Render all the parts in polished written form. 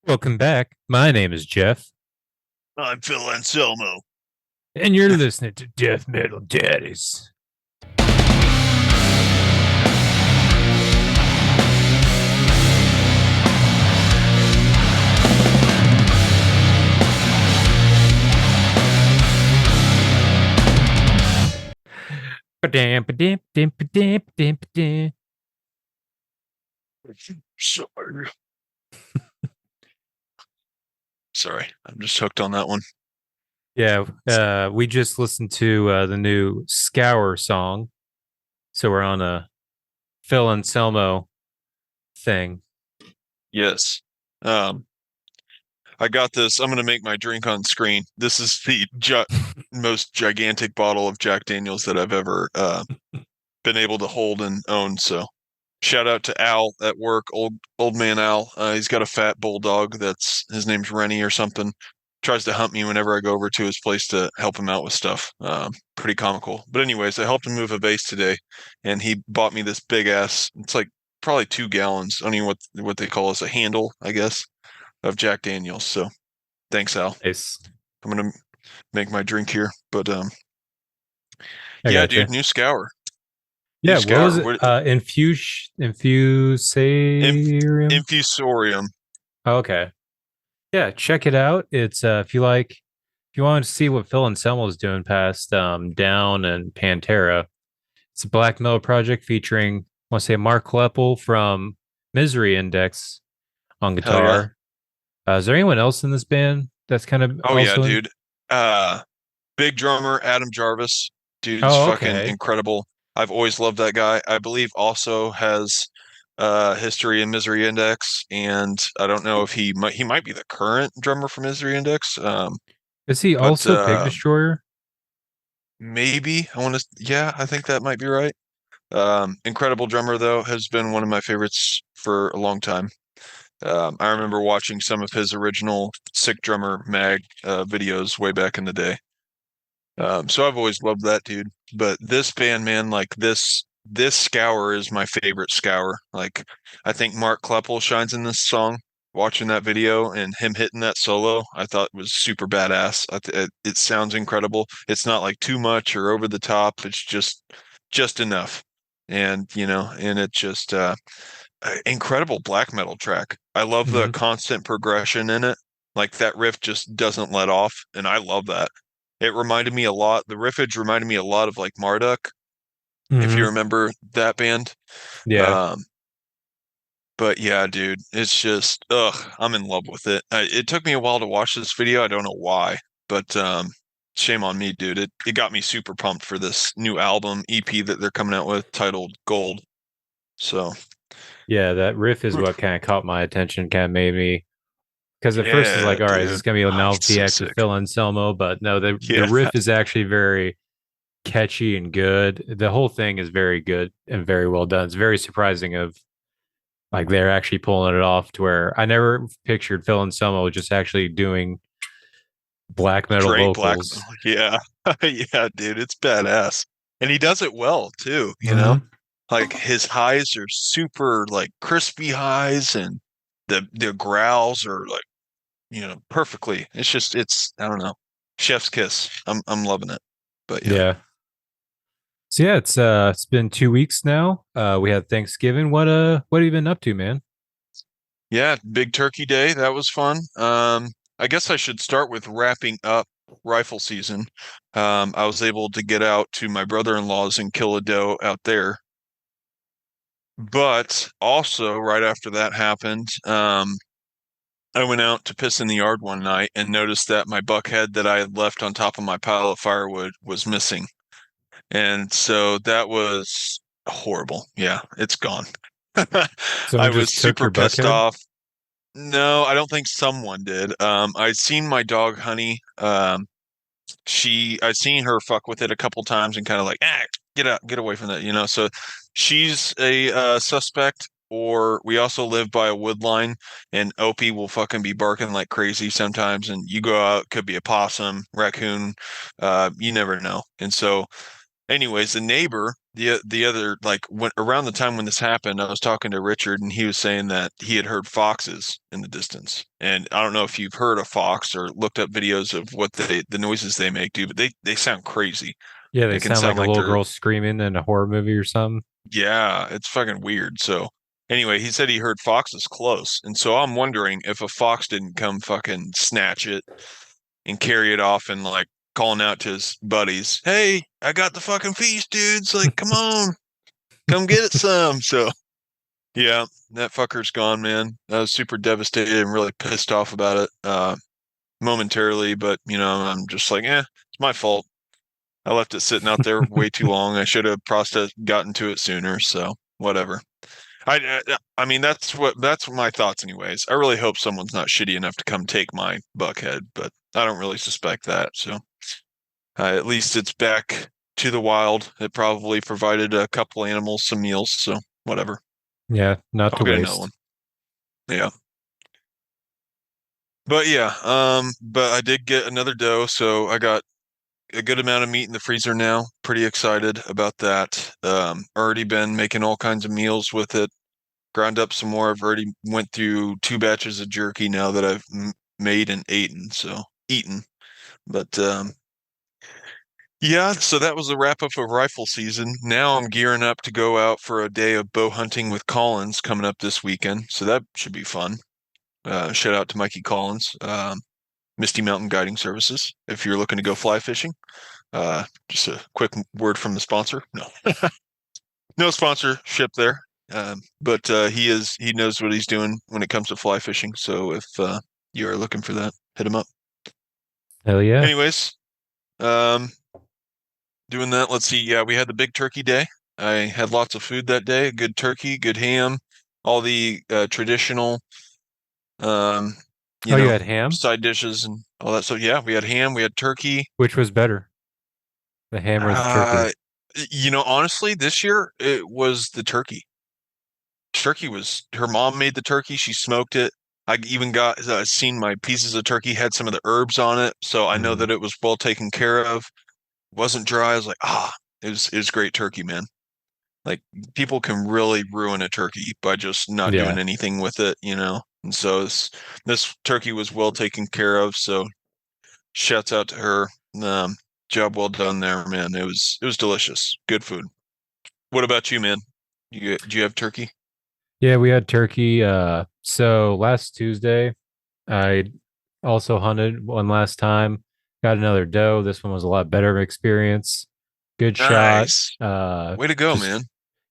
Welcome back. My name is Jeff, I'm Phil Anselmo. and you're listening to Death Metal Daddies. Ba-dam, ba-dam, ba-dam, ba-dam, ba-dam, ba-dam. Sorry. Sorry, I'm just hooked on that one. Yeah, we just listened to the new Scour song, so we're on a Phil Anselmo thing. Yes. Um, I got this. I'm going to make my drink on screen. This is the most gigantic bottle of Jack Daniels that I've ever been able to hold and own. So, shout out to Al at work, old man Al. He's got a fat bulldog that's his name's Rennie or something. Tries to hunt me whenever I go over to his place to help him out with stuff. Pretty comical. But anyways, I helped him move a vase today, and he bought me this big ass. It's like probably 2 gallons. I don't know what they call us, a handle, I guess, of Jack Daniels. So thanks, Al. Nice. I'm gonna make my drink here. But I yeah, gotcha. dude, new scour, new Yeah, what was scour. it? What Infusarium. infusorium? Oh, okay. Yeah, check it out. It's if you want to see what Phil Anselmo is doing past Down and Pantera, it's a black metal project featuring, I want to say, Mark Kleppel from Misery Index on Hell yeah. guitar. Is there anyone else in this band that's kind of Oh yeah, also in? dude. Uh, Big drummer Adam Jarvis, dude's Oh, fucking okay. incredible. I've always loved that guy. I believe also has history in Misery Index, and I don't know if he might be the current drummer for Misery Index. Is he But also Pig Destroyer? maybe I want to. Yeah, I think that might be right. Incredible drummer though, has been one of my favorites for a long time. I remember watching some of his original Sick Drummer Mag videos way back in the day. So I've always loved that dude. But this band, man, like this scour is my favorite scour. Like I think Mark Kleppel shines in this song. Watching that video and him hitting that solo, I thought was super badass. It sounds incredible. It's not like too much or over the top. It's just enough. And and it's just incredible black metal track. I love the Mm-hmm. constant progression in it. Like that riff just doesn't let off, and I love that. It reminded me a lot. The riffage reminded me a lot of like Marduk, if you Mm-hmm. remember that band. Yeah. Um, but yeah, dude, it's just I'm in love with it. It took me a while to watch this video. I don't know why, but shame on me, dude. It got me super pumped for this new album EP that they're coming out with titled Gold. So Yeah, that riff is what kind of caught my attention, kind of made me because at first it's yeah, like, all right, is dude. this gonna be a Oh, it's novelty so act with sick. Phil Anselmo? But no, the Yeah. riff is actually very catchy and good. The whole thing is very good and very well done. It's very surprising of like they're actually pulling it off to where I never pictured Phil Anselmo just actually doing black metal Straight black vocals. metal. Yeah. Yeah, dude, it's badass. And he does it well too, you know? Mm-hmm. Like his highs are super like crispy highs and the growls are like, perfectly. It's I don't know. Chef's kiss. I'm loving it. But yeah. Yeah. So yeah, it's been 2 weeks now. We had Thanksgiving. What have you been up to, man? Yeah, big turkey day. That was fun. I guess I should start with wrapping up rifle season. I was able to get out to my brother-in-law's and kill a doe out there. But also, right after that happened, I went out to piss in the yard one night and noticed that my buckhead that I had left on top of my pile of firewood was missing. And so that was horrible. Yeah, it's gone. I Someone was just took super your pissed buckhead. off. No, I don't think someone did. I'd seen my dog Honey. I'd seen her fuck with it a couple times and kind of like, get out, get away from that, So she's a suspect. Or we also live by a wood line, and Opie will fucking be barking like crazy sometimes. And you go out, could be a possum, raccoon, you never know. And so, anyways, the neighbor the other like when around the time when this happened, I was talking to Richard and he was saying that he had heard foxes in the distance. And I don't know if you've heard a fox or looked up videos of what the noises they make, dude, but they sound crazy. Yeah, they They can sound like sound a like little they're girl screaming in a horror movie or something. yeah, it's fucking weird. So anyway, he said he heard foxes close. And so I'm wondering if a fox didn't come fucking snatch it and carry it off and like calling out to his buddies, "Hey, I got the fucking feast, dudes. Like, come on, come get it some." So yeah, that fucker's gone, man. I was super devastated and really pissed off about it, momentarily, but I'm just like, it's my fault. I left it sitting out there way too long. I should have processed, gotten to it sooner. So whatever. I mean, that's my thoughts, anyways. I really hope someone's not shitty enough to come take my buckhead, but I don't really suspect that. So at least it's back to the wild. It probably provided a couple animals some meals, so whatever. Yeah, not I'll to get another one. waste. Yeah. But yeah, but I did get another doe, so I got a good amount of meat in the freezer now. Pretty excited about that. Already been making all kinds of meals with it. Ground up some more. I've already went through 2 batches of jerky now that I've made and eaten. But yeah, so that was the wrap up of rifle season. Now I'm gearing up to go out for a day of bow hunting with Collins coming up this weekend. So that should be fun. Shout out to Mikey Collins, Misty Mountain Guiding Services. If you're looking to go fly fishing, just a quick word from the sponsor. No, no sponsorship there. But he knows what he's doing when it comes to fly fishing. So if you are looking for that, hit him up. Hell yeah. Anyways, um, doing that. Let's see. Yeah, we had the big turkey day. I had lots of food that day. Good turkey, good ham, all the traditional, um, Oh, you had ham? side dishes and all that. So yeah, we had ham, we had turkey. Which was better, the ham or the turkey? Uh, honestly, this year it was the turkey. Turkey was her mom made the turkey. She smoked it. I even got seen my pieces of turkey had some of the herbs on it, so I know Mm, that it was well taken care of. Wasn't dry. I was like, it was great turkey, man. Like people can really ruin a turkey by just not doing yeah. anything with it. And so this turkey was well taken care of. So shouts out to her. Job well done there, man. It was delicious. Good food. What about you, man? Do you have turkey? Yeah, we had turkey. So last Tuesday, I also hunted one last time. Got another doe. This one was a lot better of an experience. Good shot. Nice. Way to go, Just man.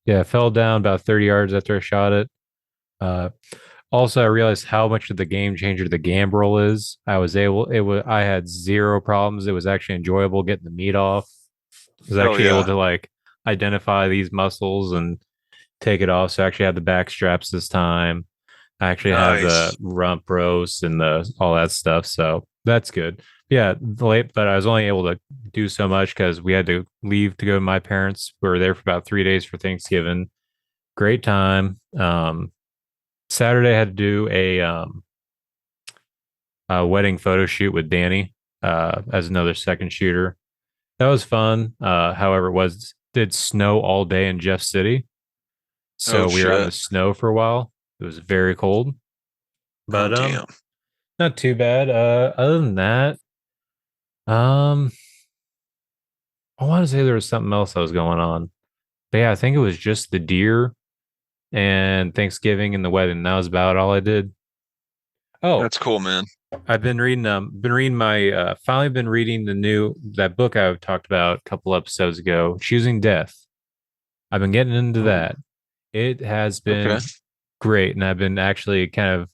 yeah, fell down about 30 yards after I shot it. Uh, Also, I realized how much of the game changer the gambrel is. I had zero problems. It was actually enjoyable getting the meat off. I was Hell actually able yeah. to like identify these muscles and take it off. So I actually had the back straps this time. I actually have the Nice. rump roast and the all that stuff. So that's good. Yeah, late, but I was only able to do so much because we had to leave to go to my parents. We were there for about 3 days for Thanksgiving. Great time. Saturday I had to do a wedding photo shoot with Danny as another second shooter. That was fun. However, it was did snow all day in Jeff City, Oh so we were out in the shit. snow for a while. It was very cold, Oh but damn. not too bad. Other than that, um, I want to say there was something else that was going on. But yeah, I think it was just the deer and Thanksgiving and the wedding. That was about all I did. Oh, That's cool, man. I've been reading my finally been reading the new that book I talked about a couple episodes ago, Choosing Death. I've been getting into Oh, that. It has okay. been great, and I've been actually kind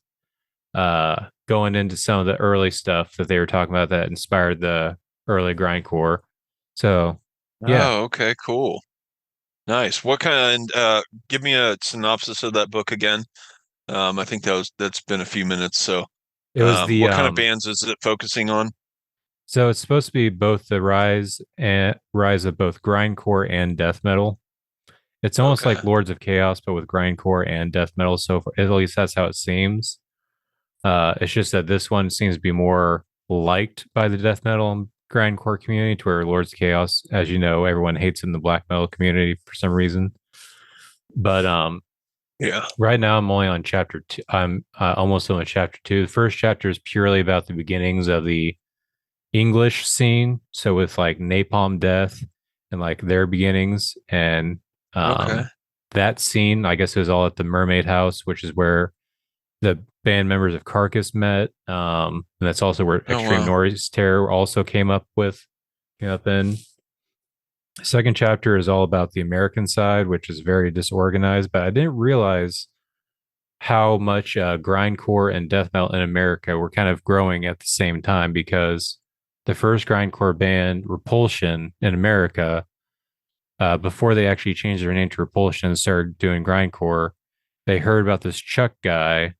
of going into some of the early stuff that they were talking about that inspired the early grindcore. So yeah, Oh, okay, cool. Nice. What kind give me a synopsis of that book again. I think that's been a few minutes. So, it was the what kind of bands is it focusing on? so it's supposed to be both the rise of both grindcore and death metal. It's almost Okay. like Lords of Chaos, but with grindcore and death metal. So far, at least that's how it seems. It's just that this one seems to be more liked by the death metal grindcore community to where Lords of Chaos, as you know, everyone hates in the black metal community for some reason. But Yeah. right now I'm only on chapter two. I'm almost on chapter two. The first chapter is purely about the beginnings of the English scene. So with like Napalm Death and like their beginnings and Okay. um that scene, I guess it was all at the Mermaid House, which is where the band members of Carcass met. And that's also where Oh Extreme wow. Noise Terror also came up in. Second chapter is all about the American side, which is very disorganized, but I didn't realize how much grindcore and death metal in America were kind of growing at the same time because the first grindcore band, Repulsion, in America, before they actually changed their name to Repulsion and started doing grindcore, they heard about this Chuck guy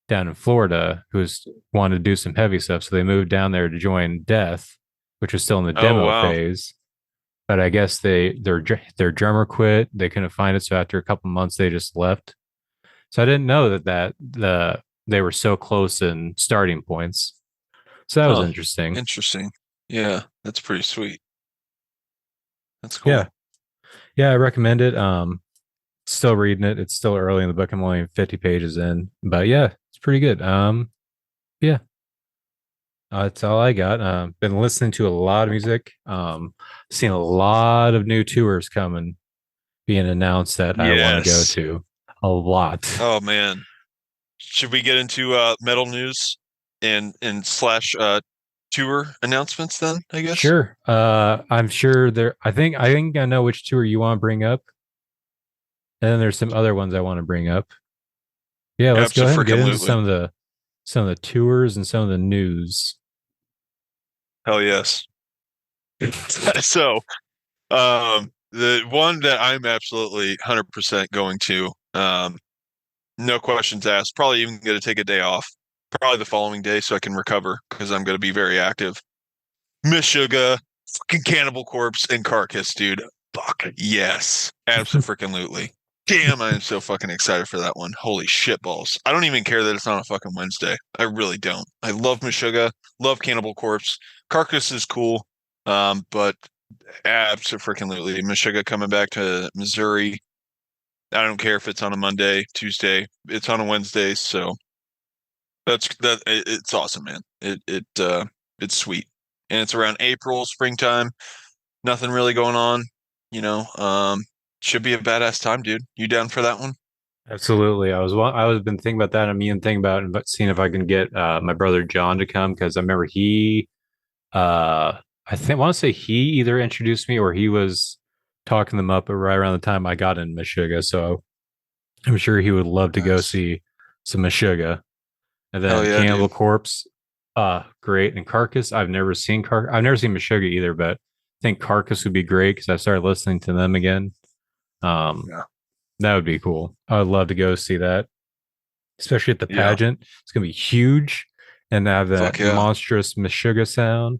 down in Florida who's wanted to do some heavy stuff. So they moved down there to join Death, which was still in the Oh demo wow. phase. But I guess their drummer quit. They couldn't find it, so after a couple months, they just left. So I didn't know that they were so close in starting points. So that was Huh. interesting. Interesting. Yeah, that's pretty sweet. That's Yeah, cool. yeah, I recommend it. Still reading it. It's still early in the book. I'm only 50 pages in, but yeah, it's pretty good. Yeah, that's all I got. Been listening to a lot of music. Seen a lot of new tours coming, being announced that I want to go Yes. to. A lot. Oh man. Should we get into metal news and slash tour announcements then, I guess? Sure. I'm sure there. I think I know which tour you want to bring up, and then there's some other ones I want to bring up. Yeah, let's go ahead and get into Abso-freaking-lutely. some of the tours and some of the news. Hell yes. So, the one that I'm absolutely 100% going to, no questions asked, probably even going to take a day off, probably the following day so I can recover because I'm going to be very active. Meshuggah, fucking Cannibal Corpse, and Carcass, dude. Fuck yes, absolutely. Damn, I am so fucking excited for that one. Holy shit balls! I don't even care that it's on a fucking Wednesday. I really don't. I love Meshuggah, love Cannibal Corpse. Carcass is cool, but absolutely, Meshuggah coming back to Missouri. I don't care if it's on a Monday, Tuesday. It's on a Wednesday, so it's awesome, man. It's sweet. And it's around April, springtime. Nothing really going on, you know. Should be a badass time, dude. You down for that one? Absolutely. I was been thinking about that. I'm even thinking about seeing if I can get my brother John to come because I remember I think I want to say he either introduced me or he was talking them up right around the time I got in Meshuggah. So I'm sure he would love to go Nice. see some Meshuggah. And Hell then yeah, Cannibal dude. Corpse, great. And Carcass, I've never seen Meshuggah either, but I think Carcass would be great because I started listening to them again. Um, Yeah. that would be cool. I would love to go see that, especially at the Yeah. pageant. It's gonna be huge and have that Fuck yeah. monstrous Meshuggah sound.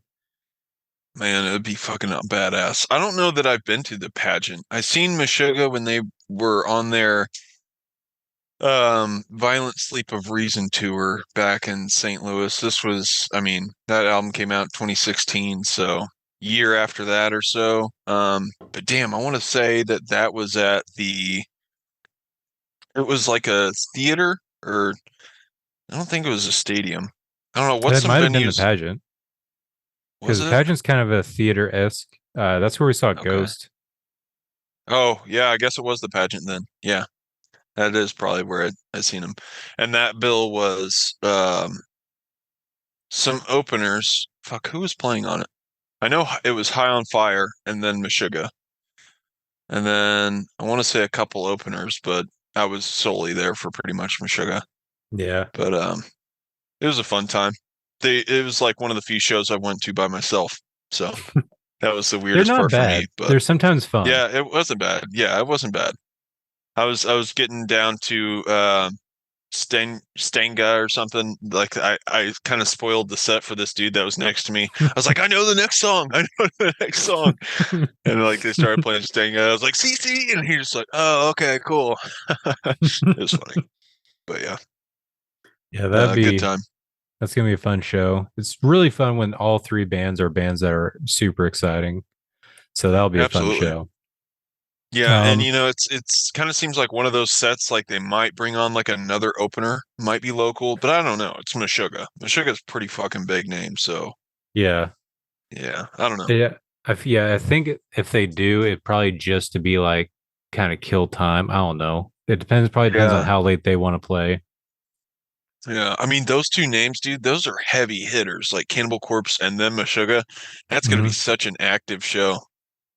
Man, it'd be fucking badass. I don't know that I've been to the pageant. I seen Meshuggah when they were on their Violent Sleep of Reason tour back in St. Louis. This was, I mean, that album came out in 2016, so year after that or so. But damn, I want to say that that was at the it was like a theater or I don't think it was a stadium. I don't know what's That some might have been the venues pageant because was the it? pageant's kind of a theater esque. That's where we saw Okay. Ghost. Oh, yeah, I guess it was the pageant then. Yeah, that is probably where I seen him. And that bill was some openers. Fuck, who was playing on it? I know it was High on Fire and then Meshuggah. And then I want to say a couple openers, but I was solely there for pretty much Meshuggah. Yeah, But it was a fun time. It was like one of the few shows I went to by myself. So that was the they're weirdest not part for me. bad. But They're sometimes fun. yeah, it wasn't bad. Yeah, it wasn't bad. I was getting down to Stenga or something. Like I kind of spoiled the set for this dude that was next to me. I was like, I know the next song. I know the next song. And like they started playing Stenga. I was like, CC, and he was like, oh, okay, cool. It was funny. But yeah, Yeah, that'd good be time. That's gonna be a fun show. It's really fun when all three bands are bands that are super exciting. So that'll be a fun Absolutely. show. Yeah, and Um, it's kind of seems like one of those sets like they might bring on like another opener, might be local, but I don't know. It's Meshuggah. Meshuggah's a pretty fucking big name, so yeah, yeah, I don't know. yeah, I think if they do, it probably just to be like kind of kill time. I don't know. It depends. Probably depends on Yeah. how late they want to play. Yeah, I mean those two names, dude, those are heavy hitters, like Cannibal Corpse and then Meshuggah. That's gonna be Hmm. such an active show.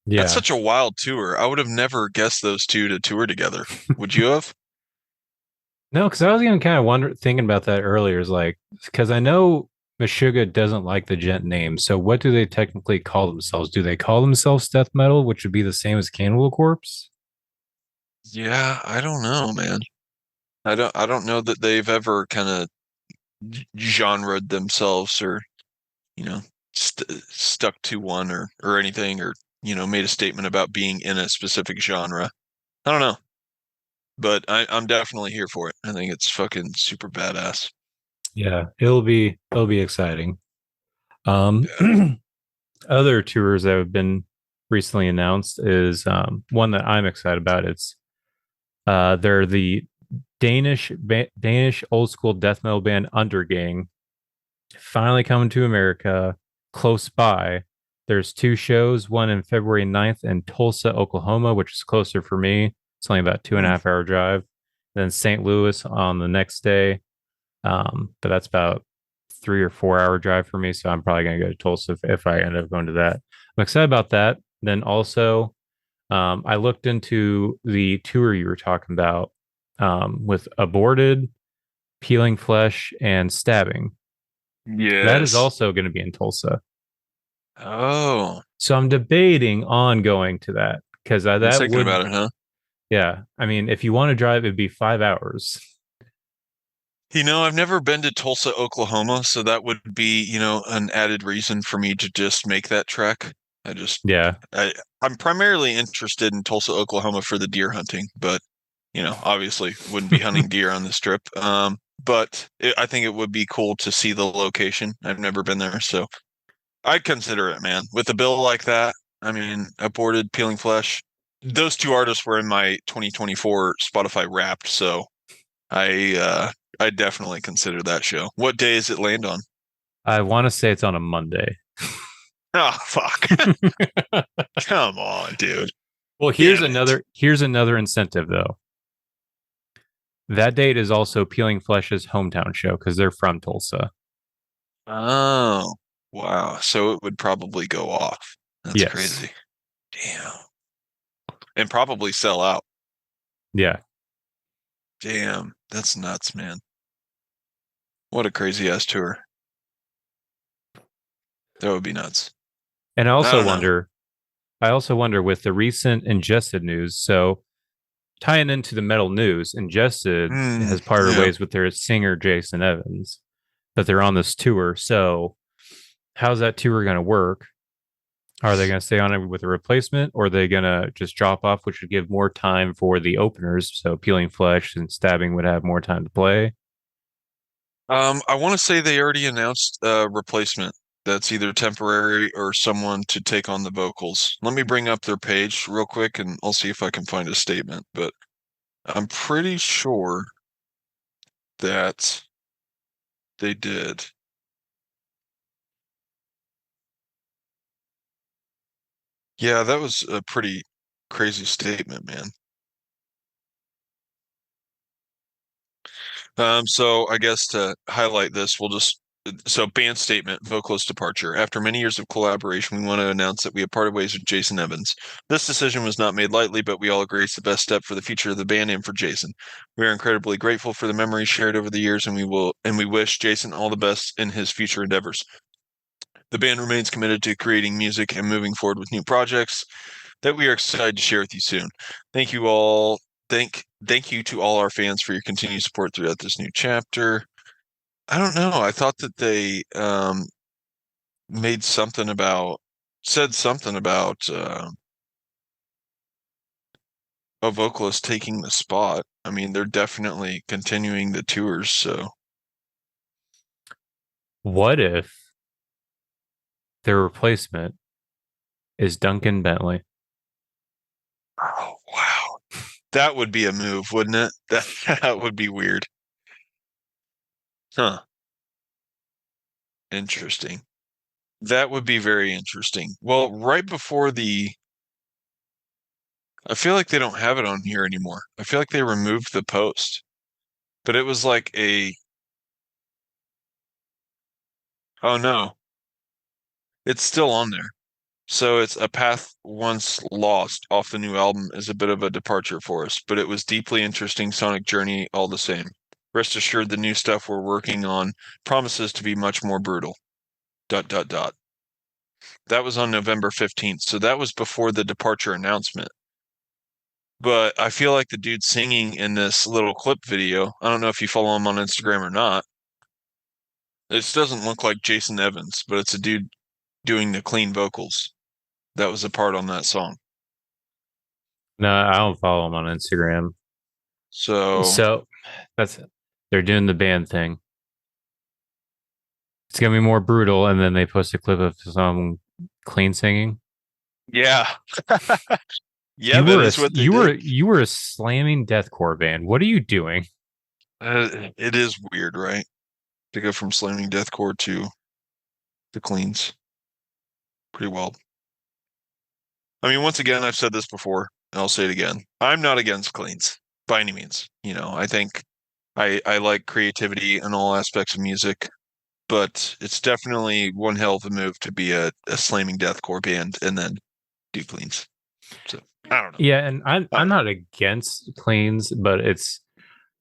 That's Yeah. such a wild tour. I would have never guessed those two to tour together. Would you have? No, because I was even kind of thinking about that earlier. Is like because I know Meshuggah doesn't like the gent name. So what do they technically call themselves? Do they call themselves death metal, which would be the same as Cannibal Corpse? Yeah, I don't know, man. I don't know that they've ever kind of genred themselves or, you know, stuck to one or anything or, made a statement about being in a specific genre. I don't know, but I'm definitely here for it. I think it's fucking super badass. Yeah, it'll be exciting. Yeah. Other tours that have been recently announced is one that I'm excited about. It's they're the Danish old school death metal band Undergang finally coming to America close by. There's two shows, one in February 9th in Tulsa, Oklahoma, which is closer for me. It's only about two and a Hmm. half hour drive. Then St. Louis on the next day. But that's about 3 or 4 hour drive for me. So I'm probably going to go to Tulsa if I end up going to that. I'm excited about that. Then also, I looked into the tour you were talking about with aborted, peeling flesh, and stabbing. That is Yes. also going to be in Tulsa. Oh, So I'm debating on going to that because you're that thinking would, about it, huh? yeah. I mean, if you want to drive, it'd be 5 hours. I've never been to Tulsa, Oklahoma, so that would be, an added reason for me to just make that trek. I just, Yeah. I, I'm primarily interested in Tulsa, Oklahoma for the deer hunting, but, obviously wouldn't be hunting deer on this trip. But I think it would be cool to see the location. I've never been there, so I'd consider it, man. With a bill like that, I mean, aborted, peeling flesh. Those two artists were in my 2024 Spotify Wrapped, so I definitely consider that show. What day is it land on? I want to say it's on a Monday. Oh, fuck. Come on, dude. Well, Damn it. here's another incentive though. That date is also Peeling Flesh's hometown show because they're from Tulsa. Oh, wow. So it would probably go off. That's Yes. crazy. Damn. And probably sell out. Yeah. Damn. That's nuts, man. What a crazy ass tour. That would be nuts. And I don't know. I also wonder with the recent Ingested news. So tying into the metal news, Ingested has parted Yeah. ways with their singer Jason Evans, but they're on this tour. So how's that tour going to work? Are they going to stay on it with a replacement, or are they going to just drop off, which would give more time for the openers? So Peeling Flesh and Stabbing would have more time to play. I want to say they already announced a replacement that's either temporary or someone to take on the vocals. Let me bring up their page real quick and I'll see if I can find a statement, but I'm pretty sure that they did. Yeah, that was a pretty crazy statement, man. So I guess to highlight this, so band statement, vocalist departure. After many years of collaboration, we want to announce that we have parted ways with Jason Evans. This decision was not made lightly, but we all agree it's the best step for the future of the band and for Jason. We are incredibly grateful for the memories shared over the years, and we wish Jason all the best in his future endeavors. The band remains committed to creating music and moving forward with new projects that we are excited to share with you soon. Thank you all. Thank you to all our fans for your continued support throughout this new chapter. I don't know. I thought that they made something about said something about a vocalist taking the spot. I mean, they're definitely continuing the tours, so What if their replacement is Duncan Bentley? Oh, wow. That would be a move, wouldn't it? That would be weird. Huh. Interesting. That would be very interesting. Well, right before I feel like they don't have it on here anymore. I feel like they removed the post, but it was like oh no, it's still on there. So it's a path once lost off the new album is a bit of a departure for us, but it was deeply interesting sonic journey all the same. Rest assured the new stuff we're working on promises to be much more brutal. Dot dot dot. That was on November 15th, so that was before the departure announcement. But I feel like the dude singing in this little clip video, I don't know if you follow him on Instagram or not. This doesn't look like Jason Evans, but it's a dude doing the clean vocals. That was a part on that song. No, I don't follow him on Instagram. So, So that's they're doing the band thing. It's gonna be more brutal, and then they post a clip of some clean singing. yeah. Yeah, that is what they did. You were a slamming deathcore band. What are you doing? It is weird, right? To go from slamming deathcore to the cleans. Pretty wild. I mean, once again, I've said this before, and I'll say it again. I'm not against cleans by any means. I think I like creativity in all aspects of music, but it's definitely one hell of a move to be a slamming deathcore band and then do cleans. So I don't know. Yeah, and I I'm don't know. not against cleans, but it's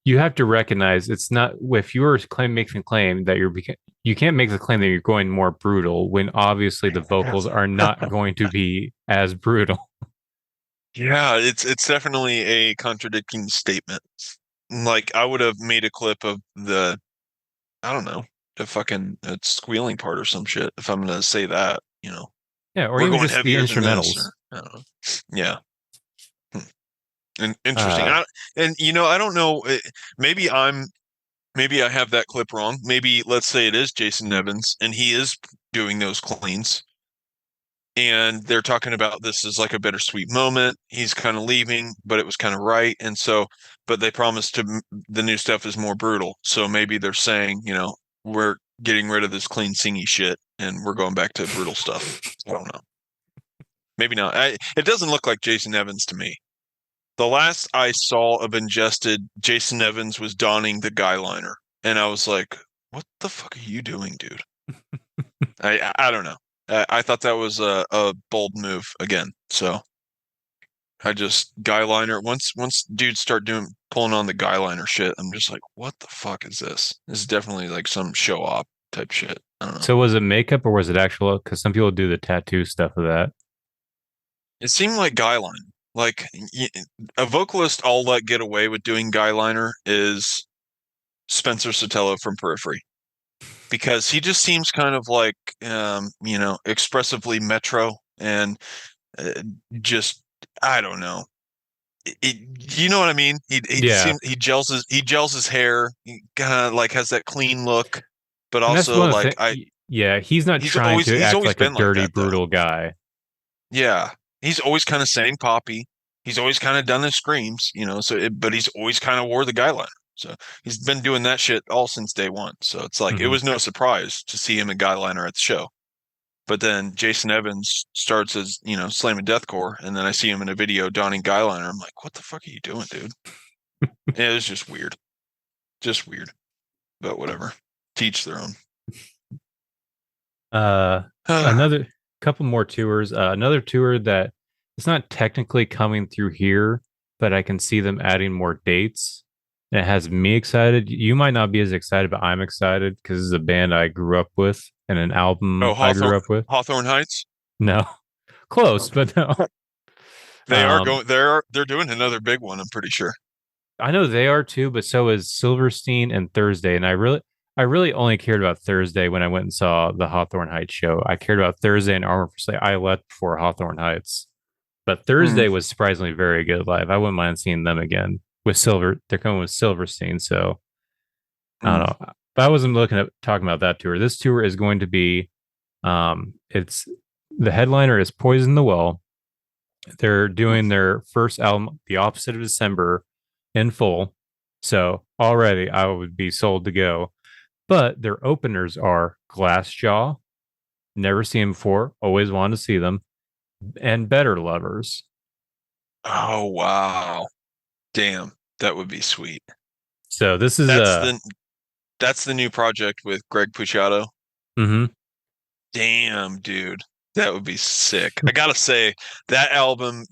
you have to recognize it's not if you're claim making a claim that you can't make the claim that you're going more brutal when obviously the vocals are not going to be as brutal. Yeah, it's definitely a contradicting statement. Like I would have made a clip of the I don't know, the fucking squealing part or some shit if I'm gonna say that. Yeah, or We're even going just the heavier than this, instrumentals. or I don't know. Yeah. Hmm. And interesting. Uh I don't know. Maybe I have that clip wrong. Maybe let's say it is Jason Evans and he is doing those cleans and they're talking about this as like a bittersweet moment. He's kind of leaving, but it was kind of right. And so, but they promised the new stuff is more brutal. So maybe they're saying, we're getting rid of this clean singy shit and we're going back to brutal stuff. I don't know. Maybe not. It doesn't look like Jason Evans to me. The last I saw of Ingested, Jason Evans was donning the guy liner, and I was like, "What the fuck are you doing, dude?" I don't know. I thought that was a bold move again. So I just guy liner once dudes start doing pulling on the guy liner shit, I'm just like, "What the fuck is this?" This is definitely like some show op type shit. I don't know. so was it makeup or was it actual? Because some people do the tattoo stuff of that. It seemed like guy line. Like a vocalist I'll let get away with doing guy liner is Spencer Sotelo from Periphery because he just seems kind of like expressively metro and uh, just I don't know. You know what I mean? He Yeah, seems he gels his hair. He kind of like has that clean look, but and that's also one of the like things. Yeah, he's not he's trying always to he's act always like a been like dirty, that though. brutal guy. Yeah, he's always kind of sang poppy. He's always kind of done the screams. But he's always kind of wore the guy liner. So he's been doing that shit all since day one. So it's like it Hmm. was no surprise to see him a guy liner at the show. But then Jason Evans starts as slamming deathcore, and then I see him in a video donning guy liner. I'm like, what the fuck are you doing, dude? Yeah, it was just weird. But whatever, teach their own. Uh, another couple more tours. Another tour that it's not technically coming through here, but I can see them adding more dates. And it has me excited. You might not be as excited, but I'm excited because this is a band I grew up with and an Oh, album I Hawthorne grew up with. Hawthorne Heights. No, close, Oh. but no. They are Um, going. They're doing another big one. I'm pretty sure. I know they are too, but so is Silverstein and Thursday. And I really only cared about Thursday when I went and saw the Hawthorne Heights show. I cared about Thursday and Armor for Slay. I left before Hawthorne Heights, but Hmm. Thursday was surprisingly very good live. I wouldn't mind seeing them again with Silver. They're coming with Silverstein, so I Hmm. don't know. But I wasn't looking at talking about that tour. This tour is going to be it's the headliner is Poison the Well. They're doing Oof. their first album, The Opposite of December, in full. So already I would be sold to go. But their openers are Glassjaw, never seen before, always wanted to see them, and Better Lovers. Oh wow. Damn. That would be sweet. So this is That's the that's the new project with Greg Puciato. mhm. Damn, dude. That would be sick. I gotta say, that album,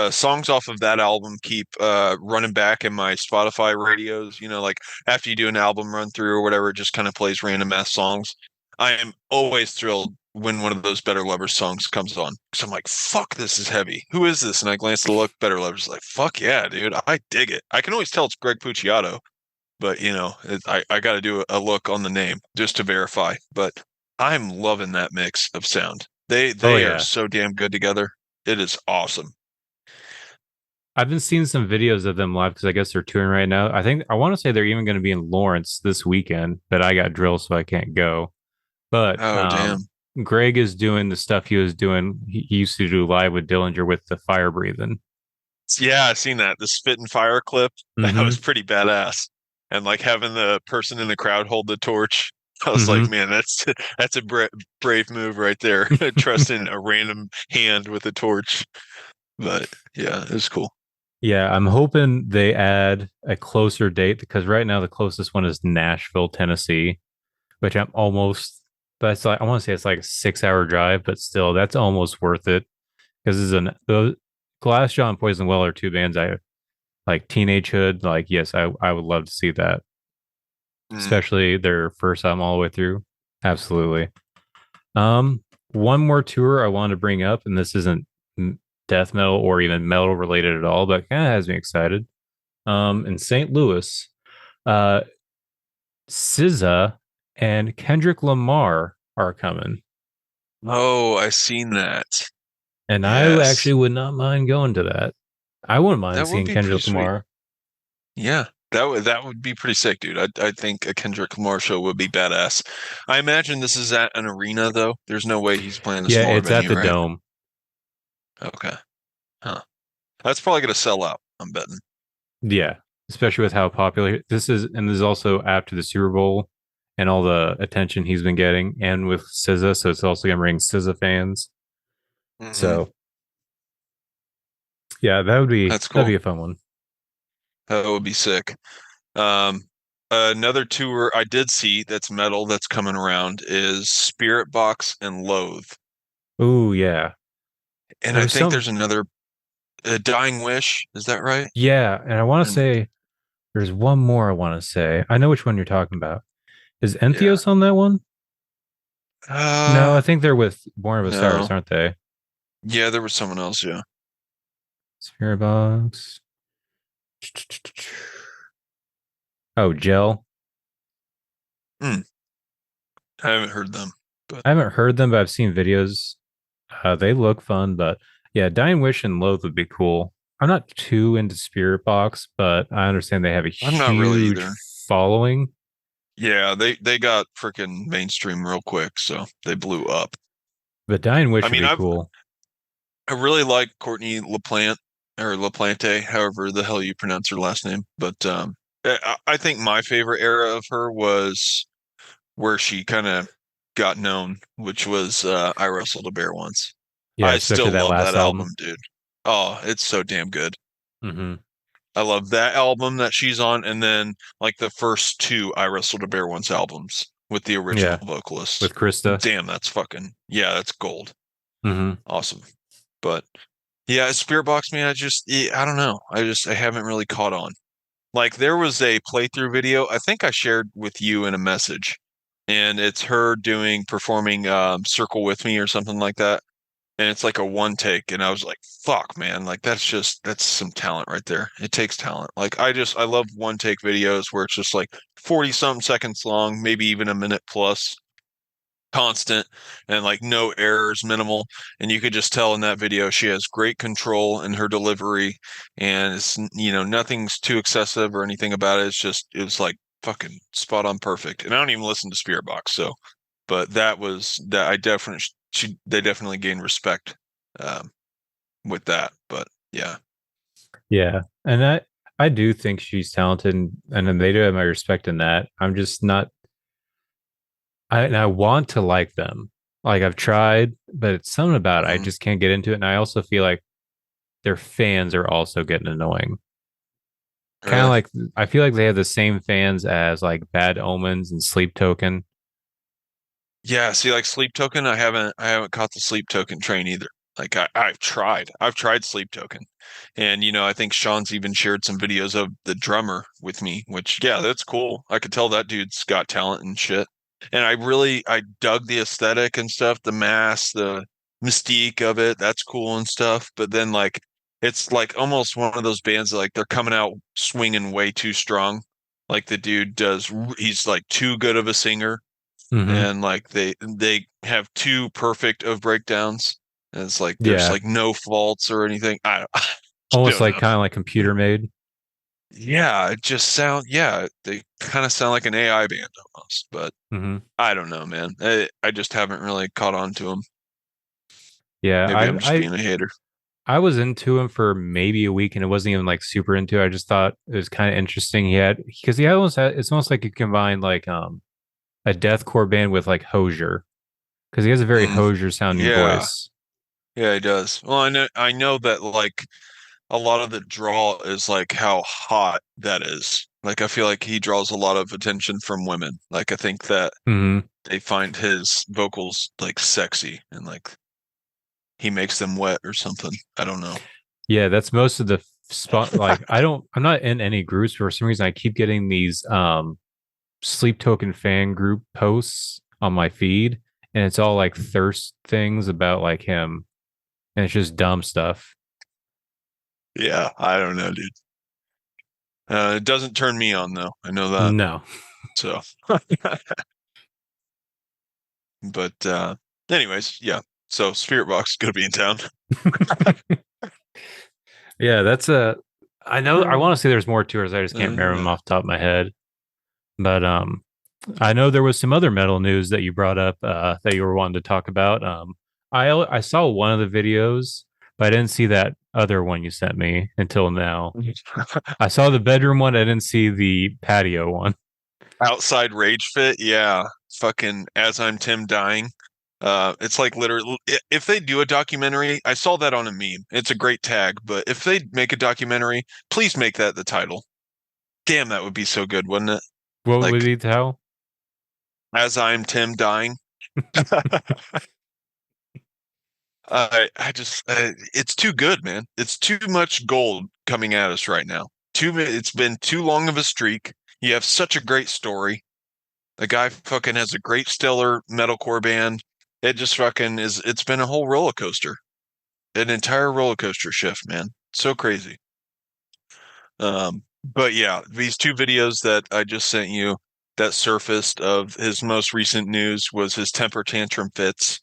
songs off of that album keep running back in my Spotify radios. You know, like after you do an album run through or whatever, it just kind of plays random ass songs. I am always thrilled when one of those Better Lovers songs comes on. So I'm like, fuck, this is heavy. Who is this? And I glance to look, Better Lovers, like, fuck yeah, dude. I dig it. I can always tell it's Greg Puciato, but I got to do a look on the name just to verify. But I'm loving that mix of sound. They Oh they are yeah. so damn good together. It is awesome. I've been seeing some videos of them live because I guess they're touring right now. I think I want to say they're even going to be in Lawrence this weekend, but I got drilled so I can't go. But Oh damn. Greg is doing the stuff he was doing. He used to do live with Dillinger with the fire breathing. Yeah, I've seen that. The spit and fire clip. That Mm-hmm. was pretty badass. And like having the person in the crowd hold the torch. I was like, Mm-hmm. man, that's a brave move right there. Trusting a random hand with a torch. But yeah, it was cool. Yeah, I'm hoping they add a closer date because right now the closest one is Nashville, Tennessee, which I'm almost. That's like I want to say it's like a 6 hour drive, but still that's almost worth it because it's an the Glassjaw and Poison Well are two bands I like. Teenage Hood, like yes, I would love to see that, Mm. especially their first album all the way through. Absolutely. One more tour I want to bring up, and this isn't death metal or even metal related at all, but kind of has me excited. In St. Louis, uh, SZA and Kendrick Lamar are coming, Oh, I seen that. and I Yes. actually would not mind going to that. I wouldn't mind That would seeing be pretty Kendrick sweet. Lamar. Yeah, that would be pretty sick, dude. I think a Kendrick Lamar show would be badass. I imagine this is at an arena though. There's no way he's playing a Yeah, smaller it's at venue, the right? Dome. Okay. Huh. That's probably gonna sell out, I'm betting. Yeah, especially with how popular this is, and this is also after the Super Bowl and all the attention he's been getting, and with SZA, so it's also gonna bring SZA fans. Hmm. So yeah, That's that'd be cool. a fun one. That would be sick. Um, Another tour I did see that's metal that's coming around is Spirit Box and Loathe. Oh yeah, And there I was think some. there's another Dying Wish. Is that right? Yeah, and I want to And say there's one more I want to say. I know which one you're talking about. Is yeah. Entheos on that one? No, I Uh, think they're with Born of Osiris, no. aren't they? Yeah, there was someone else, yeah. Spirit Box. Oh, Gel. Hmm. I haven't heard them, but I haven't heard them, but I've seen videos. They look fun, but yeah, Dying Wish and Loath would be cool. I'm not too into Spirit Box, but I understand they have a I'm not really huge either. following. Yeah, they got freaking mainstream real quick, so they blew up. But Dying I Wish would mean, be cool. I really like Courtney LaPlante or LaPlante, however the hell you pronounce her last name. But I think my favorite era of her was where she kind of got known, which was I Wrestled a Bear Once. Yeah, I especially still that love last that album, album. dude. Oh, it's so damn good. Hmm. I love that album that she's on, and then like the first two I Wrestled a Bear Once albums with the original Yeah, vocalist. with Krista. Damn, that's fucking yeah, that's gold. Hmm. Awesome. But yeah, Spirit Box, man, I don't know. I haven't really caught on. Like there was a playthrough video I think I shared with you in a message, and it's her doing performing Circle with Me or something like that. And it's like a one take, and I was like, fuck, man, like that's some talent right there. It takes talent. Like I love one take videos where it's just like 40 something seconds long, maybe even a minute plus, constant, and like no errors, minimal. And you could just tell in that video she has great control in her delivery, and it's nothing's too excessive or anything about it. It was like fucking spot on perfect. And I don't even listen to Spirit Box, so but that was that I definitely they definitely gained respect um with that. But yeah. Yeah, and I do think she's talented, and then they do have my respect in that. I'm just not. I want to like them. Like I've tried, but it's something about it. I Mhm. just can't get into it. And I also feel like their fans are also getting annoying. Kind of Really? like I feel like they have the same fans as like Bad Omens and Sleep Token. Yeah, see, like Sleep Token, I haven't caught the Sleep Token train either. Like I've tried Sleep Token, and I think Sean's even shared some videos of the drummer with me, which yeah, that's cool. I could tell that dude's got talent and shit. And I dug the aesthetic and stuff, the mask, the mystique of it. That's cool and stuff. But then like it's like almost one of those bands that, like they're coming out swinging way too strong. Like the dude does, he's like too good of a singer Mm-hmm. and like they have two perfect of breakdowns. And it's like there's Yeah, like no faults or anything. I almost don't like know. kind of like computer made. Yeah, it just yeah, they kind of sound like an AI band almost, but Mm-hmm. I don't know, man. I just haven't really caught on to them. Yeah, Maybe I'm just being a hater. I was into him for maybe a week, and it wasn't even like super into. I just thought it was kind of interesting. He had because he almost had it's almost like he combined like a deathcore band with like Hosier because he has a very Mm, Hosier sounding yeah, voice. yeah, he does. Well, I know that like a lot of the draw is like how hot that is. Like I feel like he draws a lot of attention from women. Like I think that Hmm. they find his vocals like sexy and like he makes them wet or something. I don't know. Yeah, that's most of the spot. Like I'm not in any groups for some reason. I keep getting these Sleep Token fan group posts on my feed, and it's all like thirst things about like him, and it's just dumb stuff. Yeah, I don't know, dude. It doesn't turn me on though. I know that. No. So, but anyways, yeah. So Spirit Box is gonna be in town. Yeah, that's a. I know. I want to say there's more tours. I just can't remember them Uh, off the top of my head. But I know there was some other metal news that you brought up that you were wanting to talk about. I saw one of the videos, but I didn't see that other one you sent me until now. I saw the bedroom one. I didn't see the patio one. Outside Rage Fit, yeah. Fucking As I'm Tim Dying. It's like literally, if they do a documentary, I saw that on a meme. It's a great tag, but if they make a documentary, please make that the title. Damn, that would be so good, wouldn't it? What would Like, he tell? As I'm Tim Dying. I just, it's too good, man. It's too much gold coming at us right now. It's been too long of a streak. You have such a great story. The guy fucking has a great stellar metalcore band. It just fucking is. It's been a whole roller coaster, an entire roller coaster shift, man. So crazy. But yeah, these two videos that I just sent you that surfaced of his most recent news was his temper tantrum fits.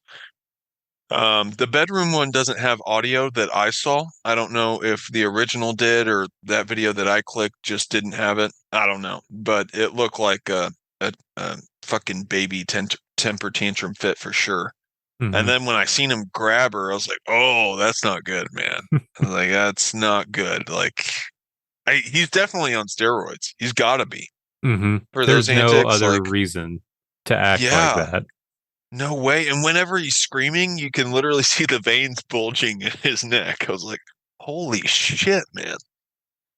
The bedroom one doesn't have audio that I saw. I don't know if the original did or that video that I clicked just didn't have it. I don't know, but it looked like a fucking baby temper tantrum fit for sure. And Hmm. then when I seen him grab her, I was like, "Oh, that's not good, man." I was like, "That's not good." Like, he's definitely on steroids. He's got to be Hmm. for those There's no antics. other Like, reason to act like yeah, that. no way. And whenever he's screaming, you can literally see the veins bulging in his neck. I was like, "Holy shit, man!"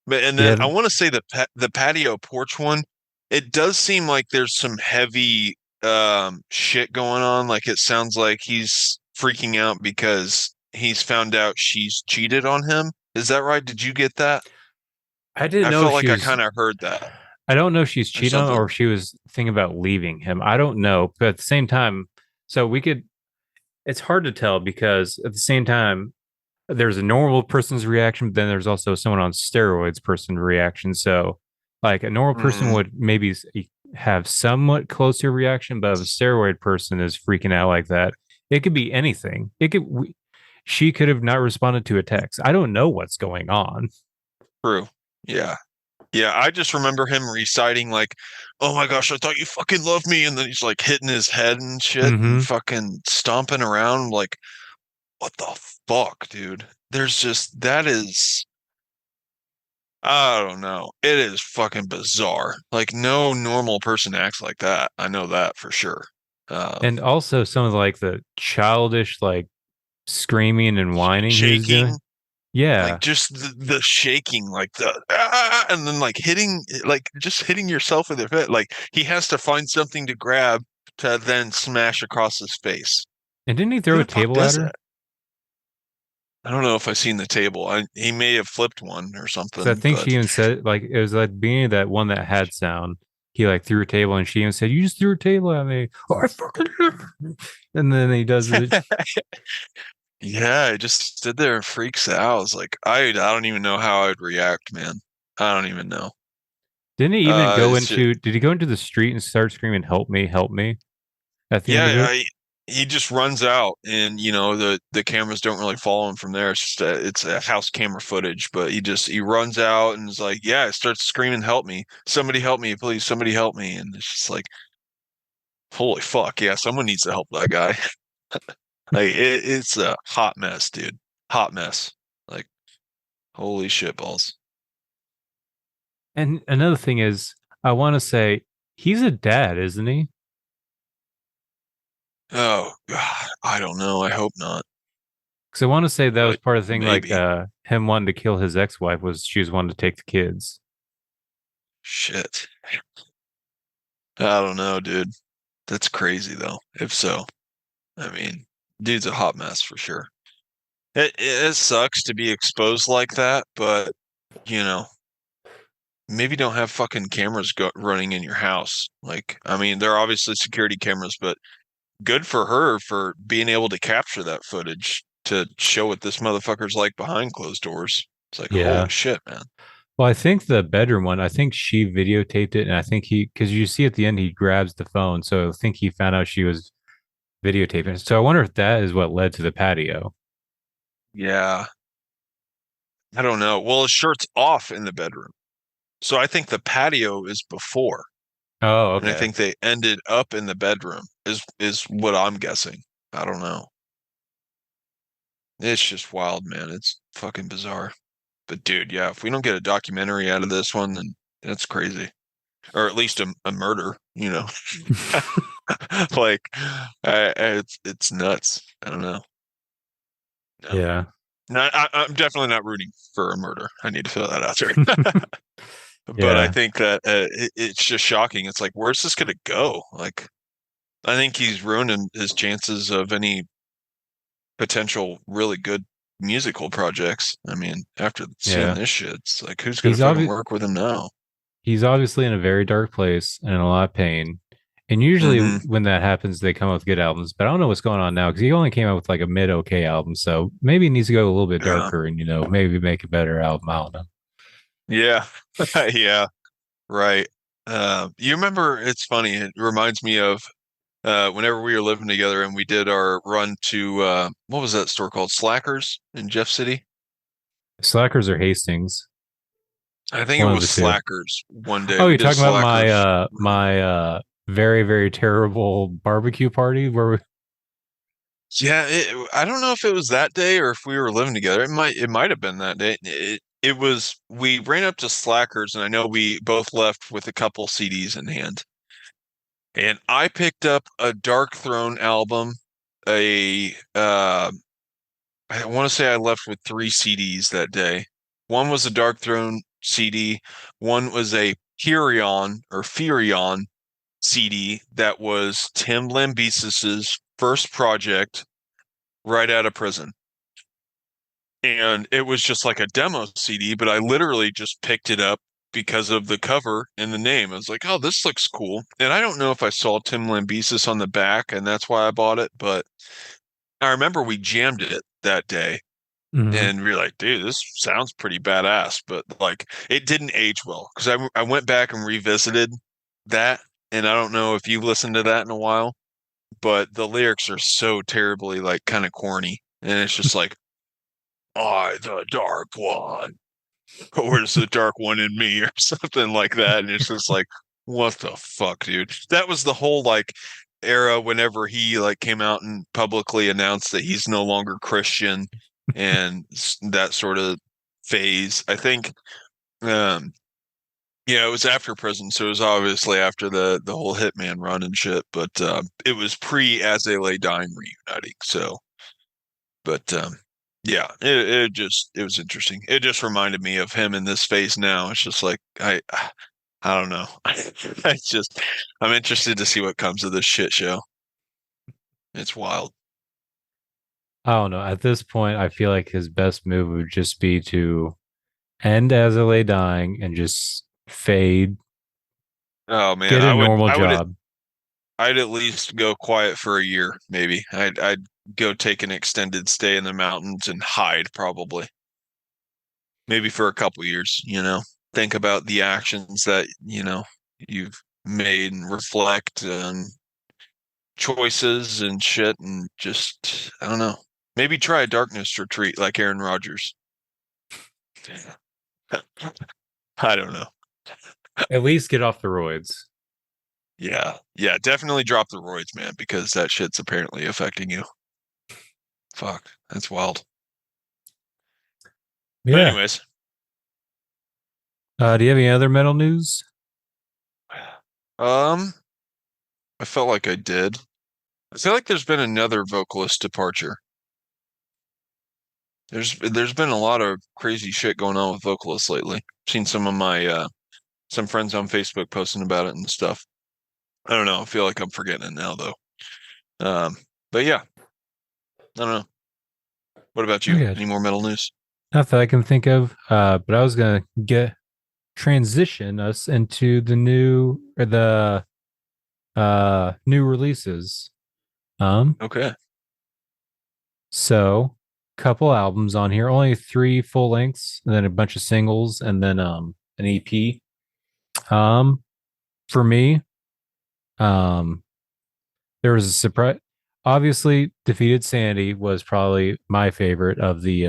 But and then Yeah. I want to say the patio porch one. It does seem like there's some heavy shit going on. Like it sounds like he's freaking out because he's found out she's cheated on him. Is that right? Did you get that? I didn't I know felt she like I was. kind of heard that I don't know if she's or cheating on him or something. if she was thinking about leaving him. I don't know. But at the same time, so we could, it's hard to tell because at the same time, there's a normal person's reaction, but then there's also someone on steroids person reaction. So, like a normal person Mm, would maybe have somewhat closer reaction, but if a steroid person is freaking out like that, it could be anything. She could have not responded to a text. I don't know what's going on. true. Yeah. Yeah, I just remember him reciting like, "Oh my gosh, I thought you fucking loved me," and then he's like hitting his head and shit and Hmm. fucking stomping around. Like, what the fuck, dude? There's just that is I don't know. It is fucking bizarre. Like, no normal person acts like that. I know that for sure. And Um, also some of like the childish like screaming and whining he was doing. Shaking, Yeah. like just the shaking, like the and then like hitting, like just hitting yourself with it. Like he has to find something to grab to then smash across his face. And didn't he Who throw a the fuck table at does her? that? I don't know if I've seen the table. He may have flipped one or Because I something, think she but even said like it was like beginning of that one that had sound. He like threw a table and she even said, "You just threw a table at me." Oh, I fucking did. And then he does it. yeah, I just stood there and freaks out. I was like, I don't even know how I'd react, man. I don't even know. Didn't he even go It's just, into? Did he go into the street and start screaming, help me" at the end of yeah, it? he just runs out, and the cameras don't really follow him from there. It's a house camera footage, but he runs out and is like, yeah, starts screaming, help me, please, somebody help me, and it's just like, holy fuck, yeah, someone needs to help that guy. Like it's a hot mess, dude, hot mess. Like holy shit balls. And another thing is, I want to say he's a dad, isn't he? Oh God, I don't know. I hope not, Because I want to say that was but part of the thing, like maybe. him wanting to kill his ex-wife was she was wanting to take the kids. Shit. I don't know, dude. That's crazy though. If so, I mean, dude's a hot mess for sure. It sucks to be exposed like that, but you know, maybe don't have fucking cameras running in your house. Like, I mean, there are obviously security cameras, but good for her for being able to capture that footage to show what this motherfucker's like behind closed doors. It's like, holy Yeah. shit, man. Well, I think the bedroom one, I think she videotaped it, and I think because you see at the end he grabs the phone, so I think he found out she was videotaping. So I wonder if that is what led to the patio. Yeah, I don't know. Well, his shirt's off in the bedroom. So I think the patio is before, Oh, and I okay. think they ended up in the bedroom is what I'm guessing. I don't know. It's just wild, man. It's fucking bizarre. But dude, yeah, if we don't get a documentary out of this one, then that's crazy. Or at least a murder, you know. Like it's nuts. I don't know. No. Yeah. No, I'm definitely not rooting for a murder. I need to throw that out there. But I Yeah. think that it's just shocking. It's like, where's this gonna go? Like, I think he's ruining his chances of any potential really good musical projects. I mean, after seeing Yeah. this shit, it's like, who's gonna He's fucking obvious. work with him now? He's obviously in a very dark place and in a lot of pain. And usually Hmm. when that happens, they come up with good albums. But I don't know what's going on now because he only came out with like a mid okay album. So maybe he needs to go a little bit Yeah. darker and maybe make a better album. I don't know. Yeah. Yeah. Right. You remember, it's funny, it reminds me of whenever we were living together and we did our run to what was that store called? Slackers in Jeff City? Slackers or Hastings, I think it one of was the two. Slackers one day. Oh, We you're did a talking about my Slackers. very very terrible barbecue party where Yeah, I don't know if it was that day or if we were living together. It might have been that day. It was we ran up to Slackers and I know we both left with a couple CDs in hand. And I picked up a Dark Throne album, a I want to say I left with three CDs that day. One was a Dark Throne CD, one was a Furion CD that was Tim Lambisis's first project right out of prison. And it was just like a demo CD, but I literally just picked it up because of the cover and the name. I was like, oh, this looks cool. And I don't know if I saw Tim Lambesis on the back and that's why I bought it, but I remember we jammed it that day Mhm. and we were like, dude, this sounds pretty badass. But like, it didn't age well because I went back and revisited that. And I don't know if you've listened to that in a while, but the lyrics are so terribly like kind of corny. And it's just like, I, the Dark One. or is the dark one in me or something like that. And it's just like, what the fuck, dude? That was the whole like era whenever he like came out and publicly announced that he's no longer Christian and that sort of phase. I think yeah, it was after prison, so it was obviously after the whole Hitman run and shit, but it was pre As They Lay Dying reuniting. So but yeah, it was interesting. It just reminded me of him in this phase now. It's just like I don't know. It's just I'm interested to see what comes of this shit show. It's wild. I don't know. At this point, I feel like his best move would just be to end as I lay dying and just fade, Oh man, get a normal job. I'd at least go quiet for a year, maybe. I'd go take an extended stay in the mountains and hide probably. Maybe for a couple years, think about the actions that, you've made and reflect on choices and shit and just, I don't know. Maybe try a darkness retreat like Aaron Rodgers. I don't know. At least get off the roids. Yeah. Yeah, definitely drop the roids, man, because that shit's apparently affecting you. Fuck, that's wild. But Yeah. anyways, Do you have any other metal news? um, I felt like I did. I feel like there's been another vocalist departure. There's been a lot of crazy shit going on with vocalists lately. Seen some of my some friends on Facebook posting about it and stuff. I don't know. I feel like I'm forgetting it now though. Um, but yeah, I don't know. What about you? Okay. Any more metal news? Not that I can think of. But I was gonna get transition us into the new or the new releases. Um, Okay. so couple albums on here, only three full lengths, and then a bunch of singles, and then an EP. Um, for me, um, there was a surprise. Obviously, Defeated Sandy was probably my favorite of the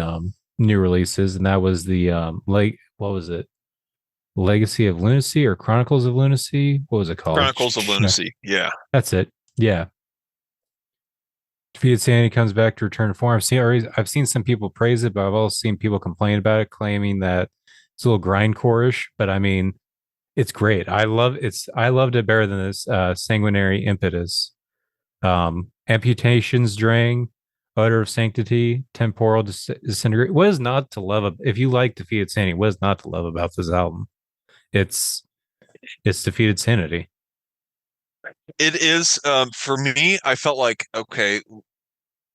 new releases, and that was the like what was it? Legacy of Lunacy or Chronicles of Lunacy? What was it called? Chronicles of Lunacy. Yeah. That's it. Yeah. Defeated Sanity comes back to return to form. I've seen some people praise it, but I've also seen people complain about it, claiming that it's a little grindcore-ish. But I mean, it's great. I loved it better than this sanguinary impetus. Amputations drain, odor of sanctity, temporal disintegrate. What is not to love? If you like Defeated Sanity, what is not to love about this album? It's it's Defeated Sanity. It is for me, I felt like okay,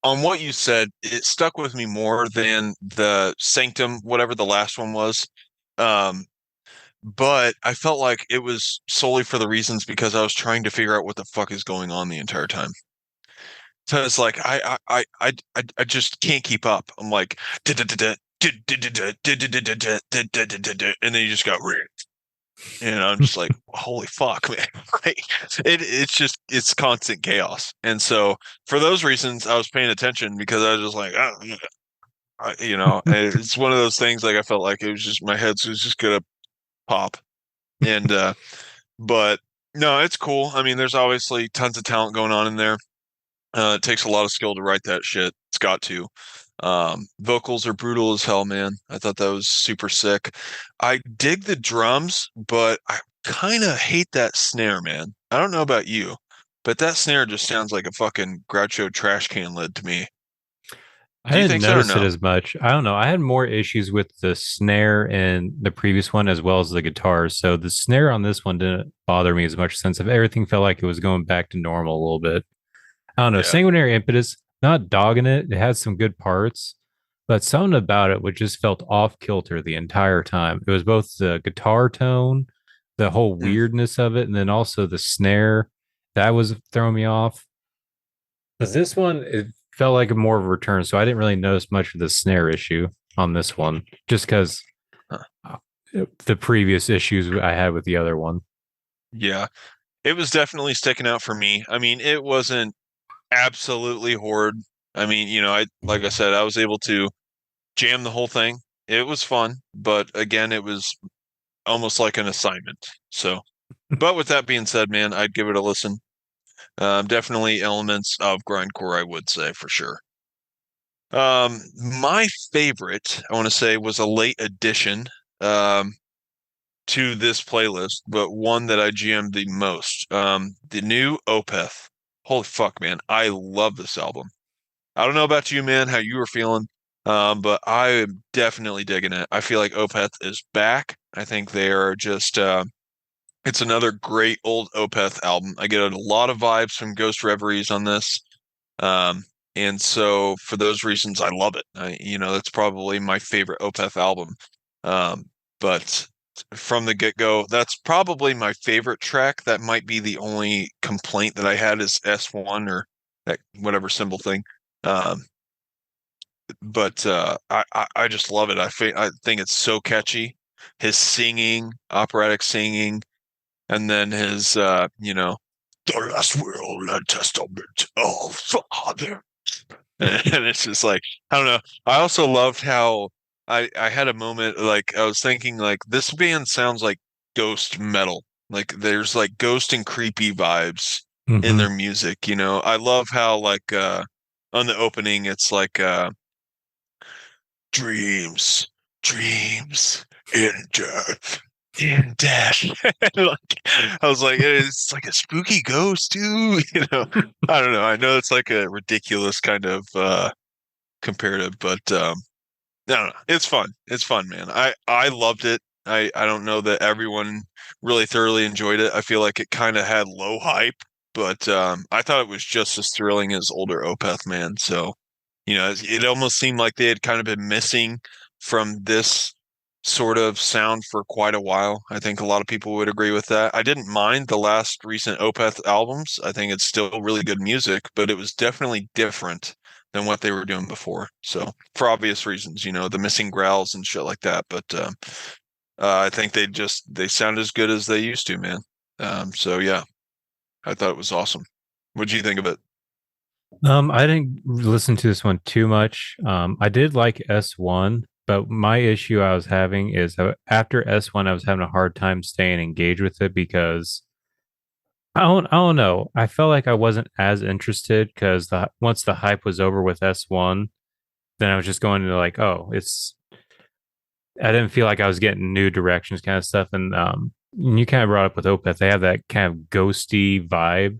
on what you said, it stuck with me more than the Sanctum, whatever the last one was. Um, but I felt like it was solely for the reasons because I was trying to figure out what the fuck is going on the entire time. So it's like I just can't keep up. I'm like and then you just go and I'm just like holy fuck, man. It's constant chaos. And so for those reasons I was paying attention because I was just like it's one of those things like I felt like it was just my head was just gonna pop. And but no, it's cool. I mean, there's obviously tons of talent going on in there. It takes a lot of skill to write that shit. It's got to. Vocals are brutal as hell, man. I thought that was super sick. I dig the drums, but I kind of hate that snare, man. I don't know about you, but that snare just sounds like a fucking Groucho trash can lid to me. I Do you didn't think so or notice it no? as much. I don't know. I had more issues with the snare in the previous one as well as the guitars. So the snare on this one didn't bother me as much since if everything felt like it was going back to normal a little bit. I don't know. Yeah. Sanguinary Impetus, not dogging it. It had some good parts, but something about it which just felt off kilter the entire time. It was both the guitar tone, the whole Mm. weirdness of it, and then also the snare that was throwing me off. Because this one, it felt like a more of a return, so I didn't really notice much of the snare issue on this one, just because Huh. the previous issues I had with the other one. Yeah. It was definitely sticking out for me. I mean, it wasn't absolutely horrid. I mean, I like I said, I was able to jam the whole thing It was fun, but again, it was almost like an assignment. So, but with that being said, man, I'd give it a listen. Definitely elements of grindcore, I would say for sure. My favorite, I want to say, was a late addition um, to this playlist, but one that I GM'd the most. The new Opeth. Holy fuck, man. I love this album. I don't know about you, man, how you were feeling, but I am definitely digging it. I feel like Opeth is back. I think they are just it's another great old Opeth album. I get a lot of vibes from Ghost Reveries on this. Um, and so for those reasons, I love it. That's probably my favorite Opeth album. Um, but from the get-go, that's probably my favorite track. That might be the only complaint that I had is S1 or that whatever symbol thing. Um, but I just love it. I think it's so catchy. His singing, operatic singing, and then his the last will and testament of father. And it's just like, I don't know. I also loved how I had a moment like I was thinking like this band sounds like ghost metal. Like there's like ghost and creepy vibes in Hmm. their music, you know. I love how like on the opening it's like dreams, dreams in death. In death. Like I was like, it's like a spooky ghost, too. I don't know. I know it's like a ridiculous kind of comparative, but I don't know. It's fun. It's fun, man. I loved it. I don't know that everyone really thoroughly enjoyed it. I feel like it kind of had low hype, but I thought it was just as thrilling as older Opeth, man. So, it almost seemed like they had kind of been missing from this sort of sound for quite a while. I think a lot of people would agree with that. I didn't mind the last recent Opeth albums. I think it's still really good music, but it was definitely different than what they were doing before. So for obvious reasons, the missing growls and shit like that. But I think they sound as good as they used to, man. So yeah, I thought it was awesome. What do you think of it? I didn't listen to this one too much. I did like S1, but my issue I was having is after S1, I was having a hard time staying engaged with it because I don't know. I felt like I wasn't as interested because once the hype was over with S1, then I was just going to like, oh, it's. I didn't feel like I was getting new directions kind of stuff, and you kind of brought up with Opeth, they have that kind of ghosty vibe,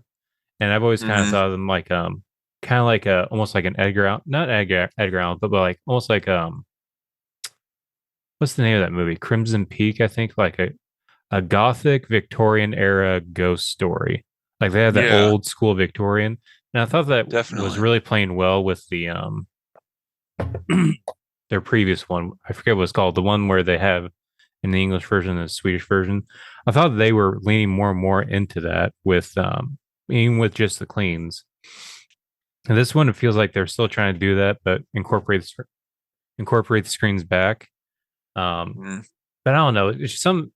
and I've always kind of Hmm. thought of them like kind of like a almost like an Edgar Allan, not Edgar Allan, but like almost like what's the name of that movie? Crimson Peak, I think, like a gothic Victorian era ghost story. Like they have that Yeah, old school Victorian, and I thought that was definitely. really playing well with the their previous one. I forget what it's called, the one where they have in the English version and the Swedish version. I thought they were leaning more and more into that with even with just the cleans. And this one, it feels like they're still trying to do that, but incorporate the screens back. Um, Mm. but I don't know. It's some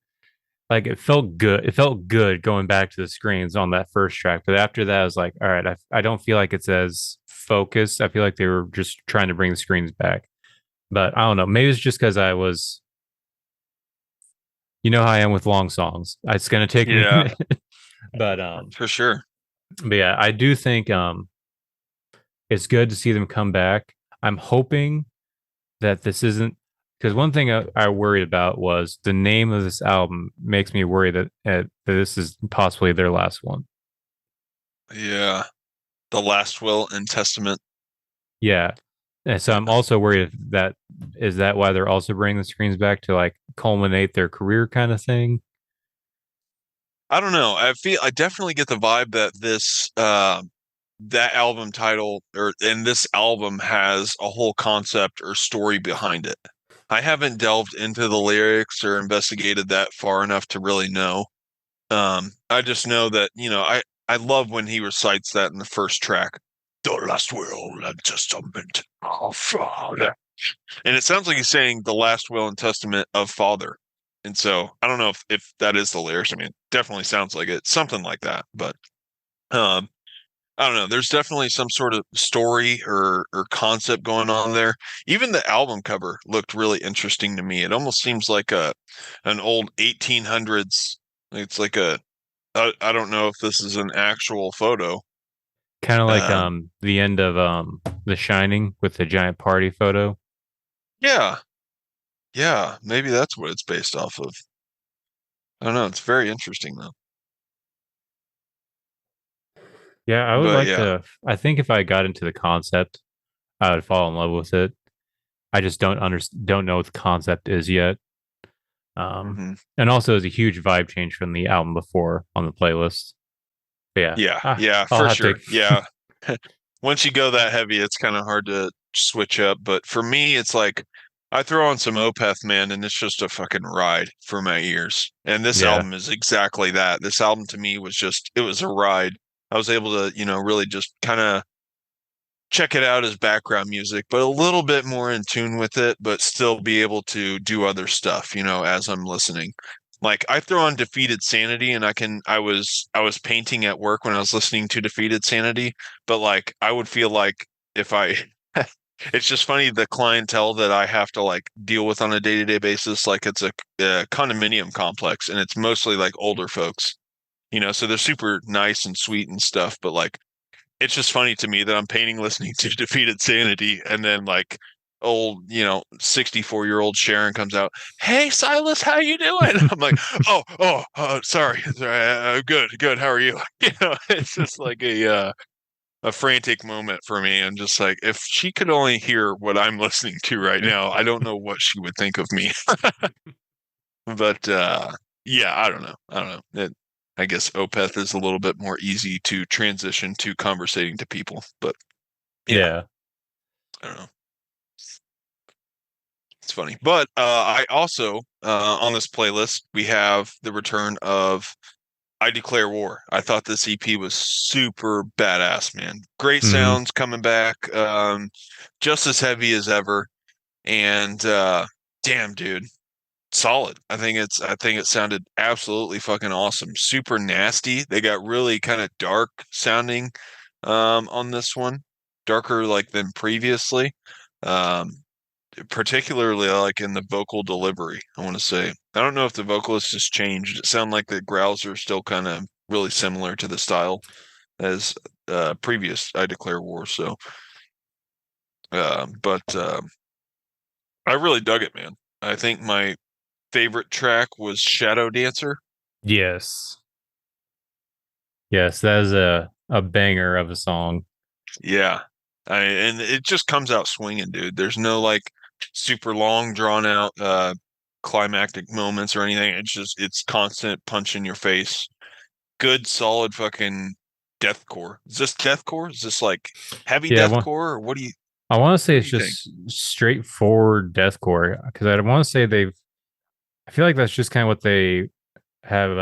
like it felt good. It felt good going back to the screens on that first track. But after that, I was like, all right, I don't feel like it's as focused. I feel like they were just trying to bring the screens back. But I don't know. Maybe it's just because I was, you know how I am with long songs. It's gonna take me a Yeah, minute. but um, for sure. but yeah, I do think it's good to see them come back. I'm hoping that this isn't because one thing I worried about was the name of this album makes me worry that this is possibly their last one. Yeah. The Last Will and Testament. Yeah. And so I'm also worried that is that why they're also bringing the screens back to like culminate their career kind of thing. I don't know. I definitely get the vibe that this that album title or and this album has a whole concept or story behind it. I haven't delved into the lyrics or investigated that far enough to really know. I just know that, I love when he recites that in the first track. The last will and testament of father. And it sounds like he's saying the last will and testament of father. And so I don't know if that is the lyrics. I mean, definitely sounds like it, something like that. But um, I don't know. There's definitely some sort of story or concept going on there. Even the album cover looked really interesting to me. It almost seems like a an old 1800s. It's like I don't know if this is an actual photo. Kind of like Um, the end of The Shining with the giant party photo. yeah, yeah, maybe that's what it's based off of. I don't know. It's very interesting though. Yeah, I would But like yeah, to. I think if I got into the concept, I would fall in love with it. I just don't know what the concept is yet. Um, hmm and also is a huge vibe change from the album before on the playlist. But yeah, yeah, yeah, I'll for have to. sure. Yeah, once you go that heavy, it's kind of hard to switch up. But for me, it's like I throw on some Opeth, man, and it's just a fucking ride for my ears. And this Yeah, album is exactly that. This album to me was just, it was a ride. I was able to, really just kind of check it out as background music, but a little bit more in tune with it, but still be able to do other stuff, as I'm listening. Like I throw on Defeated Sanity and I was painting at work when I was listening to Defeated Sanity, but like I would feel like if I it's just funny the clientele that I have to like deal with on a day-to-day basis, like it's a condominium complex and it's mostly like older folks, so they're super nice and sweet and stuff, but like it's just funny to me that I'm painting listening to Defeated Sanity and then like old, 64-year-old Sharon comes out, "Hey Silas, how you doing?" I'm like, sorry. Sorry, good, good. How are you?" It's just like a frantic moment for me. I'm just like, if she could only hear what I'm listening to right now, I don't know what she would think of me. But yeah, I don't know. I don't know. I guess Opeth is a little bit more easy to transition to conversating to people, but yeah, yeah. I don't know. It's funny. But I also on this playlist we have the return of I Declare War. I thought this EP was super badass, man. Great Hmm. sounds coming back. Just as heavy as ever. And damn, dude, solid. I think it sounded absolutely fucking awesome. Super nasty. They got really kind of dark sounding on this one. Darker like than previously. Um particularly like in the vocal delivery, I want to say. I don't know if the vocalist has changed. It sounded like the growls are still kind of really similar to the style as previous I Declare War. So but I really dug it, man. I think my favorite track was Shadow Dancer. Yes. Yes, that is a banger of a song. Yeah. And it just comes out swinging, dude. There's no like super long drawn out climactic moments or anything. It's constant punch in your face. Good solid fucking deathcore. Is this deathcore? Is this like heavy Yeah, deathcore or what do you I want to say what do it's you think? just straightforward deathcore because I want to say they've. I feel like that's just kind of what they have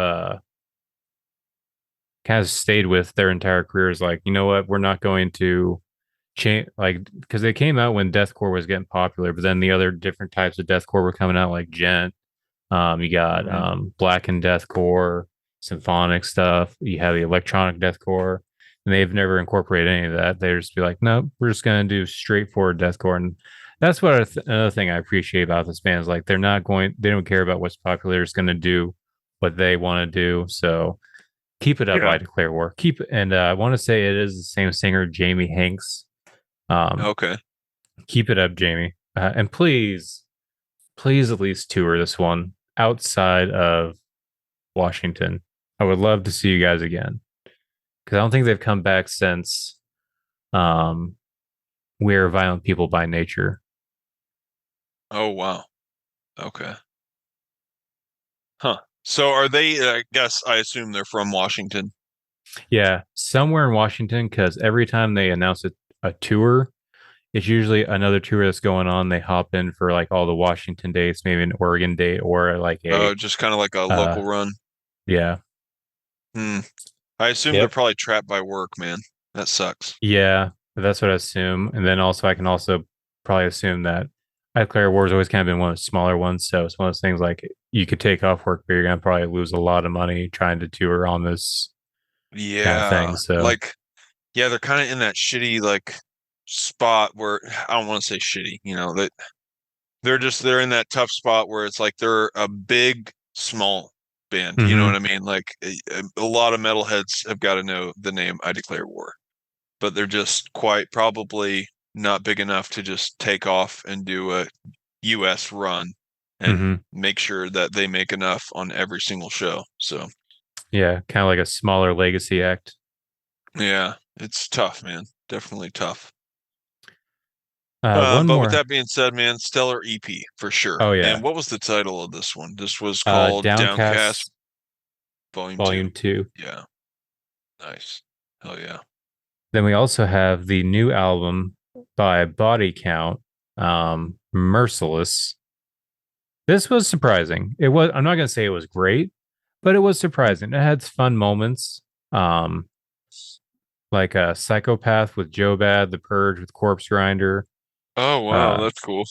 kind of stayed with their entire careers. Like, you know what, we're not going to change, like, because they came out when deathcore was getting popular, but then the other different types of deathcore were coming out, like gent. You got Hmm. black and deathcore, symphonic stuff. You have the electronic deathcore, and they've never incorporated any of that. They just be like, nope, we're just gonna do straightforward deathcore, and that's what another thing I appreciate about this band is like they don't care about what's popular. It's gonna do what they want to do. So keep it up, Yeah. I declare war. Keep and I want to say it is the same singer, Jamie Hanks. Um, Okay. keep it up, Jamie, and please at least tour this one outside of Washington. I would love to see you guys again because I don't think they've come back since um, We're Violent People by Nature. Oh wow. Okay. Huh. So are they I assume they're from Washington. Yeah, somewhere in Washington because every time they announce a tour, it's usually another tour that's going on. They hop in for like all the Washington dates, maybe an Oregon date or like a Oh, just kind of like a uh local run. yeah. Hmm. I assume they're Yep. probably trapped by work, man. That sucks. Yeah, that's what I assume. And then also I can also probably assume that I Declare War has always kind of been one of the smaller ones. So it's one of those things like you could take off work, but you're gonna probably lose a lot of money trying to tour on this kind of Yeah. thing. So Like Yeah, they're kind of in that shitty like spot where I don't want to say shitty, that they're in that tough spot where it's like they're a big small band, you know what Mm-hmm. I mean? Like a lot of metalheads have got to know the name I Declare War, but they're just quite probably not big enough to just take off and do a US run and Mm-hmm. make sure that they make enough on every single show. So, Yeah, kind of like a smaller legacy act. yeah, it's tough, man. Definitely tough. One But with more. that being said, man, stellar EP for sure. Oh And yeah. what was the title of this one? This was called Downcast Downcast Volume 2. Volume 2. Yeah, nice. Hell yeah. Then we also have the new album by Body Count, Merciless. This was surprising. It was, I'm not going to say it was great, but it was surprising. It had fun moments. Um, like a Psychopath with Joe Bad, The Purge with Corpse Grinder. Oh, wow, Uh, that's cool.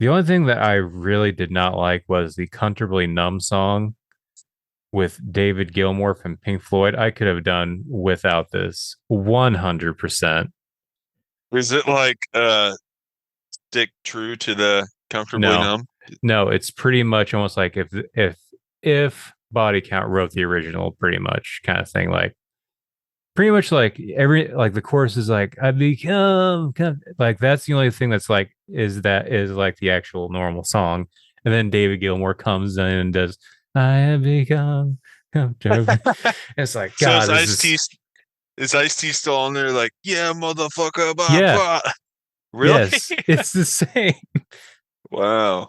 the only thing that I really did not like was the Comfortably Numb song with David Gilmour from Pink Floyd. I could have done without this 100%. Is it like stick true to the Comfortably No, Numb? no, it's pretty much almost like if Body Count wrote the original, pretty much kind of thing. Like pretty much like every like the chorus is like I become like that's the only thing that's like is like the actual normal song, and then David Gilmour comes in and does I have become comfortable. It's like So God, this is Is Ice-T still on there like, yeah, motherfucker, blah, yeah, blah. Really? yes, it's the same. Wow.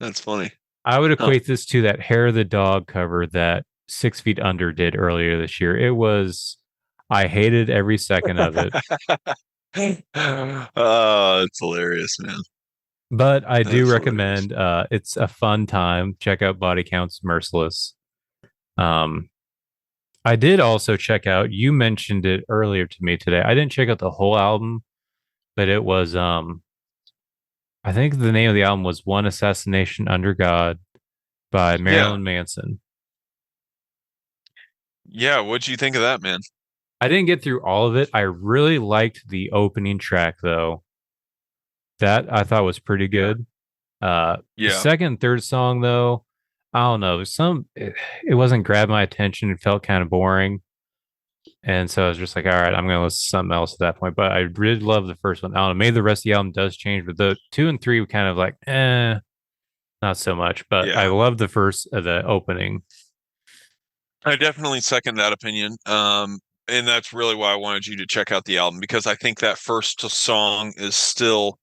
That's funny. I would Huh. equate this to that Hair of the Dog cover that 6 Feet Under did earlier this year. It was, I hated every second of it, Oh, it's hilarious, man. but I do That's hilarious. recommend. It's a fun time. Check out Body Counts Merciless. Um, I did also check out. You mentioned it earlier to me today. I didn't check out the whole album, but it was. I think the name of the album was One Assassination Under God by Yeah. Marilyn Manson. Yeah. What'd you think of that, man? I didn't get through all of it. I really liked the opening track though. That I thought was pretty Yeah. good. The Yeah. second and third song though, I don't know. It wasn't grabbing my attention. It felt kind of boring. And so I was just like, all right, I'm gonna listen to something else at that point. But I really love the first one. I don't know. Maybe the rest of the album does change, but the two and three were kind of like, not so much. But I Yeah. love the first the opening. I definitely second that opinion. And that's really why I wanted you to check out the album because I think that first song is still,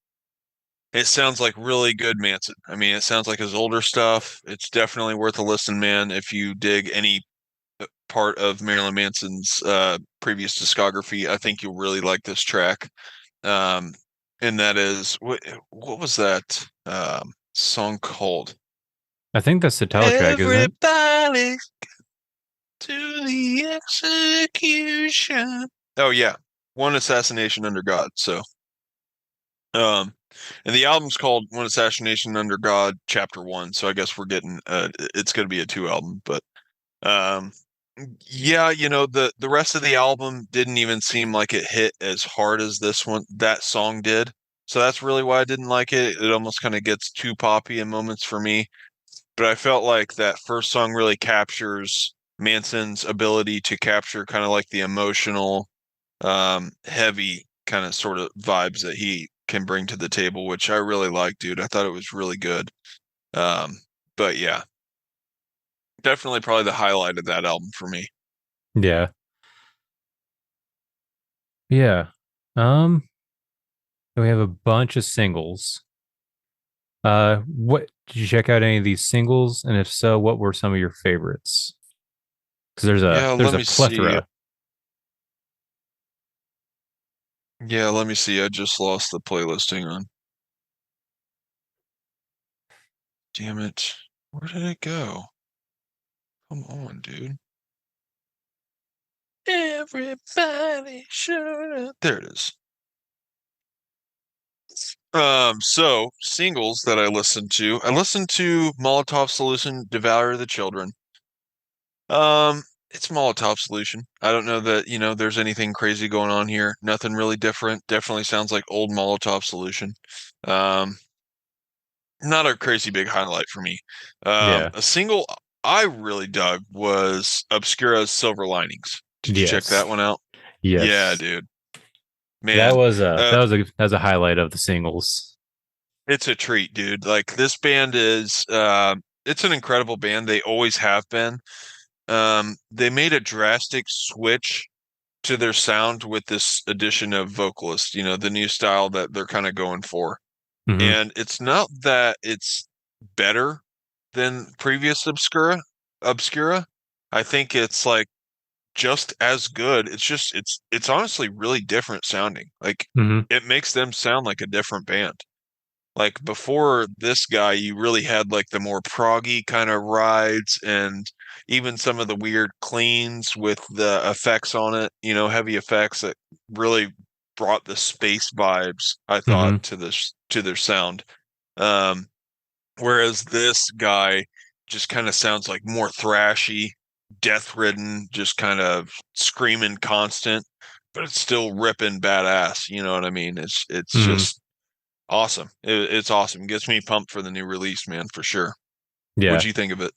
it sounds like really good Manson. I mean, it sounds like his older stuff. It's definitely worth a listen, man. If you dig any part of Marilyn Manson's previous discography, I think you'll really like this track. Um, and that is what was that song called? I think that's the title track, isn't it? Everybody to the execution. Oh yeah, One Assassination Under God. So, um, and the album's called One Assassination Under God, Chapter One. So I guess we're getting it's going to be a two album, but um, yeah, the rest of the album didn't even seem like it hit as hard as this one that song did. So that's really why I didn't like it. It almost kind of gets too poppy in moments for me. But I felt like that first song really captures Manson's ability to capture kind of like the emotional, heavy kind of sort of vibes that he can bring to the table, which I really like, dude. I thought it was really good. Um, but yeah, definitely probably the highlight of that album for me. Yeah. Yeah. Um, we have a bunch of singles. What did you check out any of these singles? And if so, what were some of your favorites? Because Yeah, there's let a me see. plethora. Yeah, let me see. I just lost the playlist. Hang on. Damn it. Where did it go? Come on, dude. Everybody should have. There it is. So singles that I listened to Molotov Solution, Devour the Children. It's Molotov solution. I don't know that, there's anything crazy going on here. Nothing really different. Definitely sounds like old Molotov solution. Um, Not a crazy big highlight for me. Yeah. A single I really dug was Obscura's Silver Linings. Did you check Yes. that one out? Yeah, Yes. dude. That Man, was a uh, that was a highlight of the singles. it's a treat, dude. Like this band is it's an incredible band. They always have been. They made a drastic switch to their sound with this addition of vocalist, the new style that they're kind of going for. Hmm. And it's not that it's better than previous Obscura. I think it's like just as good. It's honestly really different sounding. Like Hmm. it makes them sound like a different band. Like before this guy, you really had like the more proggy kind of rides and even some of the weird cleans with the effects on it, heavy effects that really brought the space vibes, I thought, Hmm. to their sound. Um, Whereas this guy just kind of sounds like more thrashy, death ridden, just kind of screaming constant, but it's still ripping badass. You know what I mean? It's Hmm. just awesome. It's awesome. Gets me pumped for the new release, man, for sure. What'd Yeah. you think of it?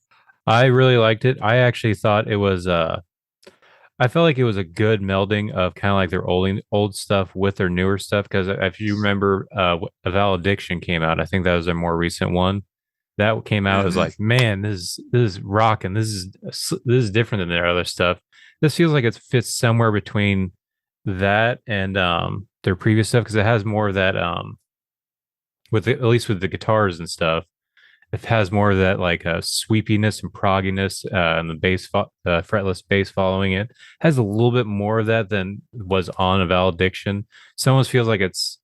I really liked it. I actually thought it was I felt like it was a good melding of kind of like their old stuff with their newer stuff because if you remember a Valediction came out, I think that was their more recent one. That came out as Hmm. like, man, this is rocking. This is different than their other stuff. This feels like it fits somewhere between that and their previous stuff because it has more of that at least with the guitars and stuff. It has more of that like sweepiness and progginess and the fretless bass following it. Has a little bit more of that than was on a Valediction. So it almost feels like it's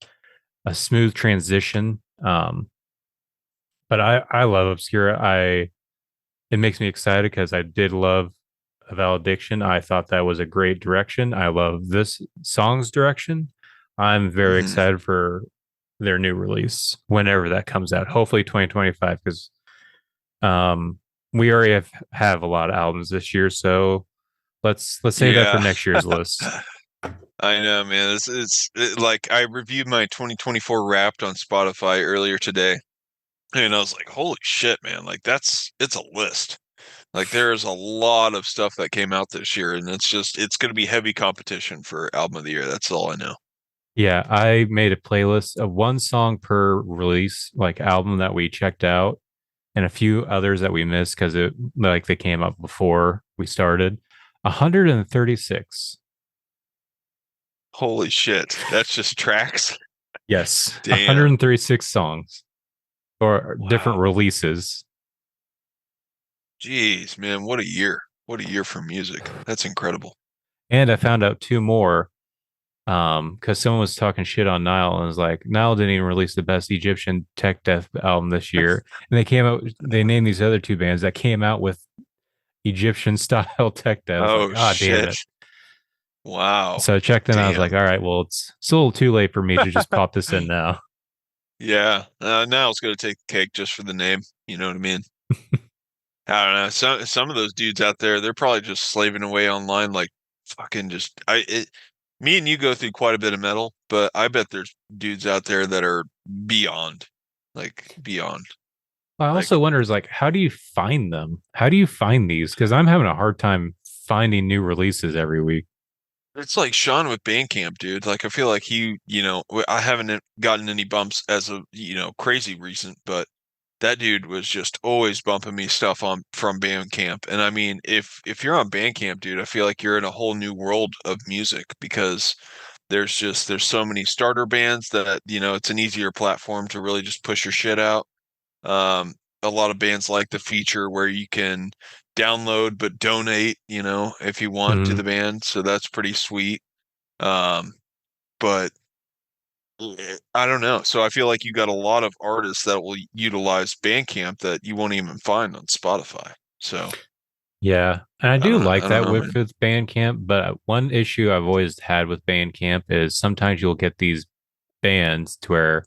a smooth transition. But I love Obscura. It makes me excited because I did love a Valediction. I thought that was a great direction. I love this song's direction. I'm very Hmm. excited for their new release whenever that comes out. Hopefully 2025 because um, we already have a lot of albums this year, so let's save that for Yeah. next year's list. I know, man. Like I reviewed my 2024 Wrapped on Spotify earlier today, and I was like, "Holy shit, man! Like it's a list." Like there's a lot of stuff that came out this year, and it's going to be heavy competition for album of the year. That's all I know. Yeah, I made a playlist of one song per release, like album that we checked out, and a few others that we missed because it like they came up before we started. 136. Holy shit, that's just tracks. Yes, Damn. 136 songs or different Wow. releases. Jeez, man, what a year. What a year for music. That's incredible. And I found out two more because someone was talking shit on Nile and was like, Nile didn't even release the best Egyptian tech death album this year. And they named these other two bands that came out with Egyptian style tech death. I was like, Oh ah, damn shit. it. Wow. So I checked in. I was like, Damn. all right, well, it's a little too late for me to just pop this in now. Yeah. Now it's gonna take the cake just for the name. You know what I mean? I don't know. Some of those dudes out there, they're probably just slaving away online, like fucking just me and you go through quite a bit of metal, but I bet there's dudes out there that are beyond, like beyond. I Like also wonder is like, how do you find them? How do you find these? Because I'm having a hard time finding new releases every week. it's like Sean with Bandcamp, dude. Like I feel like I haven't gotten any bumps as of, crazy recent, but that dude was just always bumping me stuff on from Bandcamp. And I mean, if you're on Bandcamp, dude, I feel like you're in a whole new world of music because there's so many starter bands that, it's an easier platform to really just push your shit out. Um, a lot of bands like the feature where you can download but donate, if you want to Mhm. the band. So that's pretty sweet. Um, but I don't know. So I feel like you got a lot of artists that will utilize Bandcamp that you won't even find on Spotify. So Yeah, and I I do don't know. like I don't that know, with man. Bandcamp, but one issue I've always had with Bandcamp is sometimes you'll get these bands to where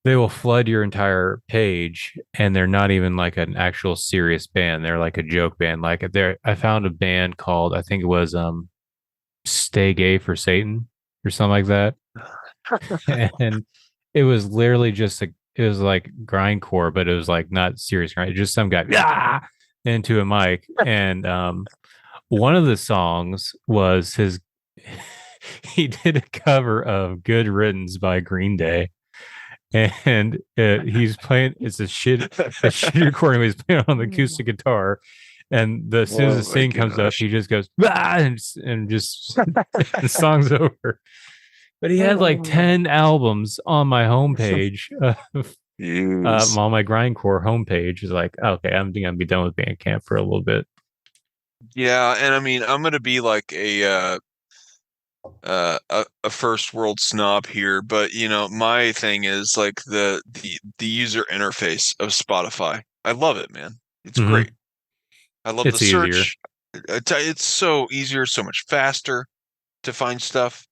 they will flood your entire page, and they're not even like an actual serious band. They're like a joke band. Like there, I found a band called, I think it was Stay Gay for Satan or something like that. And it was literally just it was like grindcore, but it was like not serious grind. Just some guy into a mic. And one of the songs was his he did a cover of Good Riddance by Green Day. And he's playing, it's a shit recording. He's playing on the acoustic guitar, and as soon as the Oh my scene comes up, gosh. he just goes and just the song's over. But he had like 10 albums on my homepage, Jeez. on my grindcore homepage. Is like, okay, I'm gonna be done with Bandcamp for a little bit. Yeah, and I mean, I'm gonna be like a first world snob here, but you know, my thing is like the user interface of Spotify. I love it, man. It's Mm-hmm. great. I love the It's easier. search. It's so easier, so much faster to find stuff.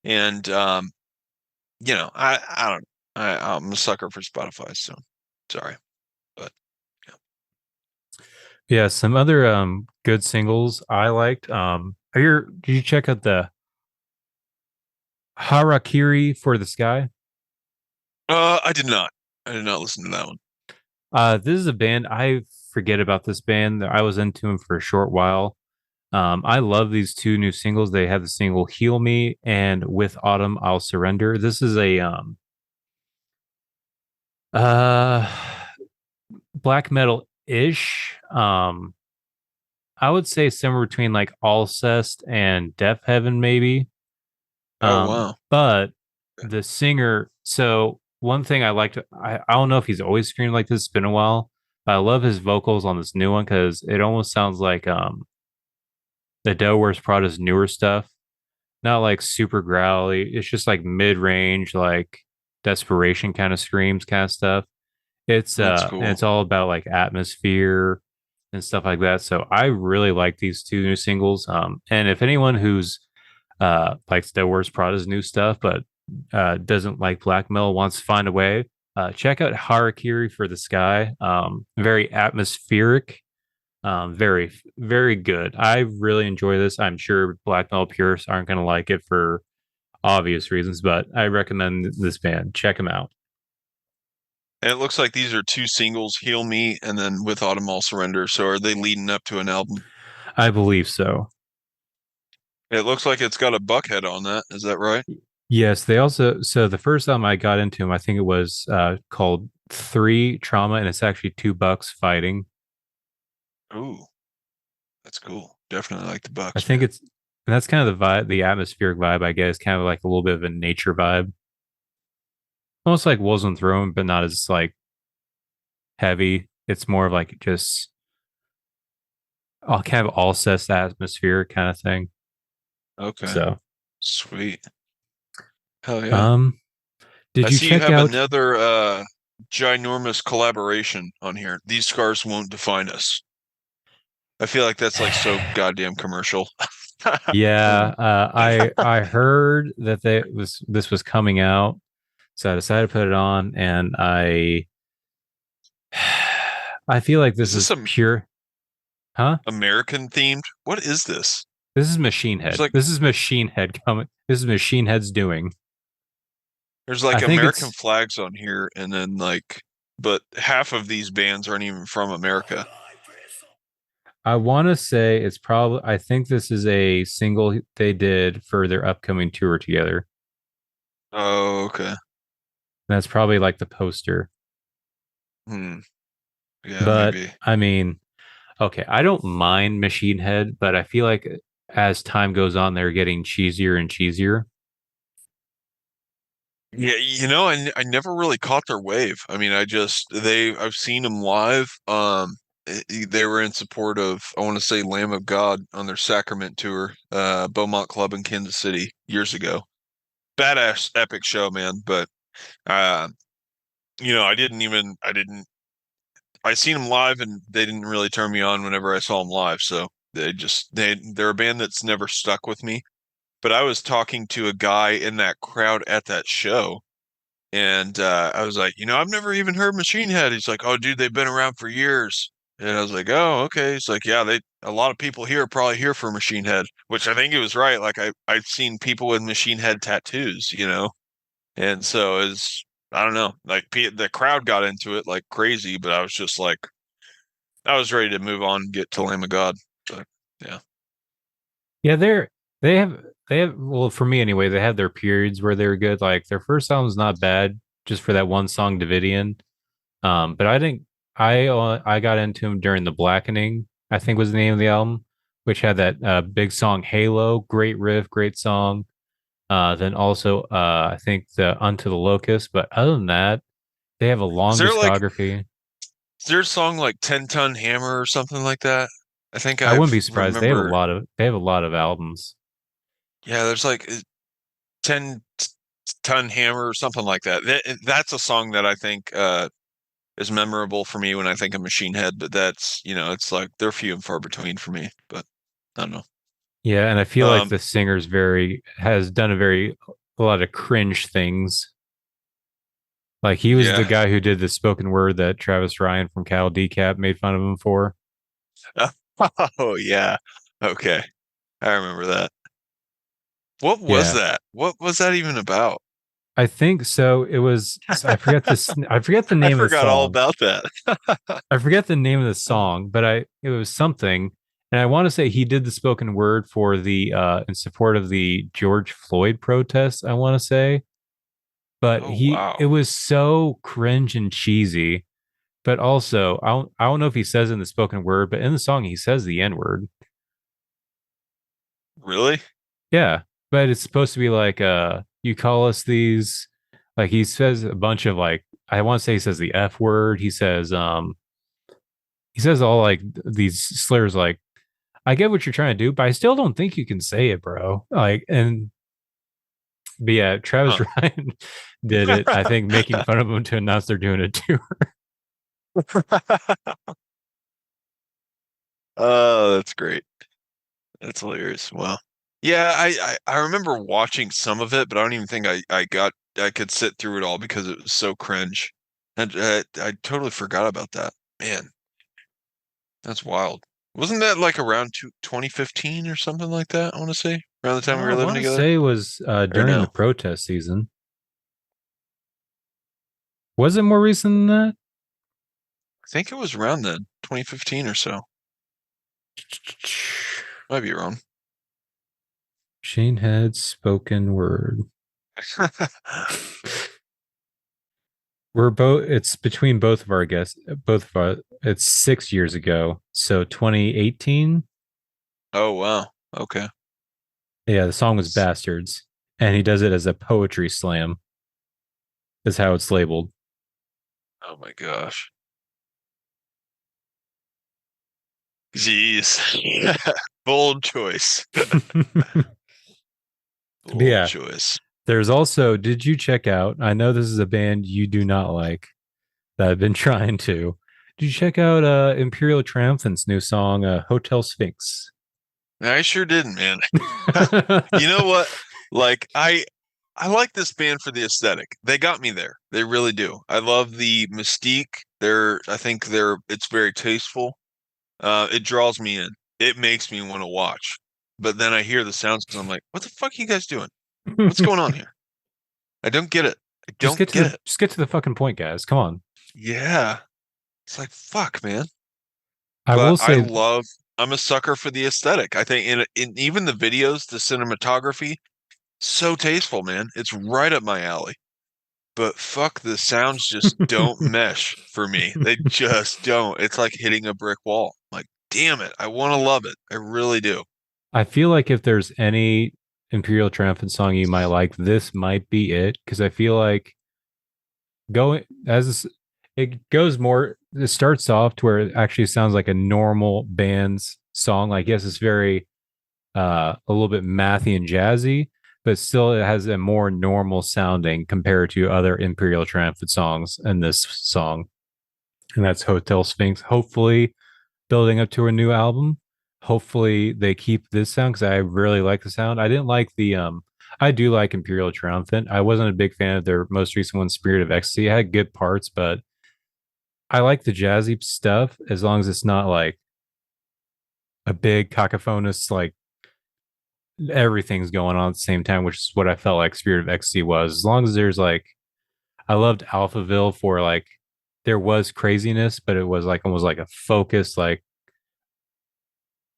And you know, I don't I'm a sucker for Spotify, so sorry. But yeah. Yeah, some other good singles I liked. Did you check out the Harakiri for the Sky? I did not. I did not listen to that one. This is a band I forget about this band. I was into them for a short while. I love these two new singles. They have the single "Heal Me" and "With Autumn I'll Surrender." This is a uh black metal ish. I would say somewhere between like Alcest and Death Heaven, maybe. Oh wow. But the singer, so one thing I liked, I don't know if he's always screamed like this, it's been a while, but I love his vocals on this new one because it almost sounds like the Devil Wears Prada's newer stuff. Not like super growly. It's just like mid range, like desperation kind of screams kind of stuff. That's And cool. it's all about like atmosphere and stuff like that. So I really like these two new singles. And if anyone who's likes Devil Wears Prada's new stuff, but doesn't like black metal, wants to find a way, check out Harakiri for the Sky. Very atmospheric, very good. I really enjoy this. I'm sure black metal purists aren't going to like it for obvious reasons, but I recommend this band. Check them out. And it looks like these are two singles, Heal Me and then With Autumn I'll Surrender. So are they leading up to an album? I believe so. It looks like it's got a Buckhead on that. Is that right? Yes, they also. So the first time I got into them, I think it was called Three Trauma, and it's actually two bucks fighting. Ooh, that's cool. Definitely like the I Bucks, think man. it's and that's kind of the vibe, the atmospheric vibe. I guess kind of like a little bit of a nature vibe, almost like Wolves on Throne, but not as like heavy. It's more of like just all kind of all cess atmosphere kind of thing. Okay. So, Sweet. Hell yeah. um, I did you see you check have out? another ginormous collaboration on here. These scars won't define us. I feel like that's like so goddamn commercial. Yeah, I heard that this was coming out, so I decided to put it on, and I feel like Is this this is some pure, huh? American themed? What is this? This is Machine There's Head. like This is Machine Head coming. This is Machine Head's doing. there's I like think American it's. flags on here and then like but half of these bands aren't even from America. I want to say it's probably. I think this is a single they did for their upcoming tour together. Oh, okay. That's probably like the poster. Hmm. Yeah, But maybe. I mean, okay, I don't mind Machine Head, but I feel like as time goes on, they're getting cheesier and cheesier. Yeah, you know, I never really caught their wave. I mean, I've seen them live. They were in support of I want to say Lamb of God on their Sacrament tour, Beaumont Club in Kansas City years ago. Badass epic show, man. But uh, you know, I seen them live and they didn't really turn me on whenever I saw them live. So they're a band that's never stuck with me. But I was talking to a guy in that crowd at that show And I was like, I've never even heard Machine Head. He's like, oh, dude, they've been around for years. And I was like, oh, okay. He's like, yeah, a lot of people here are probably here for Machine Head, which I think he was right. Like I've seen people with Machine Head tattoos. And so it's, I don't know, like the crowd got into it like crazy, but I was just like, I was ready to move on and get to Lamb of God. But yeah. Yeah, they have they have well for me anyway, they have their periods where they're good. Like their first album's not bad, just for that one song Davidian. But I think I got into him during the Blackening, I think was the name of the album, which had that big song Halo, great riff, great song. Then also I think the Unto the Locust. But other than that, they have a Is long there like, discography. is there a song like 10 Ton Hammer or something like that? I think I wouldn't I've be surprised. remember. They have a lot of albums. Yeah, there's like 10 Ton Hammer or something like that. That's a song that I think is memorable for me when I think of Machine Head, but it's like they're few and far between for me, but I don't know. Yeah, and I feel like Um, the singer's very has done a lot of cringe things. Like he was the yeah. guy who did the spoken word that Travis Ryan from Cal Decap made fun of him for. Oh yeah. Okay. I remember that. What was Yeah, that? What was that even about? I think so. It was I forget this. I forget the I name of the forgot all song. about that. I forget the name of the song, but I it was something, and I want to say he did the spoken word for the in support of the George Floyd protests. I want to say, but Oh he wow. it was so cringe and cheesy. But also, I don't know if he says in the spoken word, but in the song he says the N word. Really? Yeah, but it's supposed to be like you call us these, like he says a bunch of like I want to say he says the F word. He says all like these slurs like I get what you're trying to do, but I still don't think you can say it, bro. Like and but yeah, Travis Huh. Ryan did it. I think making fun of him to announce they're doing it too. Oh, that's great. That's hilarious. Wow. Yeah, I remember watching some of it, but I don't even think I could sit through it all because it was so cringe. And I totally forgot about that. Man, that's wild. Wasn't that like around 2015 or something like that? I want to say around the time we I were living want to together. say it was Or during the no? protest season. Was it more recent than that? I think it was around then, 2015 or so. Might be wrong. Shane had spoken word. We're both. It's between both of our guests. Both of us. It's 6 years ago. So 2018. Oh wow. Okay. Yeah, the song was Bastards, and he does it as a poetry slam. Is how it's labeled. Oh my gosh. Jeez. Bold choice. But Bold yeah, choice. there's also. Did you check out? I know this is a band you do not like that I've been trying to. Did you check out Imperial Triumphant's new song, Hotel Sphinx? I sure didn't, man. You know what? Like I like this band for the aesthetic. They got me there. They really do. I love the mystique. I think it's very tasteful. It draws me in. It makes me want to watch. But then I hear the sounds and I'm like, what the fuck are you guys doing? What's going on here? I don't get it. I don't get it. just get to the fucking point, guys. Come on. Yeah. It's like, fuck, man. I But will say I'm a sucker for the aesthetic. I think in even the videos, the cinematography, so tasteful, man. It's right up my alley. But fuck, the sounds just don't mesh for me. They just don't. It's like hitting a brick wall. Like, damn it. I want to love it. I really do. I feel like if there's any Imperial Triumphant song you might like, this might be it because I feel like going as it goes more, it starts off to where it actually sounds like a normal band's song. Like yes, it's very a little bit mathy and jazzy, but still it has a more normal sounding compared to other Imperial Triumphant songs in this song, and that's Hotel Sphinx. Hopefully, building up to a new album. Hopefully, they keep this sound because I really like the sound. I didn't like the I do like Imperial Triumphant. I wasn't a big fan of their most recent one, Spirit of Ecstasy. It had good parts, but I like the jazzy stuff as long as it's not like a big cacophonous, like everything's going on at the same time, which is what I felt like Spirit of Ecstasy was. As long as there's like, I loved Alphaville for like, there was craziness, but it was like almost like a focus, like,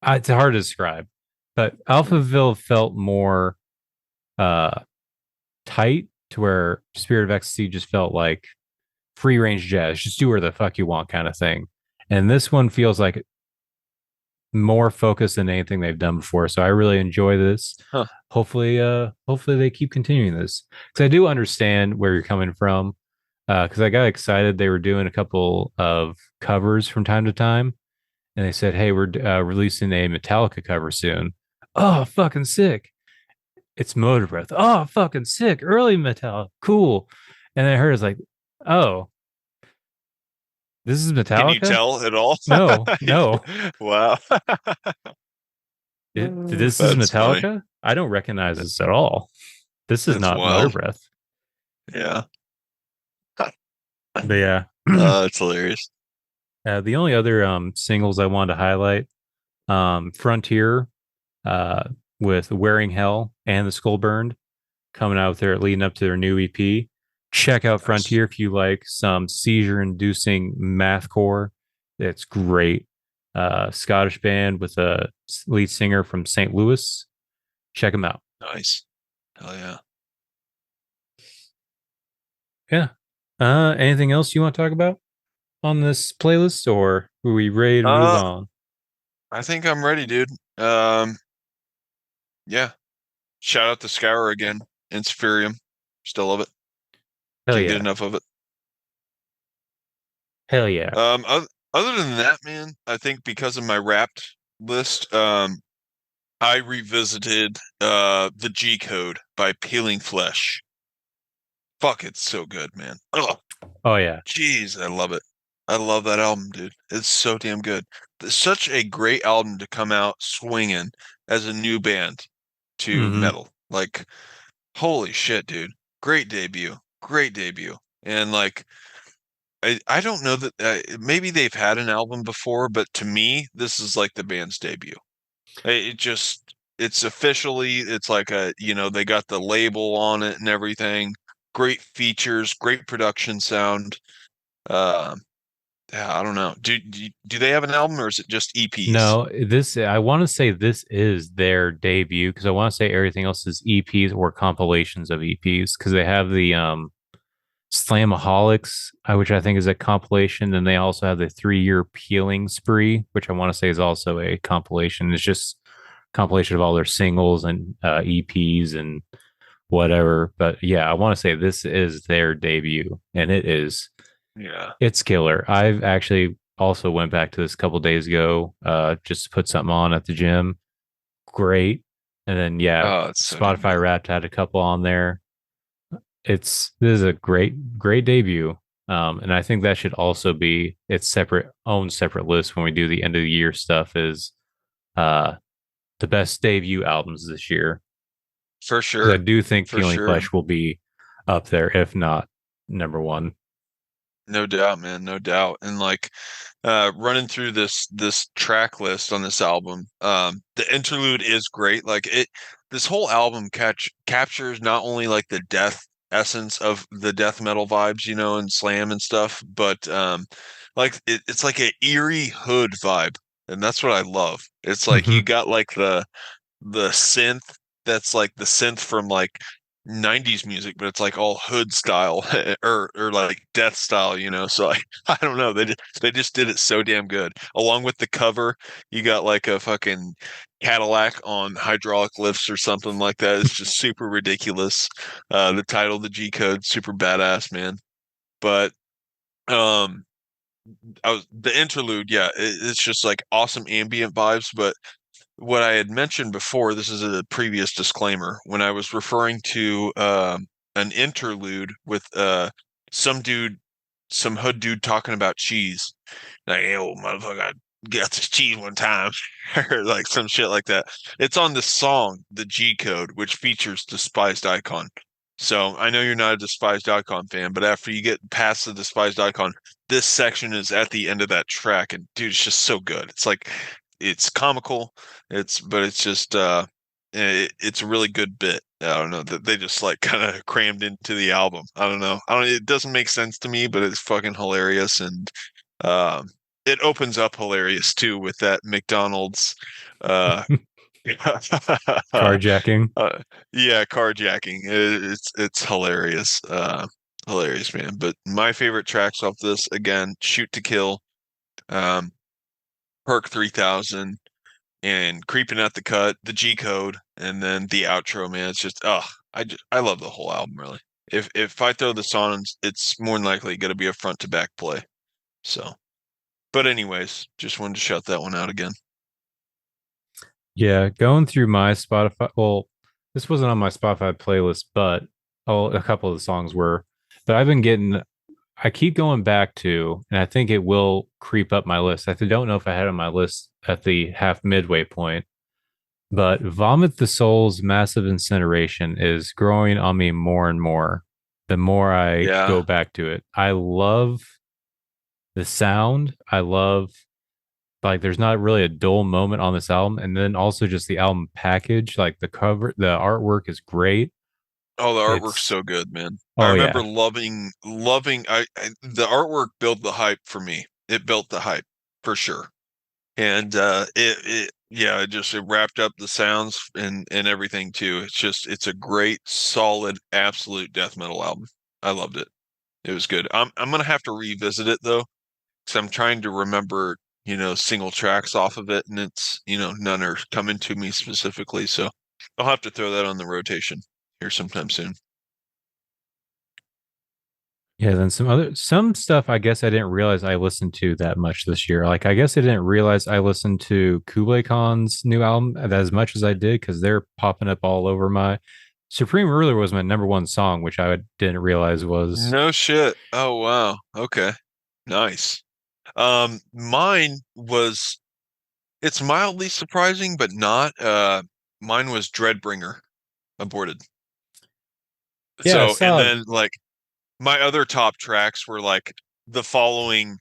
it's hard to describe, but Alphaville felt more uh tight to where Spirit of Ecstasy just felt like free range jazz, just do where the fuck you want kind of thing. And this one feels like more focused than anything they've done before. So I really enjoy this. Huh. Hopefully they keep continuing this. Because I do understand where you're coming from. Because I got excited. They were doing a couple of covers from time to time. And they said, hey, we're releasing a Metallica cover soon. Oh, fucking sick. It's Motor Breath. Oh, fucking sick. Early Metallica. Cool. And I heard it's like, oh, this is Can you Metallica? tell at all? No. Wow. This is That's funny. Metallica? I don't recognize this at all. This is That's not Motor wild. Breath. Yeah. But yeah, That's hilarious. the only other singles I wanted to highlight, Frontier, uh, with Wearing Hell and the Skull Burned coming out there leading up to their new EP. Check out Nice. Frontier if you like some seizure-inducing mathcore. It's great. Scottish band with a lead singer from St. Louis. Check them out. Nice. Hell yeah. Yeah. Anything else you want to talk about on this playlist, or are we ready to move Uh, on? I think I'm ready, dude. Um, yeah. Shout out to Scour again. Inspirium. Still love it. Hell Can't get yeah. enough of it. Hell yeah. Other than that, man, I think because of my Wrapped list, I revisited the G Code by Peeling Flesh. Fuck, it's so good, man. Oh, Oh yeah. jeez, I love it. I love that album, dude. It's so damn good. It's such a great album to come out swinging as a new band to Mm-hmm. metal. Like, holy shit, dude. Great debut. Great debut. And like, I don't know that maybe they've had an album before, but to me, this is like the band's debut. It just, it's officially, it's like they got the label on it and everything. Great features, great production sound. Uh, yeah, I don't know. Do they have an album or is it just EPs? No, this I want to say this is their debut because I want to say everything else is EPs or compilations of EPs because they have the Slamaholics, which I think is a compilation, and they also have the 3 year peeling spree, which I want to say is also a compilation. It's just compilation of all their singles and EPs and whatever. But yeah, I want to say this is their debut, and Yeah. it's killer. I've actually also went back to this a couple days ago, just to put something on at the gym. Great, and then yeah, Oh, it's so damn Spotify good. Wrapped had a couple on there. This is a great debut. And I think that should also be its separate list when we do the end of the year stuff is uh the best debut albums this year. For Because I sure. do think For Peeling sure. Flesh will be up there, if not number one. No doubt, man, no doubt. And like running through this track list on this album, the interlude is great. Like this whole album captures not only like the death essence of the death metal vibes, and slam and stuff, but like it's like an eerie hood vibe. And that's what I love. It's like you Mm-hmm. got like the synth that's like the synth from like 90s music, but it's like all hood style or like death style. So I don't know. They just did it so damn good. Along with the cover, you got like a fucking Cadillac on hydraulic lifts or something like that. It's just super ridiculous. The title, the G code, super badass, man. But um the interlude, yeah, it's just like awesome ambient vibes, but what I had mentioned before, this is a previous disclaimer, when I was referring to an interlude with some dude, some hood dude talking about cheese. Like, hey, old motherfucker, got this cheese one time, or like some shit like that. It's on the song, the G Code, which features Despised Icon. So I know you're not a Despised Icon fan, but after you get past the Despised Icon, this section is at the end of that track, and dude, it's just so good. It's like it's comical, but it's just it's a really good bit. I don't know that they just like kind of crammed into the album. I don't know. I don't. It doesn't make sense to me, but it's fucking hilarious, and um, it opens up hilarious too with that McDonald's uh Carjacking. yeah, carjacking. It's hilarious. Hilarious, man. But my favorite tracks off this, again, Shoot to Kill, um, Perk 3000, and Creeping at the Cut, the G Code, and then the outro, man. It's just I love the whole album really. If I throw this on, it's more than likely gonna be a front to back play. So, but anyways, just wanted to shout that one out again. Yeah, going through my Spotify. Well, this wasn't on my Spotify playlist, but a couple of the songs were. But I've been getting. I keep going back to, and I think it will creep up my list. I don't know if I had it on my list at the half midway point, but Vomit the Soul's Massive Incineration is growing on me more and more the more I Yeah. go back to it. I love the sound. I love like there's not really a dull moment on this album, and then also just the album package, like the cover, the artwork is great. Oh, the artwork's It's so good, man. I oh remember yeah. loving. The artwork built the hype for me. It built the hype for sure, and yeah, it wrapped up the sounds and everything too. It's a great, solid, absolute death metal album. I loved it. It was good. I'm gonna have to revisit it though, because I'm trying to remember, single tracks off of it, and it's, none are coming to me specifically. So I'll have to throw that on the rotation here sometime soon. Yeah, then some stuff I guess I didn't realize I listened to that much this year. Like I guess I didn't realize I listened to Kublai Khan's new album as much as I did because they're popping up all over my Supreme Ruler was my number one song, which I didn't realize was No shit. Oh wow. Okay. Nice. Mine was it's mildly surprising, but not. Mine was Dreadbringer aborted. yeah, I So, and saw it. then like my other top tracks were like the following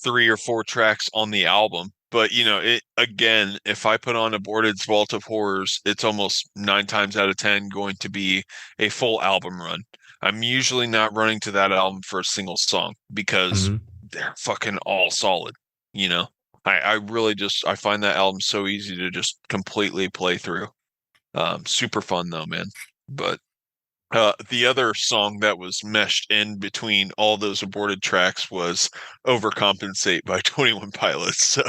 three or four tracks on the album. But it again, if I put on Aborted's Vault of Horrors, it's almost 9 times out of 10 going to be a full album run. I'm usually not running to that album for a single song because Mhm. they're fucking all solid, you know. I really just I find that album so easy to just completely play through. Super fun though, man. But the other song that was meshed in between all those aborted tracks was Overcompensate by 21 Pilots. So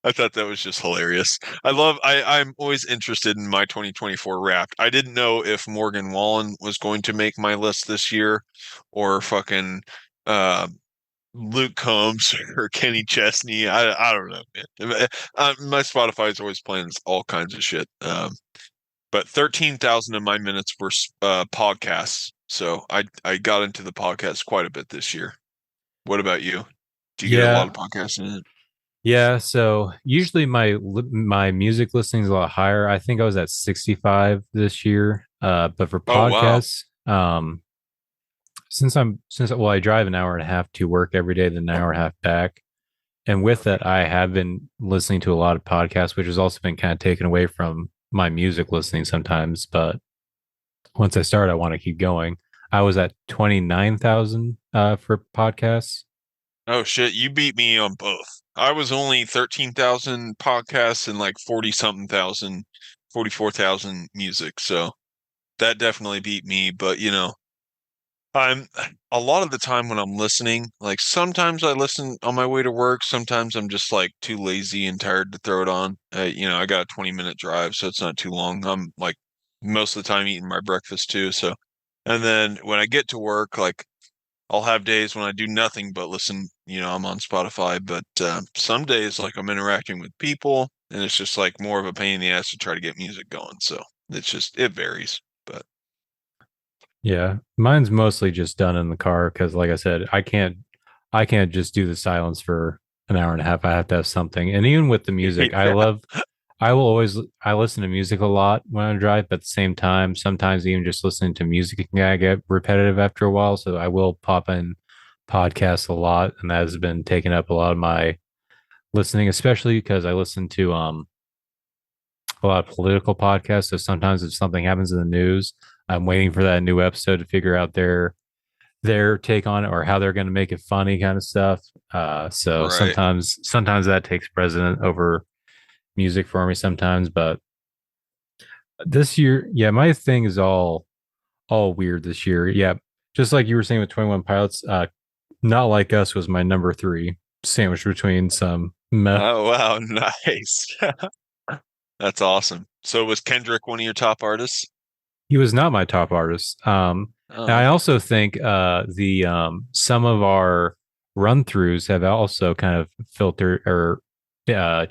I thought that was just hilarious. I'm always interested in my 2024 Wrapped. I didn't know if Morgan Wallen was going to make my list this year or fucking uh, Luke Combs or Kenny Chesney. I don't know, man. My Spotify is always playing all kinds of shit. But 13,000 of my minutes were podcasts. So I got into the podcast quite a bit this year. What about you? Do you get a lot Yeah, of podcasts in it? yeah. So usually my music listening is a lot higher. I think I was at 65 this year. But for Oh wow. podcasts, since well, I drive an hour and a half to work every day, then an hour and a half back. And with that, I have been listening to a lot of podcasts, which has also been kind of taken away from my music listening sometimes. But once I start, I want to keep going. I was at 29,000 for podcasts. Oh shit, you beat me on both. I was only 13,000 podcasts and like 40 something thousand, 44,000 music. So that definitely beat me. But I'm a lot of the time when I'm listening, like sometimes I listen on my way to work. Sometimes I'm just like too lazy and tired to throw it on. I got a 20-minute drive, so it's not too long. I'm like most of the time eating my breakfast too. So, and then when I get to work, like I'll have days when I do nothing but listen. I'm on Spotify, but some days like I'm interacting with people and it's just like more of a pain in the ass to try to get music going. So it varies, but Yeah, mine's mostly just done in the car because, like I said, I can't just do the silence for. an hour and a half, I have to have something. And even with the music, Yeah, I will always, I listen to music a lot when I drive, but at the same time, sometimes even just listening to music can get repetitive after a while. So I will pop in podcasts a lot, and that has been taking up a lot of my listening, especially because I listen to a lot of political podcasts. So sometimes if something happens in the news, I'm waiting for that new episode to figure out their take on it or how they're going to make it funny kind of stuff. So right. sometimes that takes precedent over music for me sometimes. But this year, yeah, my thing is all weird this year. Yeah, just like you were saying with 21 Pilots, Not Like Us was my number three, sandwiched between some meh. Oh wow, nice. That's awesome. So was Kendrick one of your top artists? He was not my top artist. And I Oh, also think the some of our run throughs have also kind of filtered or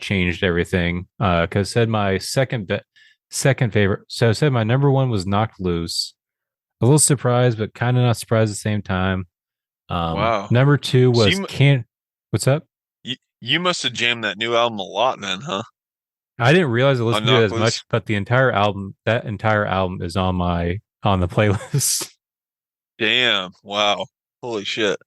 changed everything. Because said my second favorite, so I said my number one was Knocked Loose. A little surprised, but kind of not surprised at the same time. wow. Number two So was Can. What's up? you must have jammed that new album a lot then, huh? I didn't realize I On listened to it Knock as much, Loose? but that entire album is on the playlist. Damn. Wow. Holy shit.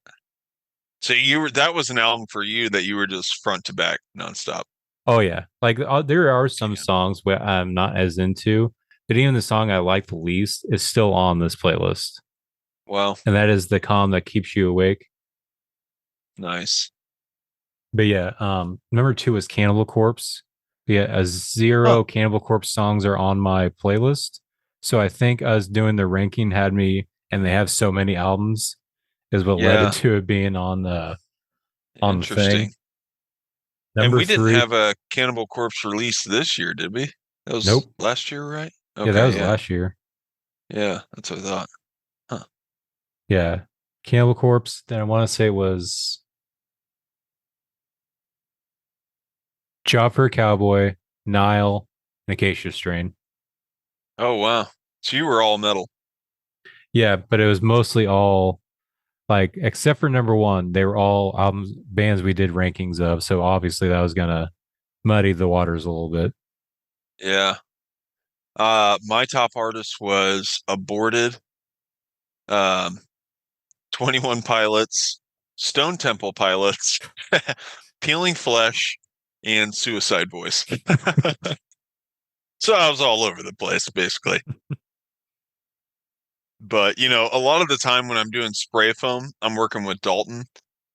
So you were that was an album for you that you were just front to back nonstop. Oh yeah, like there are some Damn. songs where I'm not as into, but even the song I like the least is still on this playlist, Well, and that is "The Calm That Keeps You Awake." nice. But yeah, number two is Cannibal Corpse. Yeah, a Huh. zero Cannibal Corpse songs are on my playlist, so I think us doing the ranking had me, and they have so many albums, is what led Yeah. into it being on the thing. Interesting. And Number we didn't three, have a Cannibal Corpse release this year, did we? That was nope. last year, right? Yeah, that Okay, was yeah. last year. Yeah, that's what I thought. Huh. Yeah, Cannibal Corpse. Then I want to say it was Job for a Cowboy, Nile, and Acacia Strain. Oh wow. So you were all metal. Yeah, but it was mostly all like, except for number one, they were all albums, bands we did rankings of. So obviously that was gonna muddy the waters a little bit. Yeah. My top artist was Aborted, um, 21 Pilots, Stone Temple Pilots, Peeling Flesh, and Suicide Boys. So I was all over the place, basically. But a lot of the time when I'm doing spray foam, I'm working with Dalton,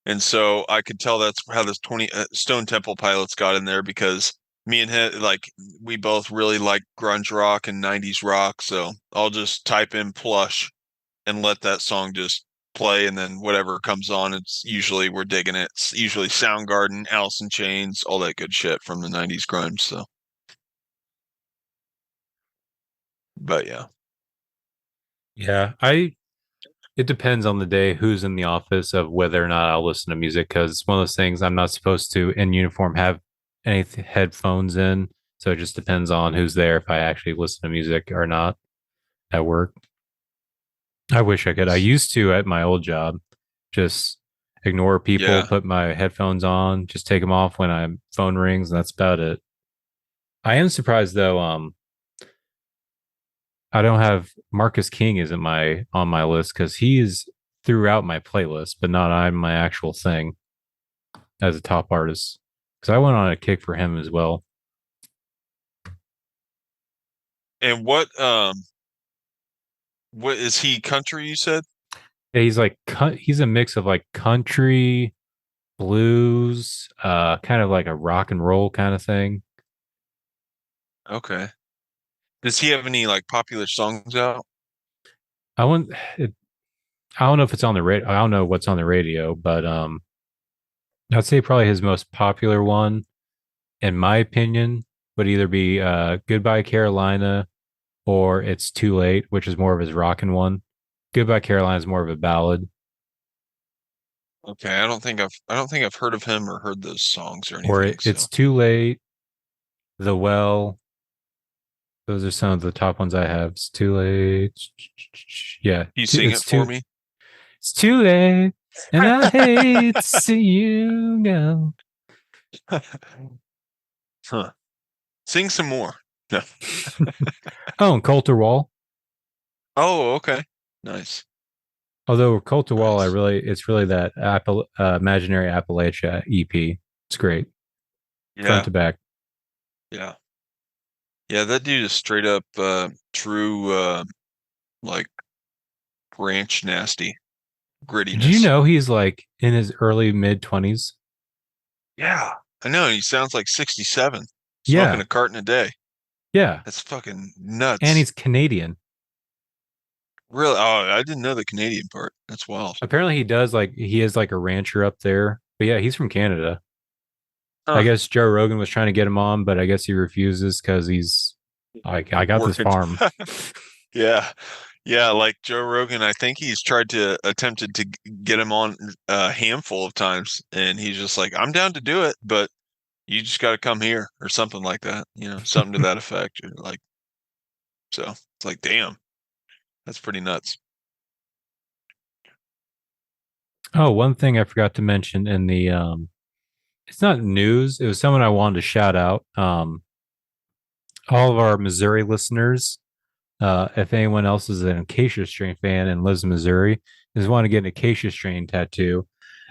and so I could tell that's how this 20 Stone Temple Pilots got in there because me and him, like, we both really like grunge rock and 90s rock. So I'll just type in plush and let that song just play, and then whatever comes on, it's usually we're digging it. It's usually Soundgarden, Alice in Chains, all that good shit from the 90s grunge. So, but yeah, Yeah, I it depends on the day who's in the office of whether or not I'll listen to music because it's one of those things I'm not supposed to in uniform have any headphones in. So it just depends on who's there if I actually listen to music or not at work. I wish I could. I used to at my old job, just ignore people, yeah. put my headphones on, just take them off when I phone rings, and that's about it. I am surprised though. I don't have Marcus King isn't my on my list because he is throughout my playlist, but not on my actual thing as a top artist. Because I went on a kick for him as well. And what is he country, you said? Yeah, he's a mix of like country, blues, kind of like a rock and roll kind of thing. Okay. Does he have any like popular songs out? I want it, I don't know if it's on the radio. I don't know what's on the radio, but I'd say probably his most popular one, in my opinion, would either be "Goodbye Carolina" or "It's Too Late," which is more of his rockin' one. "Goodbye Carolina" is more of a ballad, Okay, I don't think I've heard of him or heard those songs or or anything. "It's So Too Late," "The Well." Those are some of the top ones I have. It's too late. Yeah, can you sing it for me? it's too late, and I hate to see you go. Huh. Sing some more. No. Oh, and Coulter Wall. Oh, okay. Nice. Although Coulter Wall, Nice. it's really that Imaginary Appalachia EP. It's great, front Yeah. to back. Yeah. Yeah, that dude is straight up true like ranch nasty Did you grittiness. know he's like in his early mid 20s? Yeah. I know. He sounds like 67, smoking Yeah, a carton a day. yeah, That's fucking and nuts. he's Canadian. Really? Oh, I didn't know the Canadian part. That's wild. Apparently, he is like a rancher up there. But yeah, he's from Canada. I Huh. guess Joe Rogan was trying to get him on, but I guess he refuses because he's like, I got this Working. farm. Yeah. Yeah, like Joe Rogan, I think he's tried to attempted to get him on a handful of times, and he's just like, "I'm down to do it, but you just got to come here," or something like that, something to that effect. Like, so it's like, damn, that's pretty nuts. Oh, one thing I forgot to mention in the it's not news. It was someone I wanted to shout out. All of our Missouri listeners, if anyone else is an Acacia Strain fan and lives in Missouri, is want to get an Acacia Strain tattoo.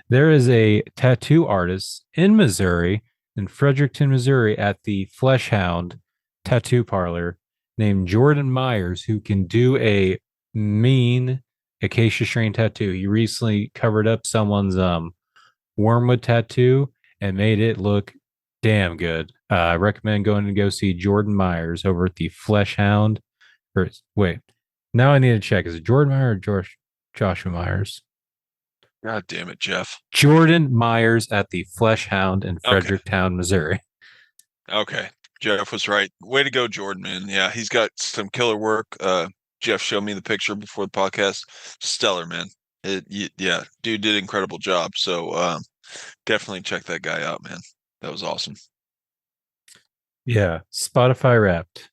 There is a tattoo artist in Missouri, in Fredericton, Missouri, at the Flesh Hound Tattoo Parlor named Jordan Myers, who can do a mean Acacia Strain tattoo. He recently covered up someone's wormwood tattoo and made it look damn good. I recommend going to go see Jordan Myers over at the Flesh Hound. Or wait, now I need to check. Is it Jordan Myers or Joshua Myers? God damn it, Jeff. Jordan Myers at the Flesh Hound in Okay, Fredericktown, Missouri. okay, Jeff was right. Way to go, Jordan, man. Yeah, he's got some killer work. Jeff showed me the picture before the podcast. Stellar, man. Yeah, dude did an incredible job. So, definitely check that guy out, man. That was awesome. Yeah, Spotify Wrapped.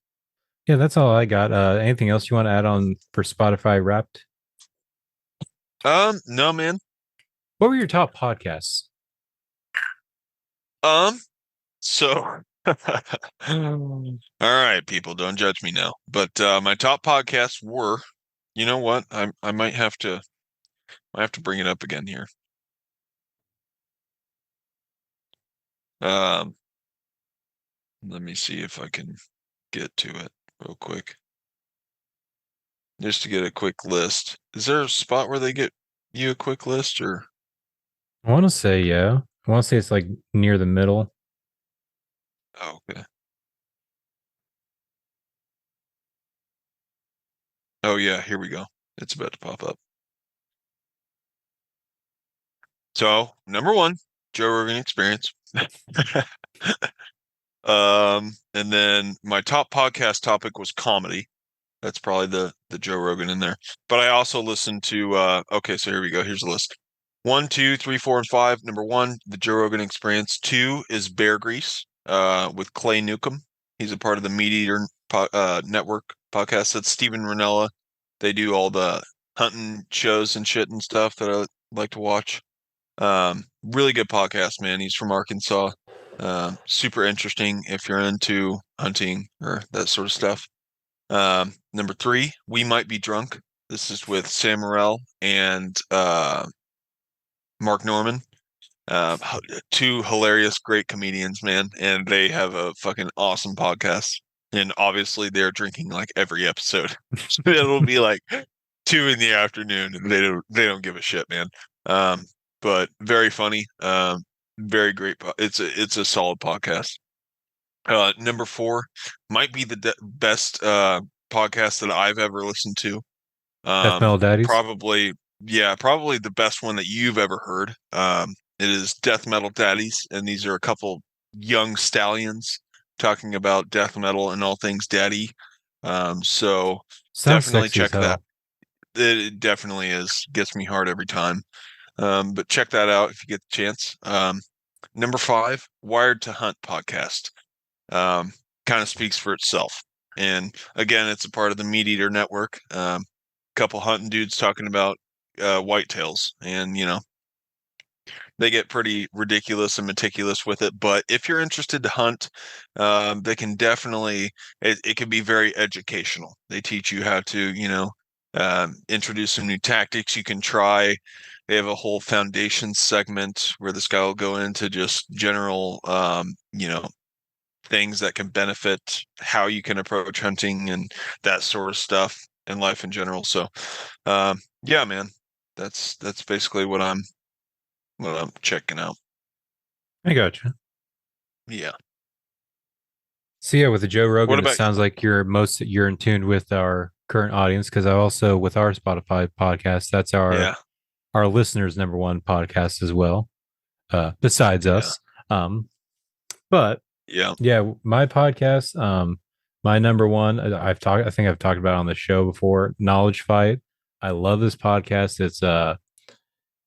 Yeah, that's all I got. Anything else you want to add on for Spotify Wrapped? No, man. What were your top podcasts? Um, so all right, people, don't judge me now. But my top podcasts were, you know what? I might have to bring it up again here. Um, let me see if I can get to it real quick. Just to get a quick list. Is there a spot where they get you a quick list or I want to say, yeah. I want to say it's like near the middle. oh, okay. Oh yeah, here we go. It's about to pop up. So, number one, Joe Rogan Experience. And then my top podcast topic was comedy. That's probably the Joe Rogan in there. But I also listened to okay, so here we go. Here's the list. 1, 2, 3, 4, and 5. Number one, the Joe Rogan Experience. Two is Bear Grease, with Clay Newcomb. He's a part of the Meat Eater Network podcast. That's Steven Ranella. They do all the hunting shows and shit and stuff that I like to watch. Really good podcast, man. He's from Arkansas. Super interesting if you're into hunting or that sort of stuff. Number three, We Might Be Drunk. This is with Sam Morril and Mark Norman. Two hilarious, great comedians, man, and they have a fucking awesome podcast. And obviously, they're drinking like every episode. It'll be like 2 in the afternoon, and they don't give a shit, man. Um, but very funny. Very great. It's a solid podcast. Number four might be the best podcast that I've ever listened to. Death Metal Daddies. Probably, yeah, probably the best one that you've ever heard. It is Death Metal Daddies, and these are a couple young stallions talking about death metal and all things daddy. So Sounds definitely sexy as check that. hell. It definitely is. Gets me hard every time. But check that out if you get the chance. Number five, Wired to Hunt podcast. Um, Kind of speaks for itself. And again, it's a part of the Meat Eater Network. Couple hunting dudes talking about whitetails, and they get pretty ridiculous and meticulous with it. But if you're interested to hunt, they can definitely, it can be very educational. They teach you how to, introduce some new tactics you can try. They have a whole foundation segment where this guy will go into just general, things that can benefit how you can approach hunting and that sort of stuff in life in general. So, yeah, man, that's basically what I'm checking out. I gotcha. Yeah. So yeah, with the Joe What Rogan, it about sounds like you're in tune with our current audience because I also with our Spotify podcast, that's our yeah, our listeners' number one podcast as well. Besides yeah, us. But yeah. yeah, my podcast, my number one, I think I've talked about it on the show before, Knowledge Fight. I love this podcast. It's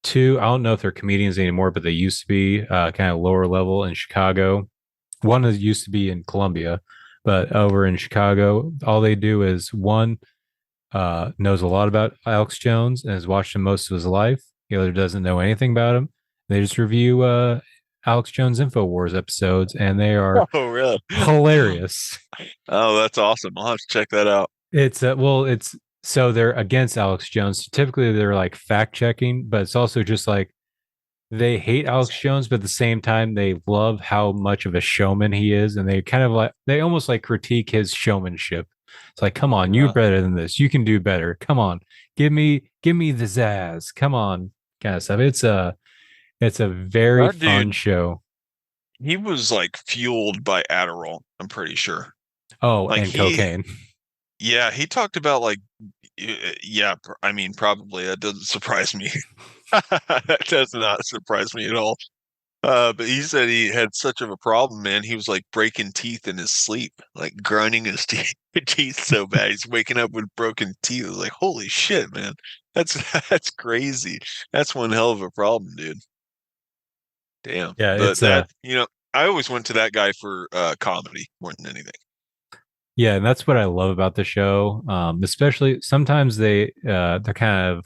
two, I don't know if they're comedians anymore, but they used to be kind of lower level in Chicago. One is used to be in Columbia, but over in Chicago, all they do is one knows a lot about Alex Jones and has watched him most of his life. The other doesn't know anything about him. They just review Alex Jones Infowars episodes, and they are Oh, really? hilarious. Oh, that's awesome. I'll have to check that out. It's so they're against Alex Jones. Typically, they're like fact checking, but it's also just like they hate Alex Jones, but at the same time, they love how much of a showman he is, and they kind of like they almost like critique his showmanship. It's like, come on, you're Yeah. better than this. You can do better. Come on, give me the zazz. Come on, kind of stuff. It's a very That fun dude, show. he was like fueled by Adderall, I'm pretty sure. Oh, Like and cocaine. yeah, he talked about like, yeah, I mean, probably that doesn't surprise me. That does not surprise me at all. But he said he had such of a problem, man. He was like breaking teeth in his sleep, like grinding his teeth so bad. He's waking up with broken teeth. I was like, holy shit, man. That's that's crazy. That's one hell of a problem, dude. Damn. Yeah, But it's that, I always went to that guy for comedy more than anything. yeah, and that's what I love about the show. Especially sometimes they're kind of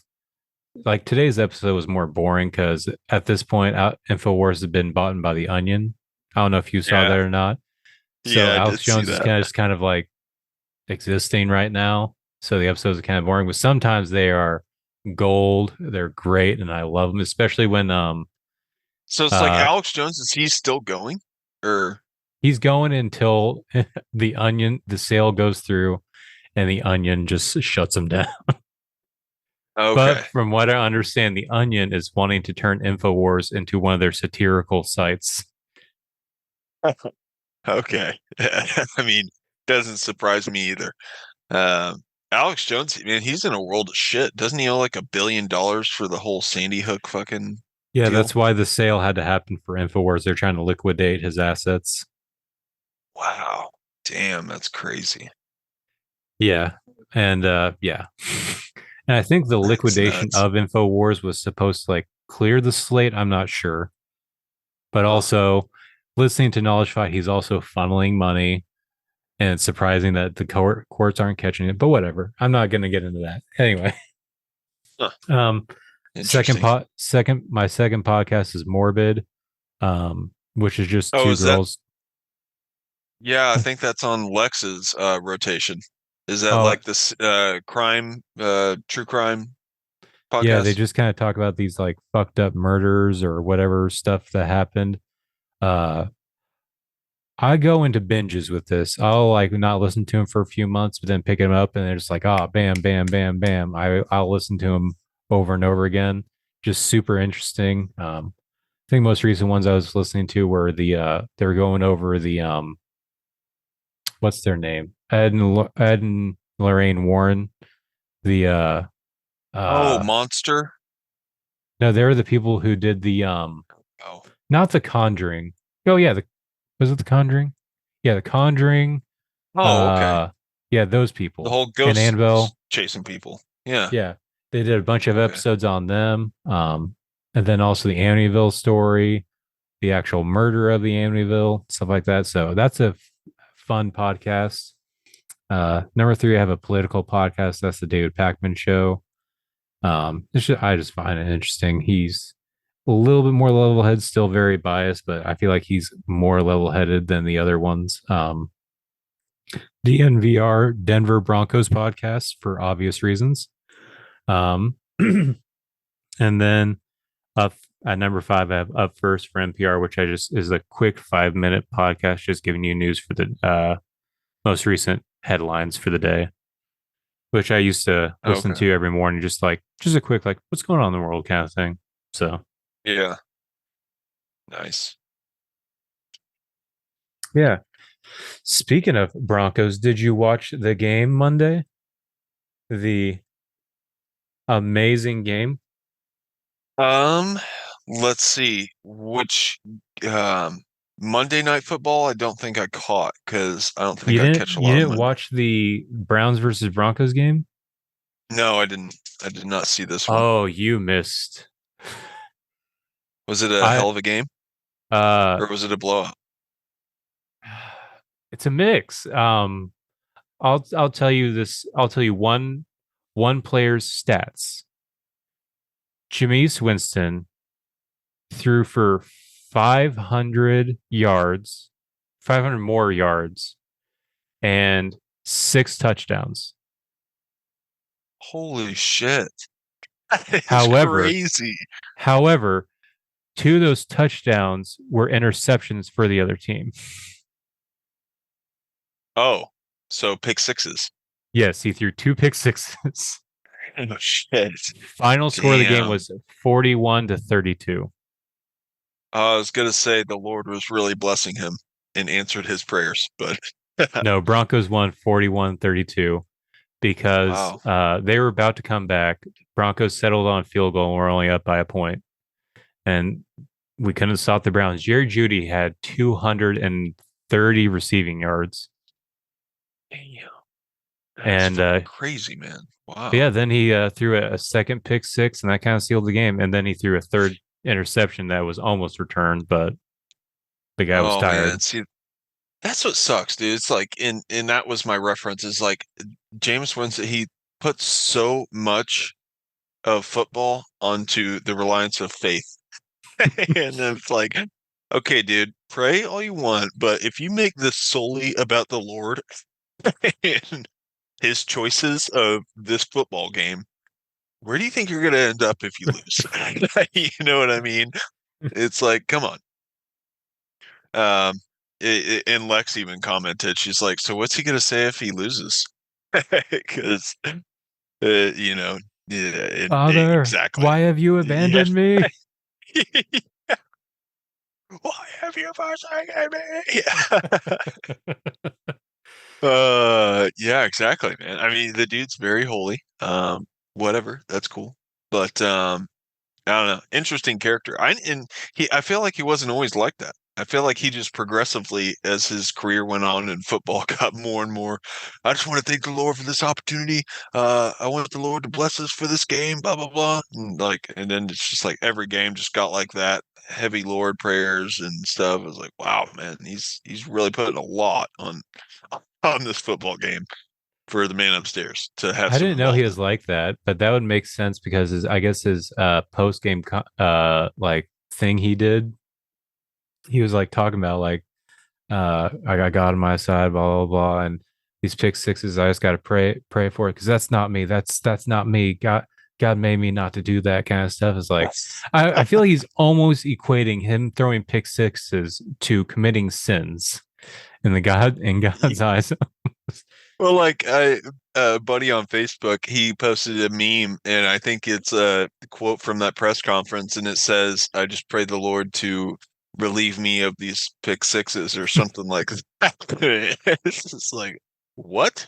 like today's episode was more boring because at this point, Infowars has been bought by the Onion. I don't know if you saw that Yeah. or not. So Yeah, I Alex did see Jones is that. kind of like existing right now. So the episodes are kind of boring, but sometimes they are gold. They're great, and I love them, especially when So it's like uh Alex Jones, is he still going? Or he's going until the sale goes through, and the Onion just shuts him down. okay. But from what I understand, the Onion is wanting to turn Infowars into one of their satirical sites. Okay. I mean, doesn't surprise me either. Um, Alex Jones, man, he's in a world of shit. Doesn't he owe like $1 billion for the whole Sandy Hook fucking Yeah, that's deal? why the sale had to happen for Infowars. They're trying to liquidate his assets. Wow. Damn, that's crazy. Yeah. And yeah. And I think the That's liquidation nuts. of Infowars was supposed to like clear the slate. I'm not sure. But Huh. also listening to Knowledge Fight, he's also funneling money. And it's surprising that the courts aren't catching it. But whatever. I'm not gonna get into that. Anyway. Huh. Um Interesting. my second podcast is Morbid, which is just Oh, two is that? girls. Yeah, I think that's on Lex's rotation. Is that Oh, like this true crime yeah, they podcast? just kind of talk about these like fucked up murders or whatever stuff that happened. Uh, I go into binges with this. I'll like not listen to him for a few months, but then pick him up and they're just like, oh, bam, bam, bam, bam. I'll listen to him over and over again. Just super interesting. I think most recent ones I was listening to were they were going over the what's their name? Ed and Lorraine Warren. The Oh, uh Monster. no, they were the people who did the Oh. not the Conjuring. Oh yeah, the was it the Conjuring? Yeah, the Conjuring. Oh, okay. Uh, yeah, those The people whole and ghost Annabelle. chasing people. Yeah. Yeah, they did a bunch of Okay. episodes on them. And then also the Amityville story, the actual murder of the Amityville, stuff like that. So that's a fun podcast. Number three, I have a political podcast. That's the David Pakman Show. I just find it interesting. a little bit more level headed, still very biased, but I feel like he's more level headed than the other ones. DNVR, Denver Broncos podcast, for obvious reasons. Um, and then up at number five, I have Up First for NPR, which I just is a quick 5 minute podcast, just giving you news for the most recent headlines for the day, which I used to listen Okay. to every morning, just a quick like what's going on in the world kind of thing. So Yeah. Nice. yeah. Speaking of Broncos, did you watch the game Monday? The amazing game. Um, let's see. Which um Monday Night Football, I don't think I caught because I don't think You I didn't catch a you lot of didn't Monday. watch the Browns versus Broncos game? No, I didn't. I did not see this one. Oh, you missed. Was it a I hell of a game uh or was it a blowout? it's a mix. I'll tell you this. I'll tell you one player's stats. Jameis Winston threw for 500 yards, 500 more yards, and six touchdowns. Holy shit. That is However, crazy. however, two of those touchdowns were interceptions for the other team. Oh, so pick sixes. Yes, he threw two pick sixes. Oh shit. Final score of the game Damn. was 41-32. I was gonna say the Lord was really blessing him and answered his prayers, but No, Broncos won 41-32 because wow. they were about to come back. Broncos settled on a field goal and we're only up by a point. And we couldn't stop the Browns. Jerry Judy had 230 receiving yards. Damn. That is And fucking crazy, man. yeah, Wow. then he threw a second pick six, and that kind of sealed the game. And then he threw a third interception that was almost returned, but the guy was Oh man, tired. see, that's what sucks, dude. It's like and that was my reference is like James Winston, he put so much of football onto the reliance of faith. And then it's like, okay, dude, pray all you want, but if you make this solely about the Lord and his choices of this football game, where do you think you're going to end up if you lose? You know what I mean? It's like, come on. Um, and Lex even commented, she's like, so what's he going to say if he loses? Because, you know, yeah, Father, exactly. why have you Yeah. abandoned me? Why have you forsaken me? Yeah. Yeah, exactly, man. I mean, the dude's very holy. Whatever, that's cool. But I don't know. Interesting character. I feel like he wasn't always like that. I feel like he just progressively, as his career went on in football, got more and more. I just want to thank the Lord for this opportunity. I want the Lord to bless us for this game, blah blah blah. And then it's just like every game just got like that. Heavy Lord prayers and stuff. I was like, wow, man, he's really putting a lot on this football game for the man upstairs to have I some didn't know he involvement. was like that, but that would make sense because I guess his post game like thing he did, he was like talking about like I got God on my side, blah blah blah, and these pick sixes, I just got to pray for it because that's not me. That's not me. God made me not to do that kind of stuff. Is like I feel like he's almost equating him throwing pick sixes to committing sins in God's eyes. Well, like a buddy on Facebook, he posted a meme, and I think it's a quote from that press conference, and it says, "I just pray the Lord to relieve me of these pick sixes or something like that." It's just like, what?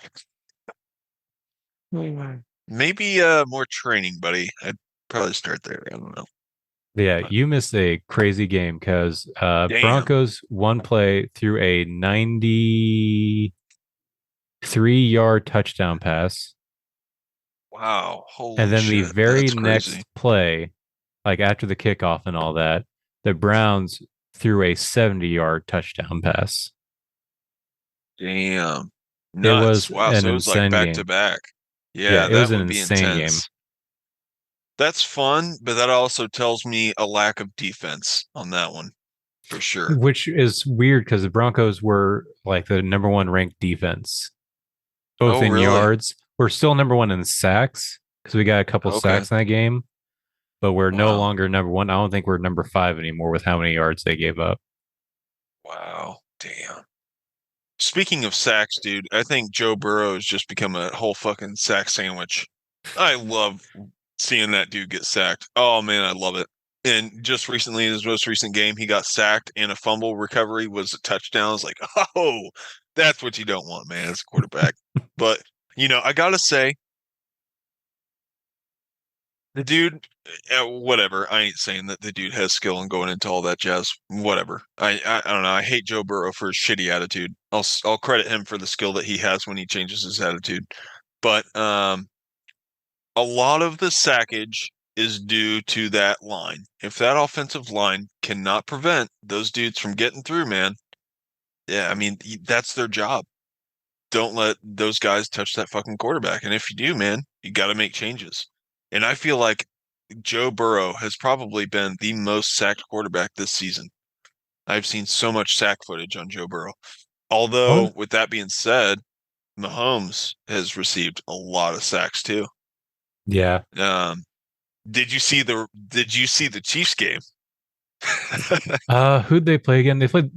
Maybe more training, buddy. I'd probably start there. I don't know. Yeah, But you missed a crazy game because damn. Broncos one play through a 93-yard touchdown pass. Wow. And Holy then the shit. very That's crazy. next play, like after the kickoff and all that, the Browns threw a 70-yard touchdown pass. Damn. It Nuts. was Wow. an So it was like insane back to game. back. Yeah, Yeah, it was that an would be insane game. intense. That's fun, but that also tells me a lack of defense on that one for sure. which is weird because the Broncos were like the number one ranked defense, both Oh, in really? yards. We're still number one in sacks because we got a couple Okay. sacks in that game, but we're no Wow. longer number one. I don't think we're number five anymore with how many yards they gave up. Wow. Damn. Speaking of sacks, dude, I think Joe Burrow has just become a whole fucking sack sandwich. I love seeing that dude get sacked. Oh man, I love it. And just recently, in his most recent game, he got sacked and a fumble recovery was a touchdown. I was like, oh, that's what you don't want, man, as a quarterback. But, I gotta say, the dude, whatever. I ain't saying that the dude has skill and going into all that jazz. Whatever. I don't know. I hate Joe Burrow for his shitty attitude. I'll credit him for the skill that he has when he changes his attitude. But a lot of the sackage is due to that line. If that offensive line cannot prevent those dudes from getting through, man, yeah, I mean that's their job. Don't let those guys touch that fucking quarterback. And if you do, man, you got to make changes. And I feel like Joe Burrow has probably been the most sacked quarterback this season. I've seen so much sack footage on Joe Burrow. Oh, Although, with that being said, Mahomes has received a lot of sacks too. yeah. Um, did you see the Chiefs game? Who'd they play again? They played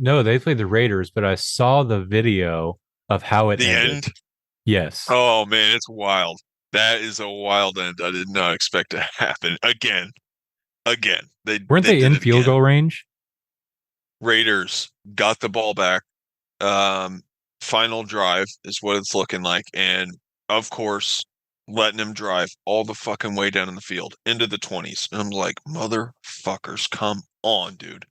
the Raiders, but I saw the video of how it The ended. end? Yes. Oh man, it's wild. That is a wild end. I did not expect to happen again. Again, they Weren't they they did in it field again. goal range? Raiders got the ball back. Um, Final drive is what it's looking like, and of course, letting him drive all the fucking way down in the field into the 20s. And I'm like, motherfuckers, come on, dude.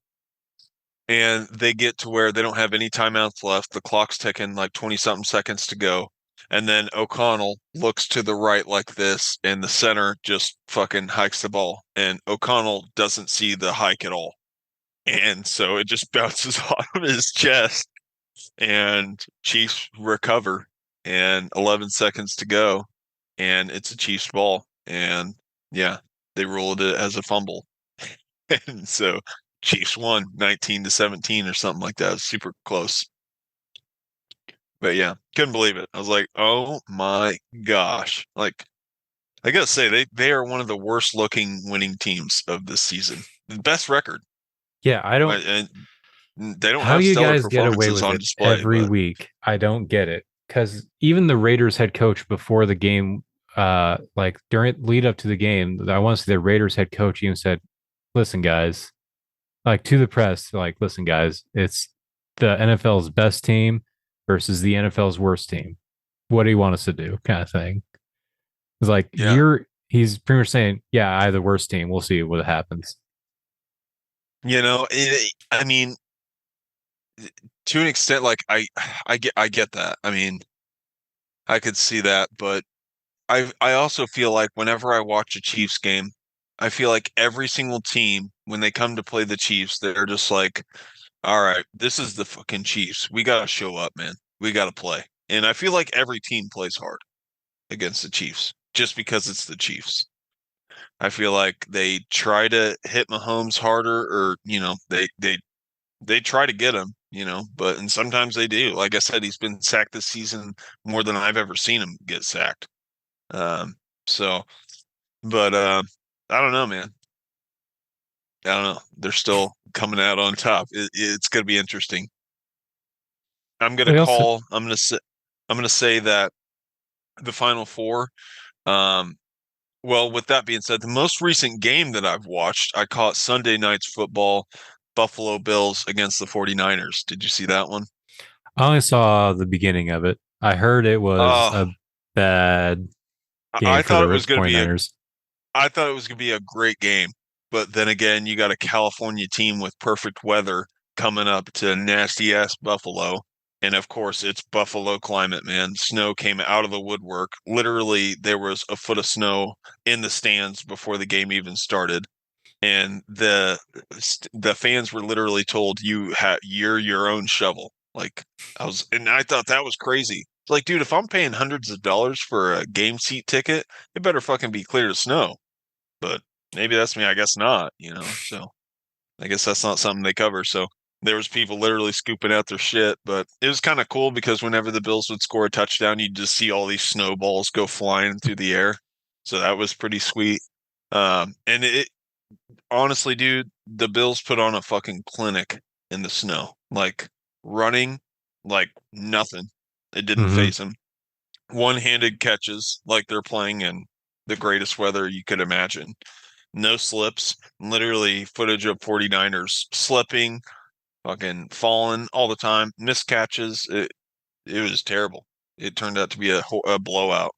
And they get to where they don't have any timeouts left. The clock's ticking like 20 something seconds to go. And then O'Connell looks to the right like this, and the center just fucking hikes the ball. And O'Connell doesn't see the hike at all. And so it just bounces off of his chest, and Chiefs recover. And 11 seconds to go, and it's a Chiefs ball. And yeah, they ruled it as a fumble. And so Chiefs won 19-17 or something like that. It was super close. But yeah, couldn't believe it. I was like, oh my gosh. Like, I gotta say, they are one of the worst looking winning teams of this season. The best record. Yeah, I don't. And they don't How have you stellar guys get away performances with on it display, every but week? I don't get it. Because even the Raiders head coach before the game, like during lead up to the game, I want to say the Raiders head coach even said, "Listen, guys, like to the press, like, listen, guys, it's the NFL's best team versus the NFL's worst team. What do you want us to do?" Kind of thing. It's like yeah. he's pretty much saying, "Yeah, I have the worst team. We'll see what happens." I mean, to an extent, like I get that. I mean, I could see that, but I also feel like whenever I watch a Chiefs game, I feel like every single team, when they come to play the Chiefs, they're just like, all right, this is the fucking Chiefs. We gotta show up, man. We gotta play. And I feel like every team plays hard against the Chiefs just because it's the Chiefs. I feel like they try to hit Mahomes harder, or they try to get him, but and sometimes they do. Like I said, he's been sacked this season more than I've ever seen him get sacked. Um, so, but I don't know, man. I don't know. They're still coming out on top. It's going to be interesting. I'm going to We also call. I'm going to say that the Final Four. Um, well, with that being said, the most recent game that I've watched, I caught Sunday night's football, Buffalo Bills against the 49ers. Did you see that one? I only saw the beginning of it. I heard it was Uh, a bad I game I for thought it the was going to be a 49ers. I thought it was going to be a great game, but then again, you got a California team with perfect weather coming up to nasty ass Buffalo. And of course, it's Buffalo climate, man. Snow came out of the woodwork. Literally, there was a foot of snow in the stands before the game even started. And the fans were literally told you're your own shovel. Like and I thought that was crazy. Like, dude, if I'm paying hundreds of dollars for a game seat ticket, it better fucking be clear of snow. but maybe that's me. I guess not, so I guess that's not something they cover. So there was people literally scooping out their shit, but it was kind of cool because whenever the Bills would score a touchdown, you'd just see all these snowballs go flying through the air. So that was pretty sweet. And it honestly, dude, the Bills put on a fucking clinic in the snow, like running like nothing. It didn't Hmm. phase them. One-handed catches like they're playing in the greatest weather you could imagine. No slips, literally footage of 49ers slipping, fucking falling all the time, missed catches. It was terrible. It turned out to be a blowout.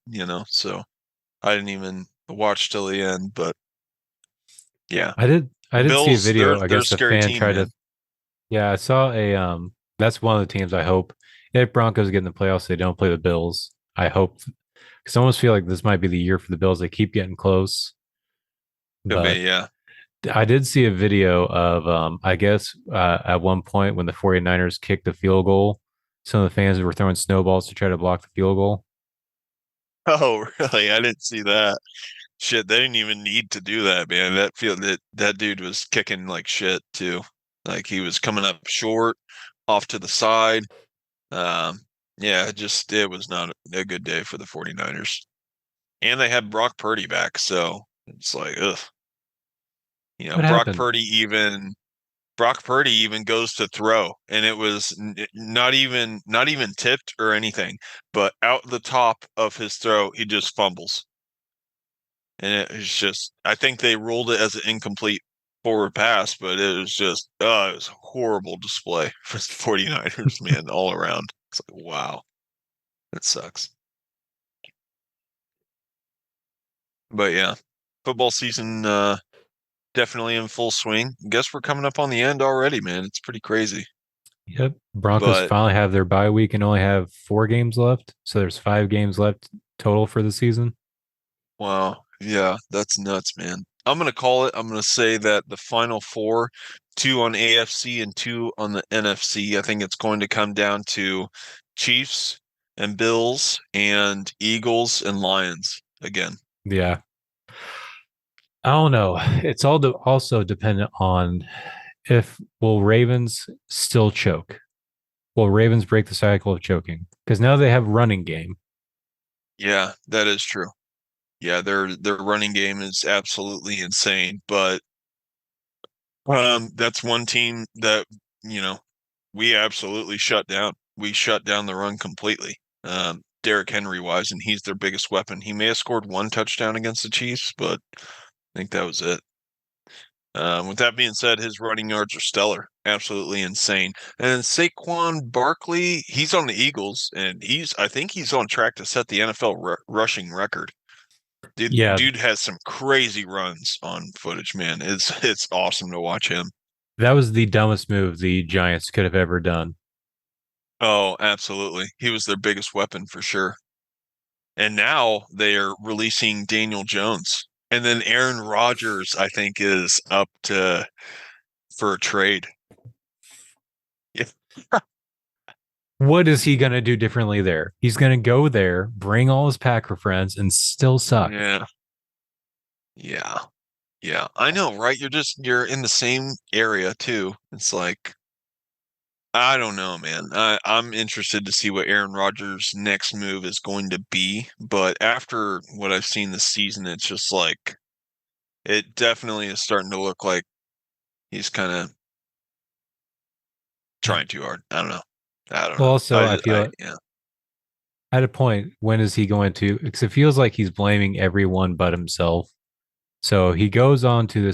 So I didn't even watch till the end, but yeah. I did see a Bills, they're video. I they're a guess a scary fan team, tried to. man. Yeah, I saw a that's one of the teams I hope if Broncos get in the playoffs, they don't play the Bills. I hope because I almost feel like this might be the year for the Bills. They keep getting close. Could be, But yeah. I did see a video of I guess at one point when the 49ers kicked the field goal, some of the fans were throwing snowballs to try to block the field goal. Oh, really? I didn't see that. Shit, they didn't even need to do that, man. That dude was kicking like shit too. Like he was coming up short, off to the side. Um, yeah, it was not a good day for the 49ers. And they had Brock Purdy back, so it's like, ugh. What happened? Brock Purdy even goes to throw, and it was not even tipped or anything, but out the top of his throw, he just fumbles. And it was just I think they ruled it as an incomplete forward pass, but it was a horrible display for the 49ers, man, all around. It's like, wow, that sucks. But yeah, football season definitely in full swing. Guess we're coming up on the end already, man. It's pretty crazy. Yep. Broncos But finally have their bye week and only have 4 games left. So there's 5 games left total for the season. wow, yeah, that's nuts, man. I'm gonna call it. I'm gonna say that the final four, two on AFC and two on the NFC. I think it's going to come down to Chiefs and Bills and Eagles and Lions again. Yeah. I don't know. It's all also dependent on if will Ravens still choke? Will Ravens break the cycle of choking? Because now they have running game. Yeah, that is true. Yeah, their running game is absolutely insane, but that's one team that, you know, we absolutely shut down. We shut down the run completely. Derrick Henry wise, and he's their biggest weapon. He may have scored one touchdown against the Chiefs, but I think that was it. With that being said, his running yards are stellar, absolutely insane. And Saquon Barkley, he's on the Eagles, and I think he's on track to set the NFL rushing record. Dude, Yeah, dude has some crazy runs on footage, man. It's awesome to watch him. that was the dumbest move the Giants could have ever done. Oh, absolutely. He was their biggest weapon for sure. And now they are releasing Daniel Jones. And then Aaron Rodgers, I think, is up to for a trade. Yeah. What is he going to do differently there? He's going to go there, bring all his Packer friends, and still suck. Yeah. Yeah. Yeah. I know, right? You're in the same area too. It's like I don't know, man. I'm interested to see what Aaron Rodgers' next move is going to be, but after what I've seen this season, it's just like it definitely is starting to look like he's kind of trying too hard. I don't know. I don't Well, know. also, I I feel yeah. at a point, when is he going to? Because it feels like he's blaming everyone but himself. So he goes on to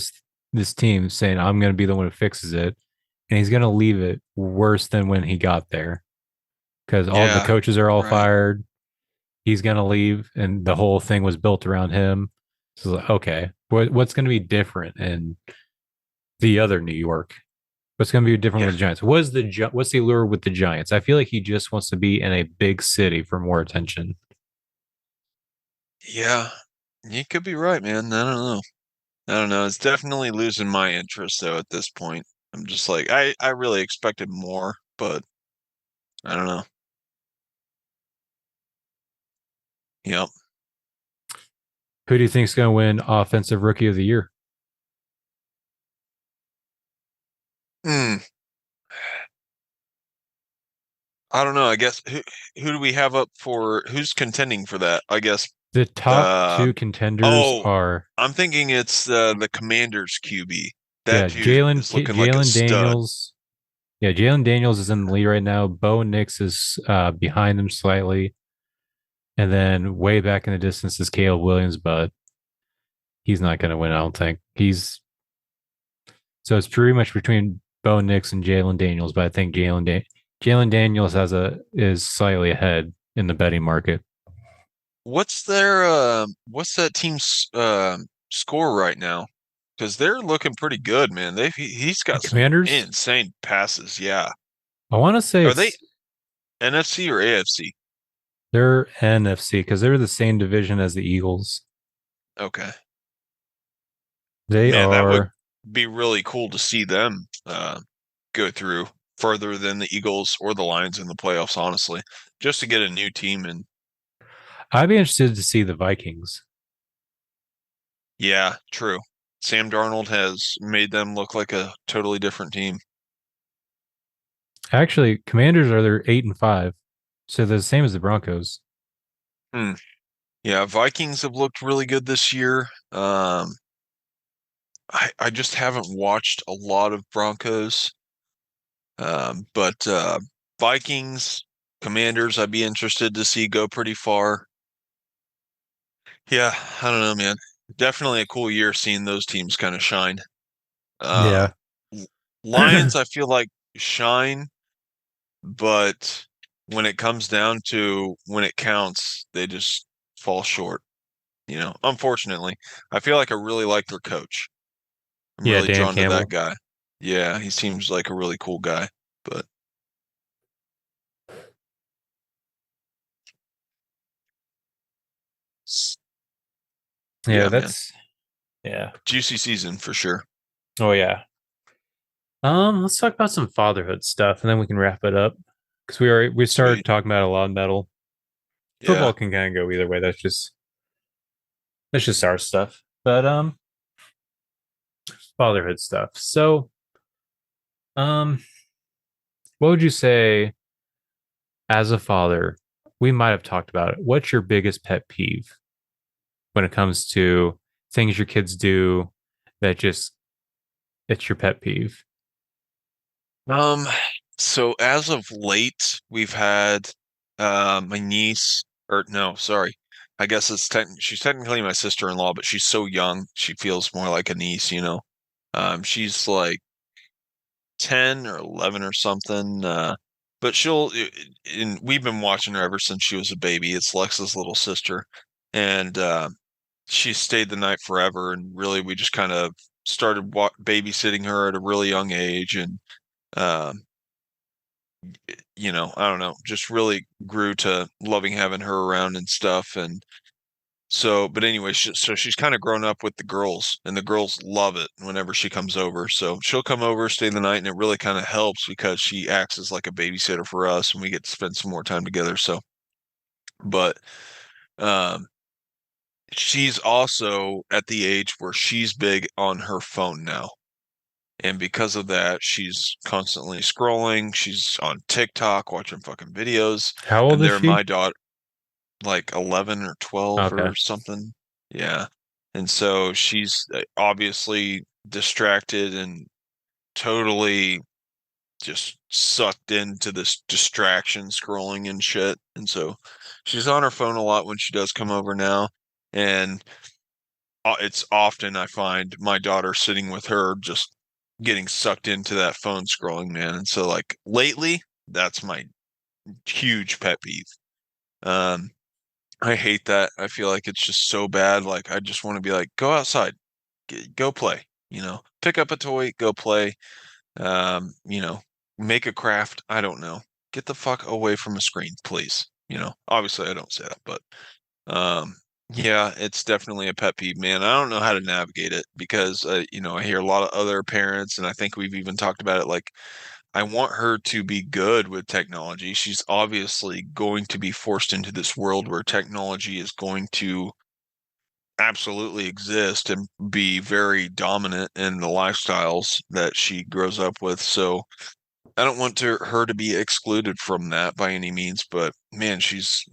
this team saying, "I'm going to be the one who fixes it," and he's going to leave it worse than when he got there because all the Yeah, coaches are all right. fired. He's going to leave, and the whole thing was built around him. So like, okay, what's going to be different in the other New York? What's going to be different Yeah. with the Giants? What's the allure with the Giants? I feel like he just wants to be in a big city for more attention. Yeah. You could be right, man. I don't know. I don't know. It's definitely losing my interest though at this point. I'm just like I really expected more, but I don't know. Yep. Who do you think is going to win Offensive Rookie of the Year? Hmm. I don't know. I guess who do we have up for who's contending for that? I guess The top uh two contenders oh, are, I'm thinking it's the Commanders QB. That yeah, dude is looking like a Jalen stud. Daniels. Yeah, Jalen Daniels is in the lead right now. Bo Nix is behind him slightly. And then way back in the distance is Caleb Williams, but he's not going to win, I don't think. So it's pretty much between Bo Nix and Jalen Daniels, but I think Jalen Daniels is slightly ahead in the betting market. What's that team's score right now? Because they're looking pretty good, man. He's The got some Commanders, insane passes. Yeah. I want to say Are they it's NFC or AFC? they're NFC because they're the same division as the Eagles. Okay. They Man, that would are. be really cool to see them go through further than the Eagles or the Lions in the playoffs, honestly, just to get a new team. And I'd be interested to see the Vikings. yeah, true. Sam Darnold has made them look like a totally different team. Actually, Commanders are they're 8-5, so they're the same as the Broncos. Hmm. Yeah, Vikings have looked really good this year. I just haven't watched a lot of Broncos, but Vikings, Commanders, I'd be interested to see go pretty far. Yeah, I don't know, man. Definitely a cool year seeing those teams kind of shine. Yeah. Um, Lions, I feel like shine, but when it comes down to when it counts, they just fall short. Unfortunately, I feel like I really like their coach. I'm Yeah, really Dan drawn to that Campbell. guy. Yeah, he seems like a really cool guy. But Yeah, yeah, man, that's yeah. juicy season for sure. Oh yeah. Let's talk about some fatherhood stuff and then we can wrap it up. Because we started Sweet. talking about a lot of metal. Yeah. Football can kind of go either way. That's just our stuff. But fatherhood stuff. So, um, what would you say as a father? We might have talked about it. What's your biggest pet peeve when it comes to things your kids do that just it's your pet peeve? Um, so as of late, we've had my niece, or no, sorry. I guess she's technically my sister-in-law, but she's so young, she feels more like a niece. She's like 10 or 11 or something. But and we've been watching her ever since she was a baby. It's Lex's little sister. And she stayed the night forever. And really, we just kind of started babysitting her at a really young age. And, um, I don't know, just really grew to loving having her around and stuff. And but anyway, so she's kind of grown up with the girls, and the girls love it whenever she comes over. So she'll come over, stay the night, and it really kind of helps because she acts as like a babysitter for us, and we get to spend some more time together. So, but um, she's also at the age where she's big on her phone now. And because of that, she's constantly scrolling. She's on TikTok watching fucking videos. How old And is they're my she? daughter, like 11 or 12 Okay. or something. Yeah. And so she's obviously distracted and totally just sucked into this distraction scrolling and shit. And so she's on her phone a lot when she does come over now. And it's often I find my daughter sitting with her just getting sucked into that phone scrolling, man. And so like lately, that's my huge pet peeve. Um, I hate that. I feel like it's just so bad. Like I just want to be like, go outside, go play, pick up a toy, go play, make a craft. I don't know. Get the fuck away from a screen, please. Obviously I don't say that, but um, yeah, it's definitely a pet peeve, man. I don't know how to navigate it because, I hear a lot of other parents, and I think we've even talked about it. Like, I want her to be good with technology. She's obviously going to be forced into this world where technology is going to absolutely exist and be very dominant in the lifestyles that she grows up with. So I don't want her to be excluded from that by any means, but man, she's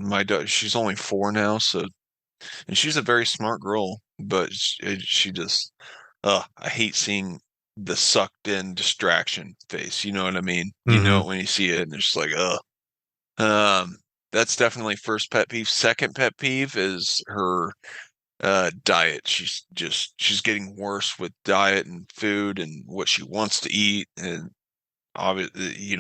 only 4 now, so and she's a very smart girl, but she just I hate seeing the sucked in distraction face. You know what I mean? You know Mm-hmm. it when you see it, and it's just like, Um, that's definitely first pet peeve. Second pet peeve is her diet. She's getting worse with diet and food and what she wants to eat, and obviously,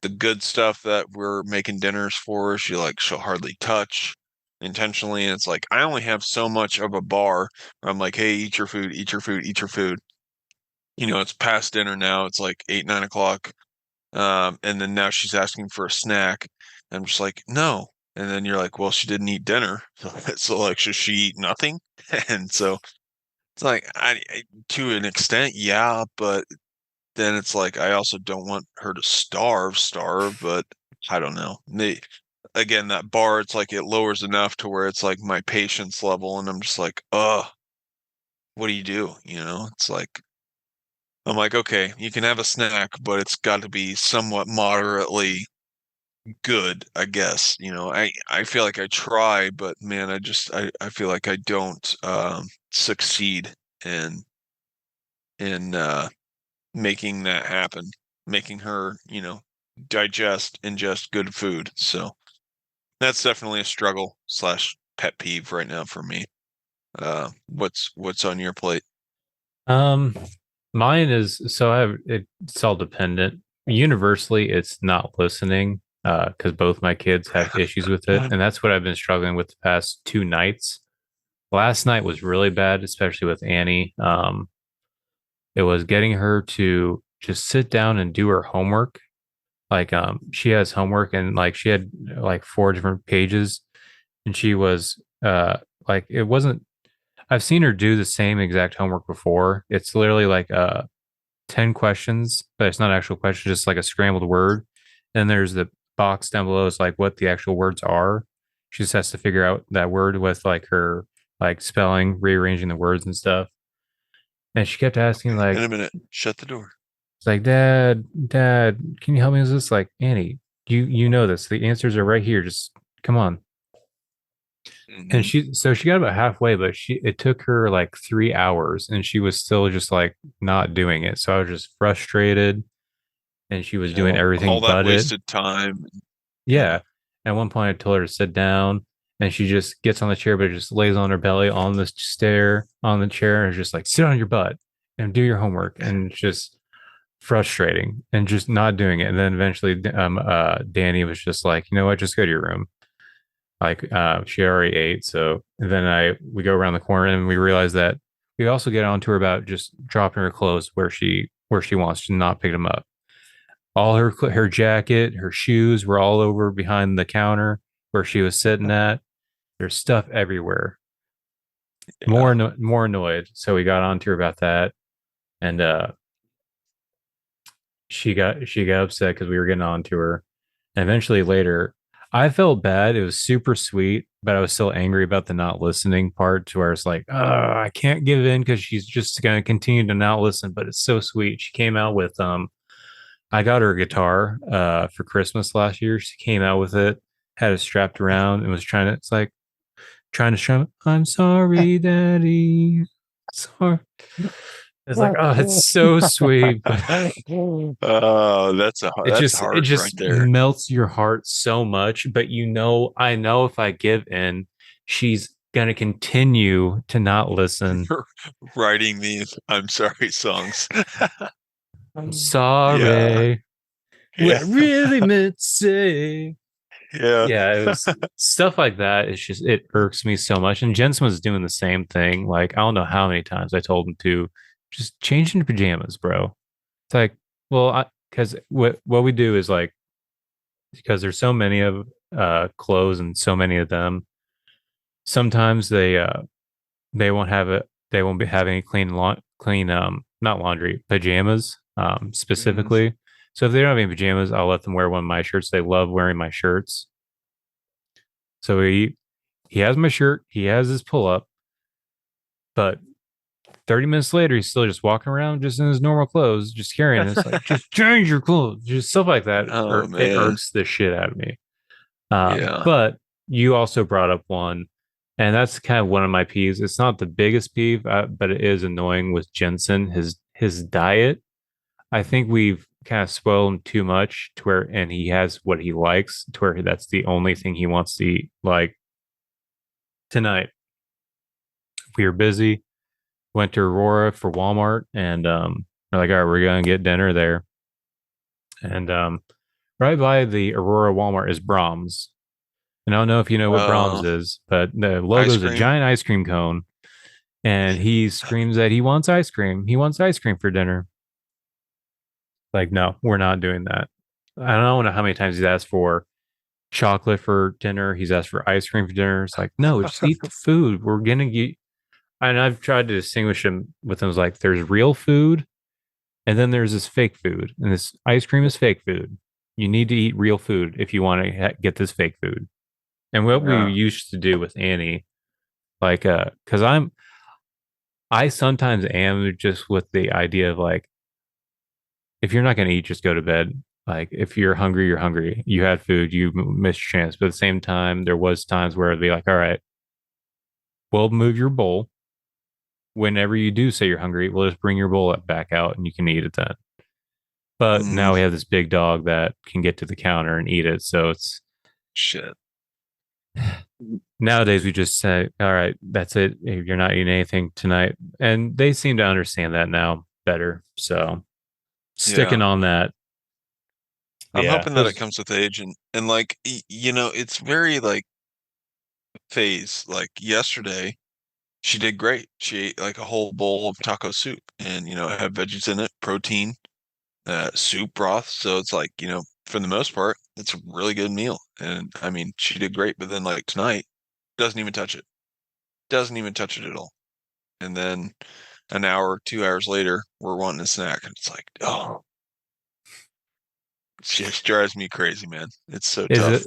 the good stuff that we're making dinners for, she'll hardly touch intentionally. And it's like, I only have so much of a bar where I'm like, hey, eat your food, eat your food, eat your food. It's past dinner now. It's like 8, 9 o'clock. And then now she's asking for a snack. I'm just like, no. And then you're like, well, she didn't eat dinner. So like, should she eat nothing? And so it's like, to an extent, yeah, but then it's like I also don't want her to starve, but I don't know. Again, that bar, it's like it lowers enough to where it's like my patience level, and I'm just like, what do you do? It's like I'm like, okay, you can have a snack, but it's got to be somewhat moderately good, I guess. I feel like I try, but man, I feel like I don't succeed in in making that happen, making her, ingest good food. So that's definitely a struggle slash pet peeve right now for me. What's on your plate? Um, Mine is so it's all dependent. Universally, it's not listening, because both my kids have issues with it, and that's what I've been struggling with the past 2 nights. Last night was really bad, especially with Annie. It was getting her to just sit down and do her homework. Like, she has homework, and like she had like 4 different pages, and she was like, it wasn't. I've seen her do the same exact homework before. It's literally like 10 questions, but it's not actual questions, just like a scrambled word. And there's the box down below is like what the actual words are. She just has to figure out that word with like her like spelling, rearranging the words and stuff. And she kept asking Okay, in like, a minute. Shut the door. it's like, Dad, can you help me with this? Like, Annie, you know this. The answers are right here. Just come on. And Hmm. she got about halfway, but it took her like 3 hours and she was still just like not doing it. So I was just frustrated, and she was doing All everything that but it. wasted time. Yeah. Yeah. At one point, I told her to sit down, and she just gets on the chair, but just lays on her belly on the stair on the chair, and is just like, sit on your butt and do your homework. And it's just frustrating and just not doing it. And then eventually, Danny was just like, you know what, just go to your room. Like, she already ate. So then we go around the corner and we realize that we also get on to her about just dropping her clothes where she wants to not pick them up. All her jacket, her shoes were all over behind the counter where she was sitting at. There's stuff everywhere. Yeah. More annoyed. So we got on to her about that, and she got upset because we were getting on to her. And eventually later, I felt bad. It was super sweet, but I was still angry about the not listening part, to where it's like, oh, I can't give in because she's just gonna continue to not listen. But it's so sweet. She came out with I got her a guitar for Christmas last year. She came out with it, had it strapped around, and was it's like trying to strum. I'm sorry, Daddy. Sorry. It's like, oh, it's so sweet, but Oh, that's it hard right just there. melts your heart so much. But I know if I give in, she's gonna continue to not listen. Writing these I'm sorry songs. I'm Yeah. sorry. What Yeah. I really meant to say. Yeah. Yeah, it was stuff like that. It's just, it irks me so much. And Jensen was doing the same thing. Like, I don't know how many times I told him to just change into pajamas, bro. It's like, well, because what we do is like, because there's so many of clothes and so many of them, sometimes they won't have it. They won't be having clean not laundry, pajamas Mhm. specifically. So if they don't have any pajamas, I'll let them wear one of my shirts. They love wearing my shirts. So he has my shirt. He has his pull up. But 30 minutes later, he's still just walking around just in his normal clothes, just carrying it. It's like, just change your clothes, just stuff like that. Oh Or it man. irks the shit out of me. Yeah. But you also brought up one, and that's kind of one of my peeves. It's not the biggest peeve, but it is annoying with Jensen. His diet. I think we've kind of spoiled him too much to where, and he has what he likes to where that's the only thing he wants to eat. Like tonight, we were busy, went to Aurora for Walmart, and we're like, all right, we're gonna get dinner there, and right by the Aurora Walmart is Brahms. And I don't know if you know what Brahms Uh, is, but the logo Ice is a cream. giant ice cream cone, and he screams that he wants ice cream. He wants ice cream for dinner. Like, no, we're not doing that. I don't know how many times he's asked for chocolate for dinner. He's asked for ice cream for dinner. It's like, no, just eat the food. We're gonna get. And I've tried to distinguish him with things like there's real food, and then there's this fake food, and this ice cream is fake food. You need to eat real food if you want to get this fake food. And what we Yeah. used to do with Annie, like, because I sometimes am just with the idea of like, if you're not gonna eat, just go to bed. Like, if you're hungry, you're hungry. You had food, you missed your chance. But at the same time, there was times where it'd be like, all right, we'll move your bowl. Whenever you do say you're hungry, we'll just bring your bowl back out and you can eat it then. But Mm, now we have this big dog that can get to the counter and eat it. So it's shit. nowadays we just say, all right, that's it. You're not eating anything tonight. And they seem to understand that now better. So Yeah. sticking on that. I'm Yeah. hoping that it comes with age and like it's very like phase. Like yesterday, she did great. She ate like a whole bowl of taco soup and it had veggies in it, protein, soup broth. So it's like, for the most part, it's a really good meal. And I mean, she did great, but then like tonight, doesn't even touch it. Doesn't even touch it at all. And then an hour, 2 hours later, we're wanting a snack. And it's like, oh, it just drives me crazy, man. It's so Is it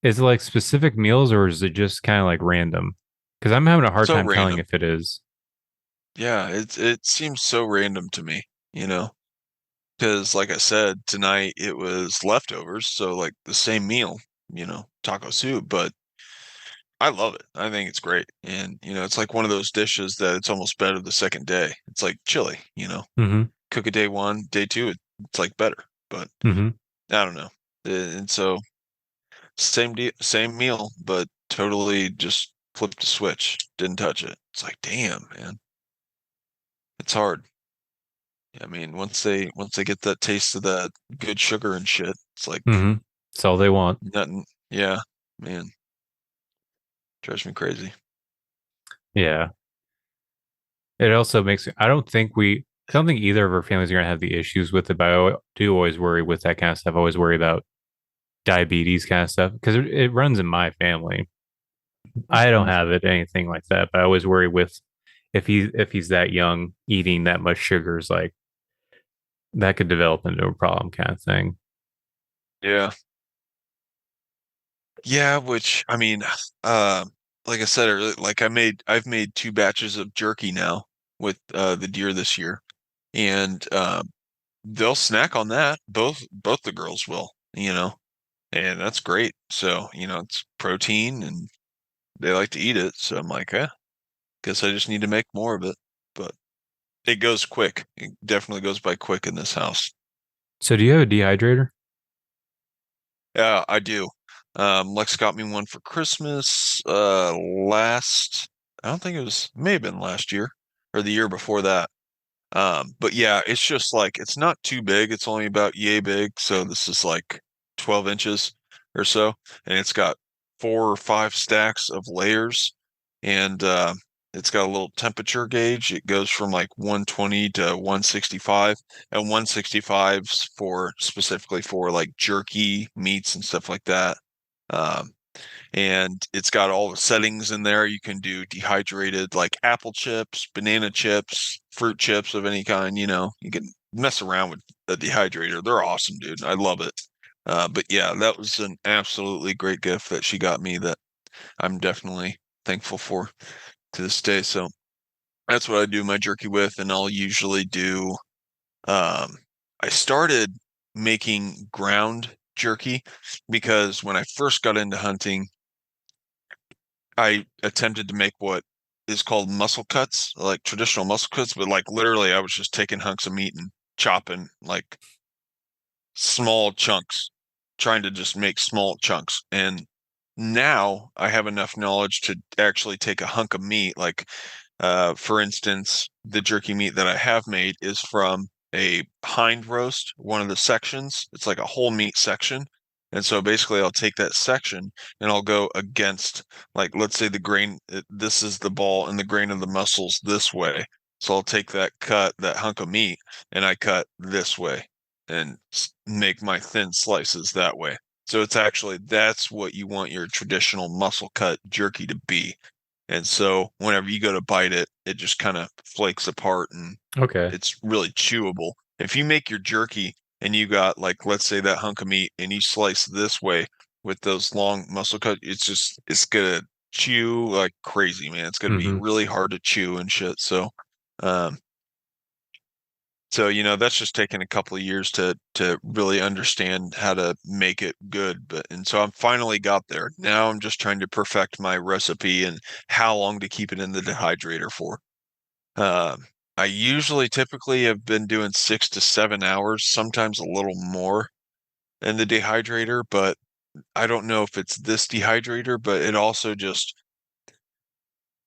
tough. like specific meals or is it just kind of like random? Because I'm having a hard So time telling random. if it is. Yeah, it seems so random to me, you know? Because like I said, tonight it was leftovers, so like the same meal, taco soup, but I love it. I think it's great. And, it's like one of those dishes that it's almost better the second day. It's like chili. Mm-hmm. Cook it day one, day two, it's like better. But Mm-hmm. I don't know. And so same meal, but totally just flipped the switch. Didn't touch it. It's like, damn, man. It's hard. I mean, once they get that taste of that good sugar and shit, it's like Mm-hmm. That's all they want. nothing. Yeah, man, drives me crazy. Yeah. It also makes I don't think I don't think either of our families are gonna have the issues with it, but I do always worry with that kind of stuff. I always worry about diabetes kind of stuff because it runs in my family. I don't Mhm. have it, anything like that, but I always worry with if he's that young, eating that much sugar is like that could develop into a problem kind of thing. Yeah, yeah. Which I mean, uh, like I said earlier, like I've made 2 batches of jerky now with the deer this year, and they'll snack on that. Both the girls will. And that's great. So it's protein, and they like to eat it. So I'm like, guess I just need to make more of it. But it goes quick. It definitely goes by quick in this house. So do you have a dehydrator? Yeah, I do. Lex got me one for Christmas, I don't think it may have been last year or the year before that. But yeah, it's just like it's not too big. It's only about yay big. So this is like 12 inches or so, and it's got 4 or 5 stacks of layers, and it's got a little temperature gauge. It goes from like 120 to 165, and 165's for specifically for like jerky meats and stuff like that. Um, and it's got all the settings in there. You can do dehydrated like apple chips, banana chips, fruit chips of any kind. You can mess around with the dehydrator. They're awesome, dude. I love it. But yeah, that was an absolutely great gift that she got me that I'm definitely thankful for to this day. So That's what I do my jerky with, and I'll usually do I started making ground jerky because when I first got into hunting, I attempted to make what is called muscle cuts, like traditional muscle cuts, but like literally I was just taking hunks of meat and chopping like small chunks, trying to just make small chunks. And now I have enough knowledge to actually take a hunk of meat, like for instance, the jerky meat that I have made is from a hind roast, one of the sections. It's like a whole meat section. And so basically, I'll take that section and I'll go against, like, let's say the grain, this is the ball and the grain of the muscles this way. So I'll take that cut, that hunk of meat, and I cut this way and make my thin slices that way. So it's actually, that's what you want your traditional muscle cut jerky to be. And so whenever you go to bite it, it just kind of flakes apart and Okay. it's really chewable. If you make your jerky and you got like, let's say that hunk of meat and you slice this way with those long muscle cut, it's gonna chew like crazy, man. It's gonna be Hmm. really hard to chew and shit. Um, so that's just taken a couple of years to really understand how to make it good. But and so I'm finally got there. Now I'm just trying to perfect my recipe and how long to keep it in the dehydrator for. Um, I usually typically have been doing 6 to 7 hours, sometimes a little more in the dehydrator, but I don't know if it's this dehydrator, but it also just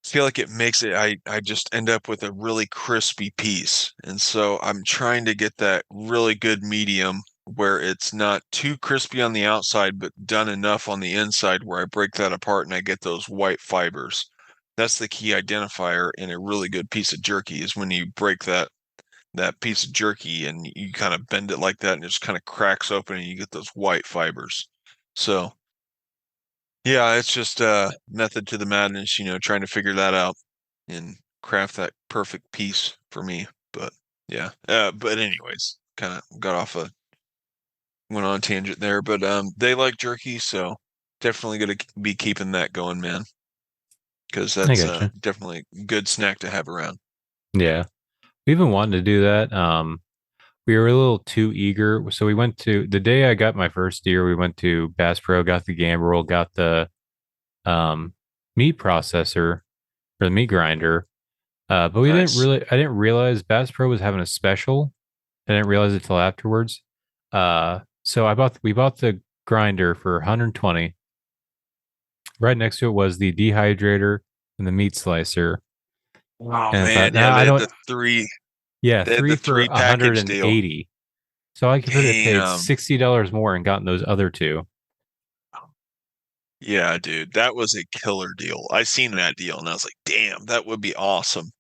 feel like it makes it I just end up with a really crispy piece. And so I'm trying to get that really good medium where it's not too crispy on the outside, but done enough on the inside where I break that apart and I get those white fibers. That's the key identifier in a really good piece of jerky is when you break that piece of jerky and you kind of bend it like that and it just kind of cracks open and you get those white fibers. So yeah, it's just a method to the madness, trying to figure that out and craft that perfect piece for me. But yeah, but anyways, kind of got off went on a tangent there. But they like jerky, so definitely gonna be keeping that going, man, because I that's gotcha. definitely a good snack to have around. Yeah. We even wanted to do that. We were a little too eager. So we went to the day I got my first deer, we went to Bass Pro, got the gambrel, got the um meat processor or the meat grinder. But Nice. I didn't realize Bass Pro was having a special. I didn't realize it till afterwards. So we bought the grinder for 120. Right next to it was the dehydrator and the meat slicer. Oh And I thought, man, yeah, nah, I don't, yeah, they had three the for three package deal. 180. So I could have paid Damn. $60 more and gotten those other two. Yeah, dude, that was a killer deal. I seen that deal and I was like, damn, that would be awesome.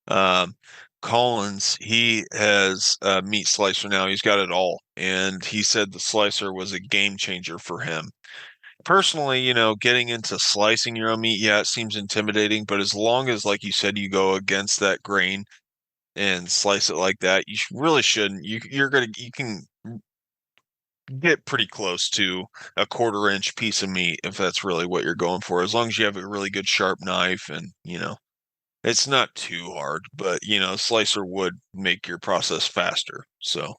Um, Collins, he has a meat slicer now. He's got it all. And he said the slicer was a game changer for him. Personally, getting into slicing your own meat, yeah, it seems intimidating, but as long as, like you said, you go against that grain and slice it like that, really shouldn't. You can get pretty close to a quarter-inch piece of meat if that's really what you're going for, as long as you have a really good sharp knife and, it's not too hard, but a slicer would make your process faster. So,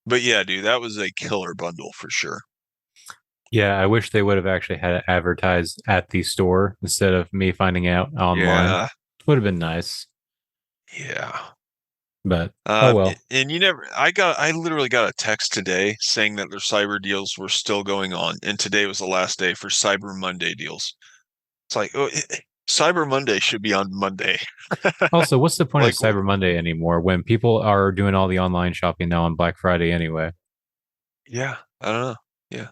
but yeah, dude, that was a killer bundle for sure. Yeah, I wish they would have actually had it advertised at the store instead of me finding out online. Yeah, Would have been nice, yeah. but oh well. And I literally got a text today saying that their cyber deals were still going on, and today was the last day for Cyber Monday deals. It's like, oh, Cyber Monday should be on Monday. Also, what's the point of Like, Cyber Monday anymore when people are doing all the online shopping now on Black Friday anyway? yeah, I don't know. Yeah.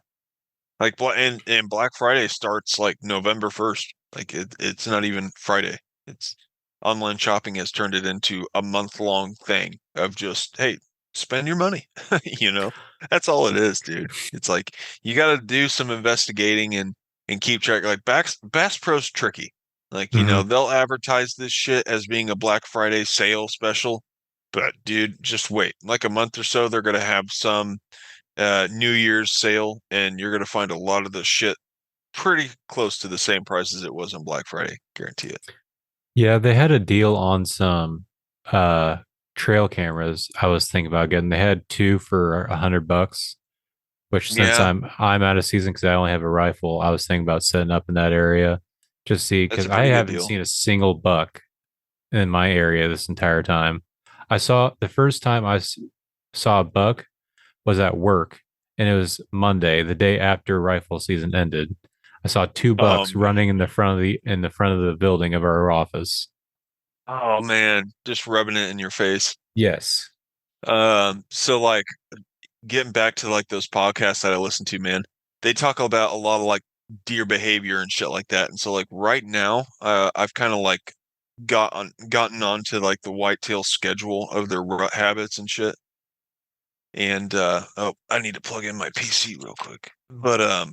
Like and Black Friday starts like November 1st. Like it's not even Friday. It's online shopping has turned it into a month-long thing of just, hey, spend your money. You know? That's all it is, dude. It's like you got to do some investigating and keep track. Like Bass Pro's tricky. Like, Hmm. they'll advertise this shit as being a Black Friday sale special, but dude, just wait. Like a month or so, they're gonna have some New Year's sale, and you're gonna find a lot of the shit pretty close to the same price as it was on Black Friday. Guarantee it. Yeah, they had a deal on some uh trail cameras I was thinking about getting. They had two for $100, which since Yeah, I'm out of season because I only have a rifle, I was thinking about setting up in that area. Just see that's because a I pretty good haven't deal. seen a single buck in my area this entire time. I saw the first time saw a buck was at work, and it was Monday, the day after rifle season ended. I saw two Oh bucks man. running in the front of the building of our office. Oh man, just rubbing it in your face. Yes. So like getting back to like those podcasts that I listen to, man, they talk about a lot of like deer behavior and shit like that. And so like right now, I've kind of like gotten onto like the whitetail schedule of their rut habits and shit. And oh, I need to plug in my PC real quick. But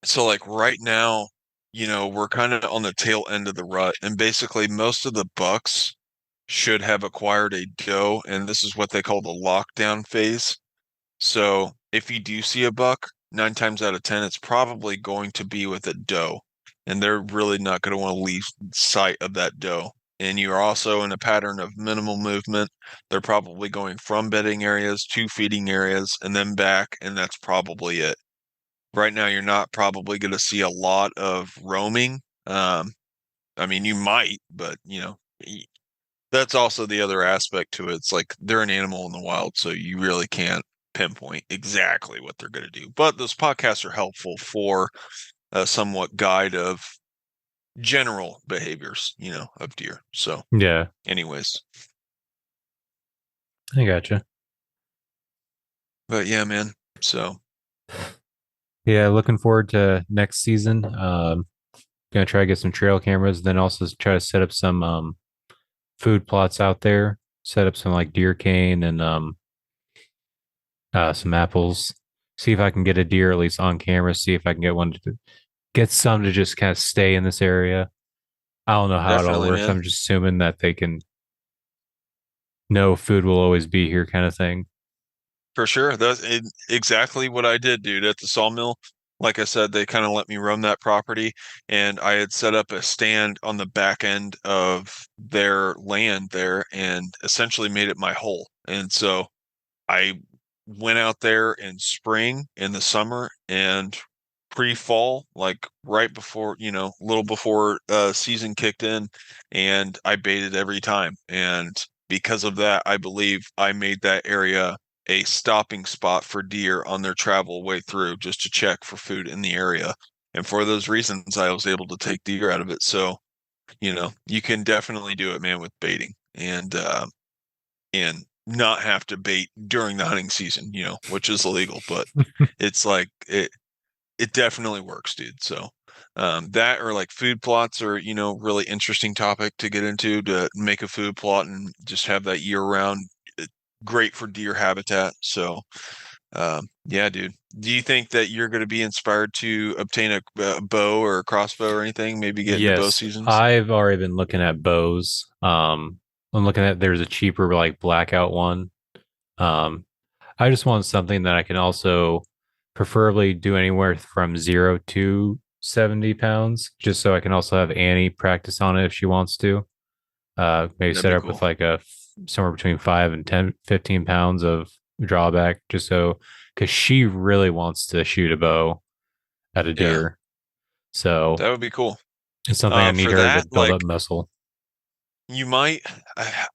so like right now, we're kind of on the tail end of the rut, and basically most of the bucks should have acquired a doe, and this is what they call the lockdown phase. So if you do see a buck, 9 times out of 10, it's probably going to be with a doe, and they're really not going to want to leave sight of that doe. And you're also in a pattern of minimal movement. They're probably going from bedding areas to feeding areas and then back, and that's probably it. Right now, you're not probably going to see a lot of roaming. I mean, you might, but that's also the other aspect to it. It's like they're an animal in the wild, so you really can't pinpoint exactly what they're going to do. But those podcasts are helpful for a somewhat guide of general behaviors, of deer. So, Yeah, anyways, I gotcha. but yeah, man. So, Yeah, looking forward to next season. Gonna try to get some trail cameras, then also try to set up some food plots out there. Set up some like deer cane and some apples. See if I can get a deer at least on camera. See if I can get one to get some to just kind of stay in this area. I don't know how it all definitely, works. man. I'm just assuming that they can know food will always be here, kind of thing. For sure. Exactly what I did, dude, at the sawmill. Like I said, they kind of let me roam that property, and I had set up a stand on the back end of their land there and essentially made it my hole. And so I went out there in spring, in the summer, and pre-fall, like right before, a little before season kicked in, and I baited every time. And because of that, I believe I made that area a stopping spot for deer on their travel way through just to check for food in the area. And for those reasons, I was able to take deer out of it. So, you can definitely do it, man, with baiting and not have to bait during the hunting season, which is illegal, but it's like it definitely works, dude. So that or like food plots are, really interesting topic to get into to make a food plot and just have that year round. Great for deer habitat. So yeah, dude. Do you think that you're going to be inspired to obtain a bow or a crossbow or anything? Maybe get into bow Yes, seasons? I've already been looking at bows. I'm looking at there's a cheaper like blackout one. Um, I just want something that I can also preferably do anywhere from 0 to 70 pounds, just so I can also have Annie practice on it if she wants to. Maybe That'd set be her up cool. with like somewhere between 5 and 15 pounds of drawback, just so because she really wants to shoot a bow at a Yeah, deer. So that would be cool. it's something I need For her to that, build like up muscle. you might,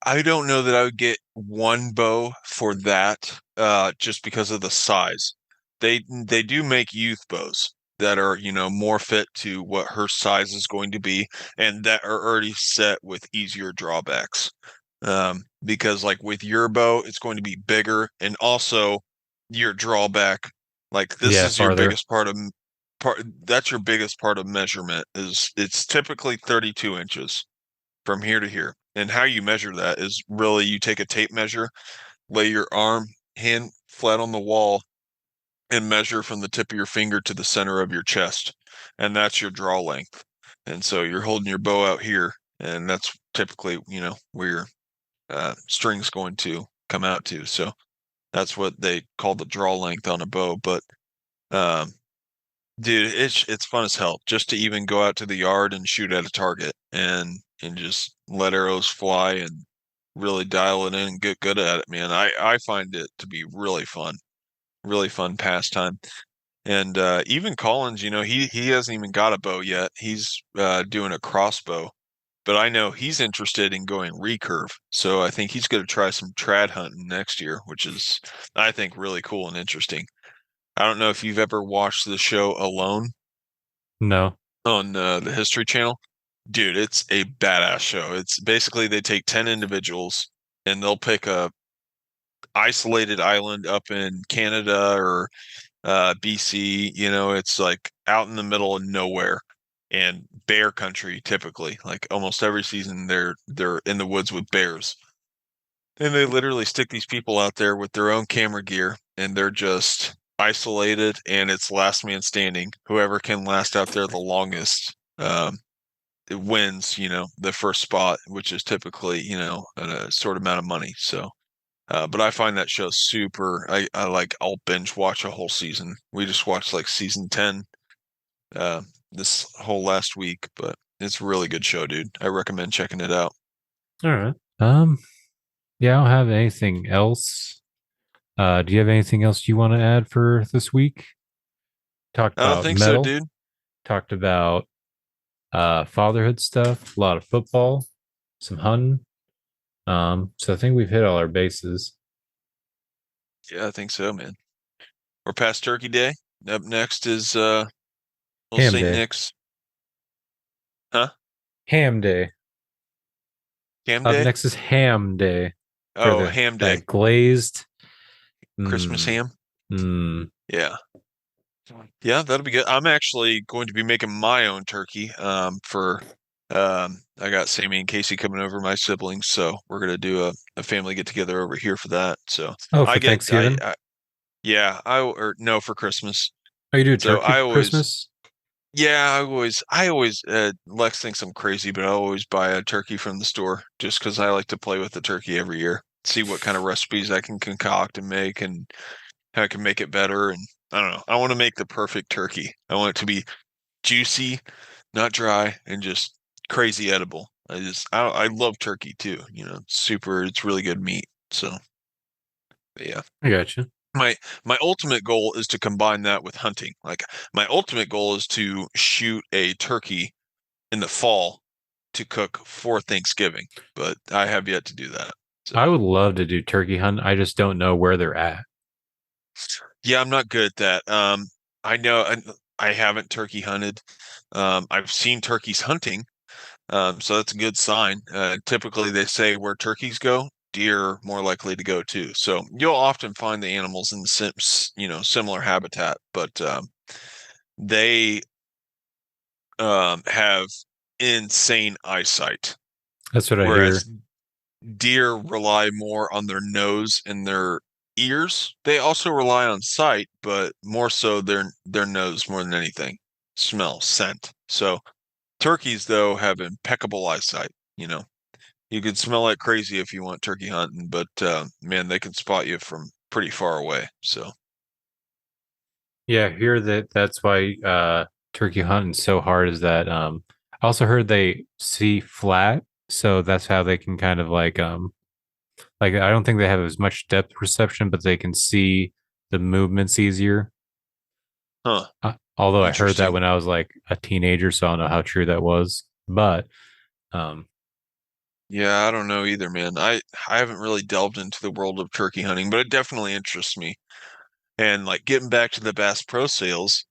I don't know that I would get one bow for that, just because of the size. They do make youth bows that are, more fit to what her size is going to be, and that are already set with easier drawbacks. Because like with your bow, it's going to be bigger, and also your drawback, like this Yeah, is your farther. biggest that's your biggest part of measurement is it's typically 32 inches from here to here. And how you measure that is really you take a tape measure, lay your hand flat on the wall, and measure from the tip of your finger to the center of your chest. And that's your draw length. And so you're holding your bow out here, and that's typically, where your string's going to come out to. So that's what they call the draw length on a bow. But um, Dude, it's fun as hell just to even go out to the yard and shoot at a target and just let arrows fly and really dial it in and get good at it, man. I find it to be really fun pastime. And even Collins, he hasn't even got a bow yet. He's doing a crossbow, but I know he's interested in going recurve. So I think he's going to try some trad hunting next year, which is I think really cool and interesting. I don't know if you've ever watched the show Alone No. on the History Channel. Dude, it's a badass show. It's basically they take 10 individuals and they'll pick a isolated island up in Canada or BC, it's like out in the middle of nowhere and bear country typically. Like almost every season they're in the woods with bears. And they literally stick these people out there with their own camera gear and they're just isolated and it's last man standing. Whoever can last out there the longest it wins, the first spot, which is typically, a sort of amount of money. So but I find that show super. I'll binge watch a whole season. We just watched like season 10 uh this whole last week, but it's a really good show, dude. I recommend checking it out. All right. Yeah, I don't have anything else. Do you have anything else you want to add for this week? Talked I don't about think so, metal, dude. talked about fatherhood stuff, a lot of football, some hunting. So I think we've hit all our bases. Yeah, I think so, man. We're past Turkey Day. Up next is little Ham Saint day. Nick's. Huh? Ham day. Cam Up Day? next is ham day for Oh, the Ham Day. that glazed. Christmas Mm, ham? mm. Yeah. Yeah, that'll be good. I'm actually going to be making my own turkey for I got Sammy and Casey coming over, my siblings, so we're gonna do a family get together over here for that. So Oh, I for get Thanksgiving. I yeah, I or no for Christmas. Oh, you do So turkey I for always Christmas? yeah, I always Lex thinks I'm crazy, but I always buy a turkey from the store just because I like to play with the turkey every year. See what kind of recipes I can concoct and make and how I can make it better. And I don't know. I want to make the perfect turkey. I want it to be juicy, not dry, and just crazy edible. I love turkey too. It's really good meat. So yeah. I got you. My ultimate goal is to combine that with hunting. Like my ultimate goal is to shoot a turkey in the fall to cook for Thanksgiving, but I have yet to do that. I So would love to do turkey hunt. I just don't know where they're at. yeah, I'm not good at that. I know I haven't turkey hunted. I've seen turkeys hunting, so that's a good sign. Typically, they say where turkeys go, deer are more likely to go too. So you'll often find the animals in the similar habitat, but they have insane eyesight, That's what I whereas hear. deer rely more on their nose and their ears. They also rely on sight, but more so their nose more than anything. Smell, scent. So turkeys though have impeccable eyesight, you know. You could smell like crazy if you want turkey hunting, but man, they can spot you from pretty far away. So Yeah, I hear that that's why turkey hunting so hard is that I also heard they see flat, so that's how they can kind of like I don't think they have as much depth perception, but they can see the movements easier. huh, Although I heard that interesting. when I was like a teenager, so I don't know how true that was. But um Yeah, I don't know either, man. I haven't really delved into the world of turkey hunting, but it definitely interests me. And like getting back to the Bass Pro sales,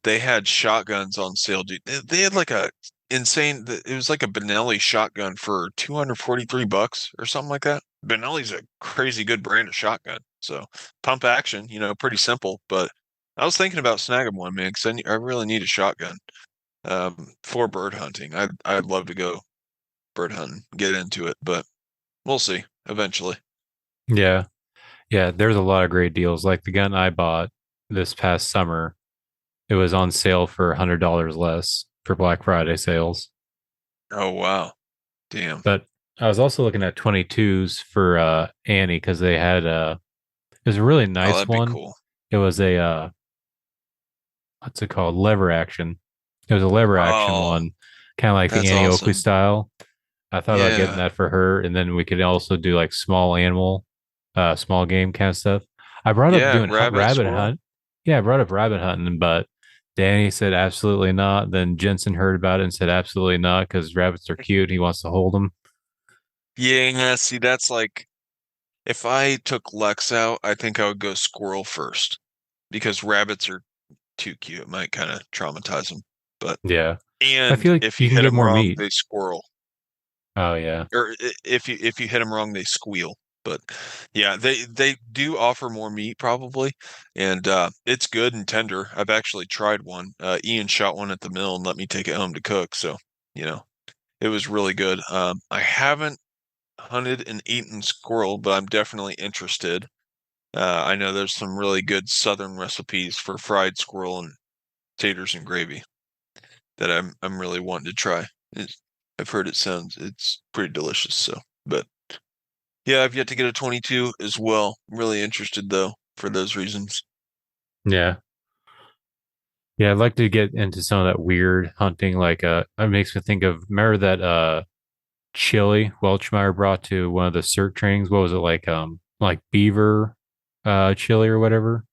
they had shotguns on sale, dude. They had like a insane. It was like a Benelli shotgun for 243 bucks or something like that. Benelli's a crazy good brand of shotgun. So pump action, pretty simple. But I was thinking about snagging one, man, because I really need a shotgun for bird hunting. I'd love to go bird hunting, get into it, but we'll see eventually. yeah, yeah, there's a lot of great deals. Like the gun I bought this past summer, it was on sale for $100 less for Black Friday sales. Oh wow, damn. But I was also looking at 22s for Annie because they had it was a really Oh, nice that'd be one. cool. It was a what's it called? Lever action. It was a lever action Oh, one, kind of like the that's Annie Oakley awesome. style. I thought about getting Yeah. that for her, and then we could also do like small animal, small game kind of stuff. I brought up Yeah, doing rabbit, rabbit squirrel. hunt. Yeah, I brought up rabbit hunting, but Danny said absolutely not. Then Jensen heard about it and said absolutely not because rabbits are cute. He wants to hold them. Yeah, see, that's like if I took Lex out, I think I would go squirrel first because rabbits are too cute. It might kind of traumatize them. But Yeah, I and feel like if you you can hit get them more wrong, meat. they squirrel. Oh yeah, Or if you hit them wrong, they squeal. But yeah, they do offer more meat probably, and it's good and tender. I've actually tried one. Ian shot one at the mill and let me take it home to cook, so you know it was really good. I haven't hunted and eaten squirrel, but I'm definitely interested. I know there's some really good southern recipes for fried squirrel and taters and gravy that I'm really wanting to try. It's, I've heard it's pretty delicious. So, but yeah, I've yet to get a 22 as well. I'm really interested though for those reasons. yeah, yeah. I'd like to get into some of that weird hunting. Like, it makes me think of remember that chili Welchmeyer brought to one of the CERT trainings. What was it like beaver chili or whatever?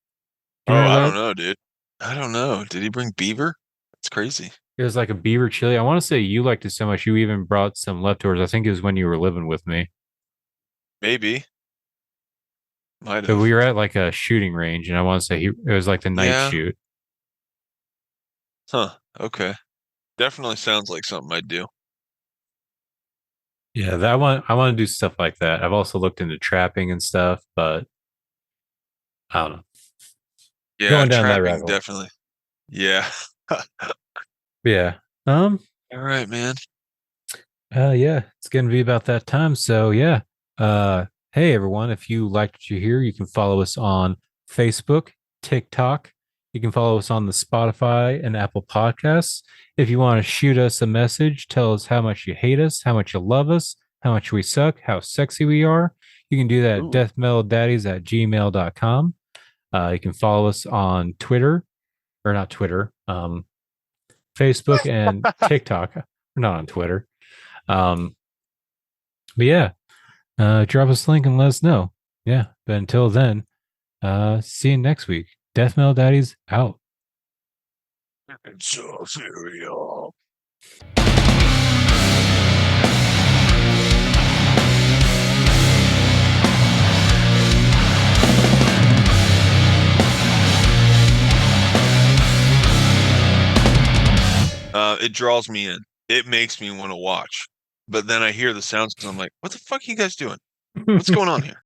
Do you Oh, I remember don't that? know, dude. I don't know. Did he bring beaver? That's crazy. It was like a beaver chili. I want to say you liked it so much you even brought some leftovers. I think it was when you were living with me. Maybe. Might But we have. were at like a shooting range, and I want to say it was like the night Yeah. shoot. Huh. Okay. Definitely sounds like something I'd do. Yeah, that one I want to do stuff like that. I've also looked into trapping and stuff, but I don't know. Yeah, Going down that rabbit trapping hole. definitely. Yeah. Yeah. Um, All right, man. yeah, it's gonna be about that time. So yeah. Uh, hey everyone, if you liked what you hear, you can follow us on Facebook, TikTok. You can follow us on the Spotify and Apple Podcasts. If you want to shoot us a message, tell us how much you hate us, how much you love us, how much we suck, how sexy we are. You can do that at Ooh. deathmetalldaddies@gmail.com. You can follow us on Twitter, or not Twitter, Facebook and TikTok. We're not on Twitter. Um, but yeah, drop us a link and let us know. Yeah. But until then, see you next week. Death Metal Daddies out. It's so cereal. It draws me in. It makes me want to watch. But then I hear the sounds and I'm like, what the fuck are you guys doing? What's going on here?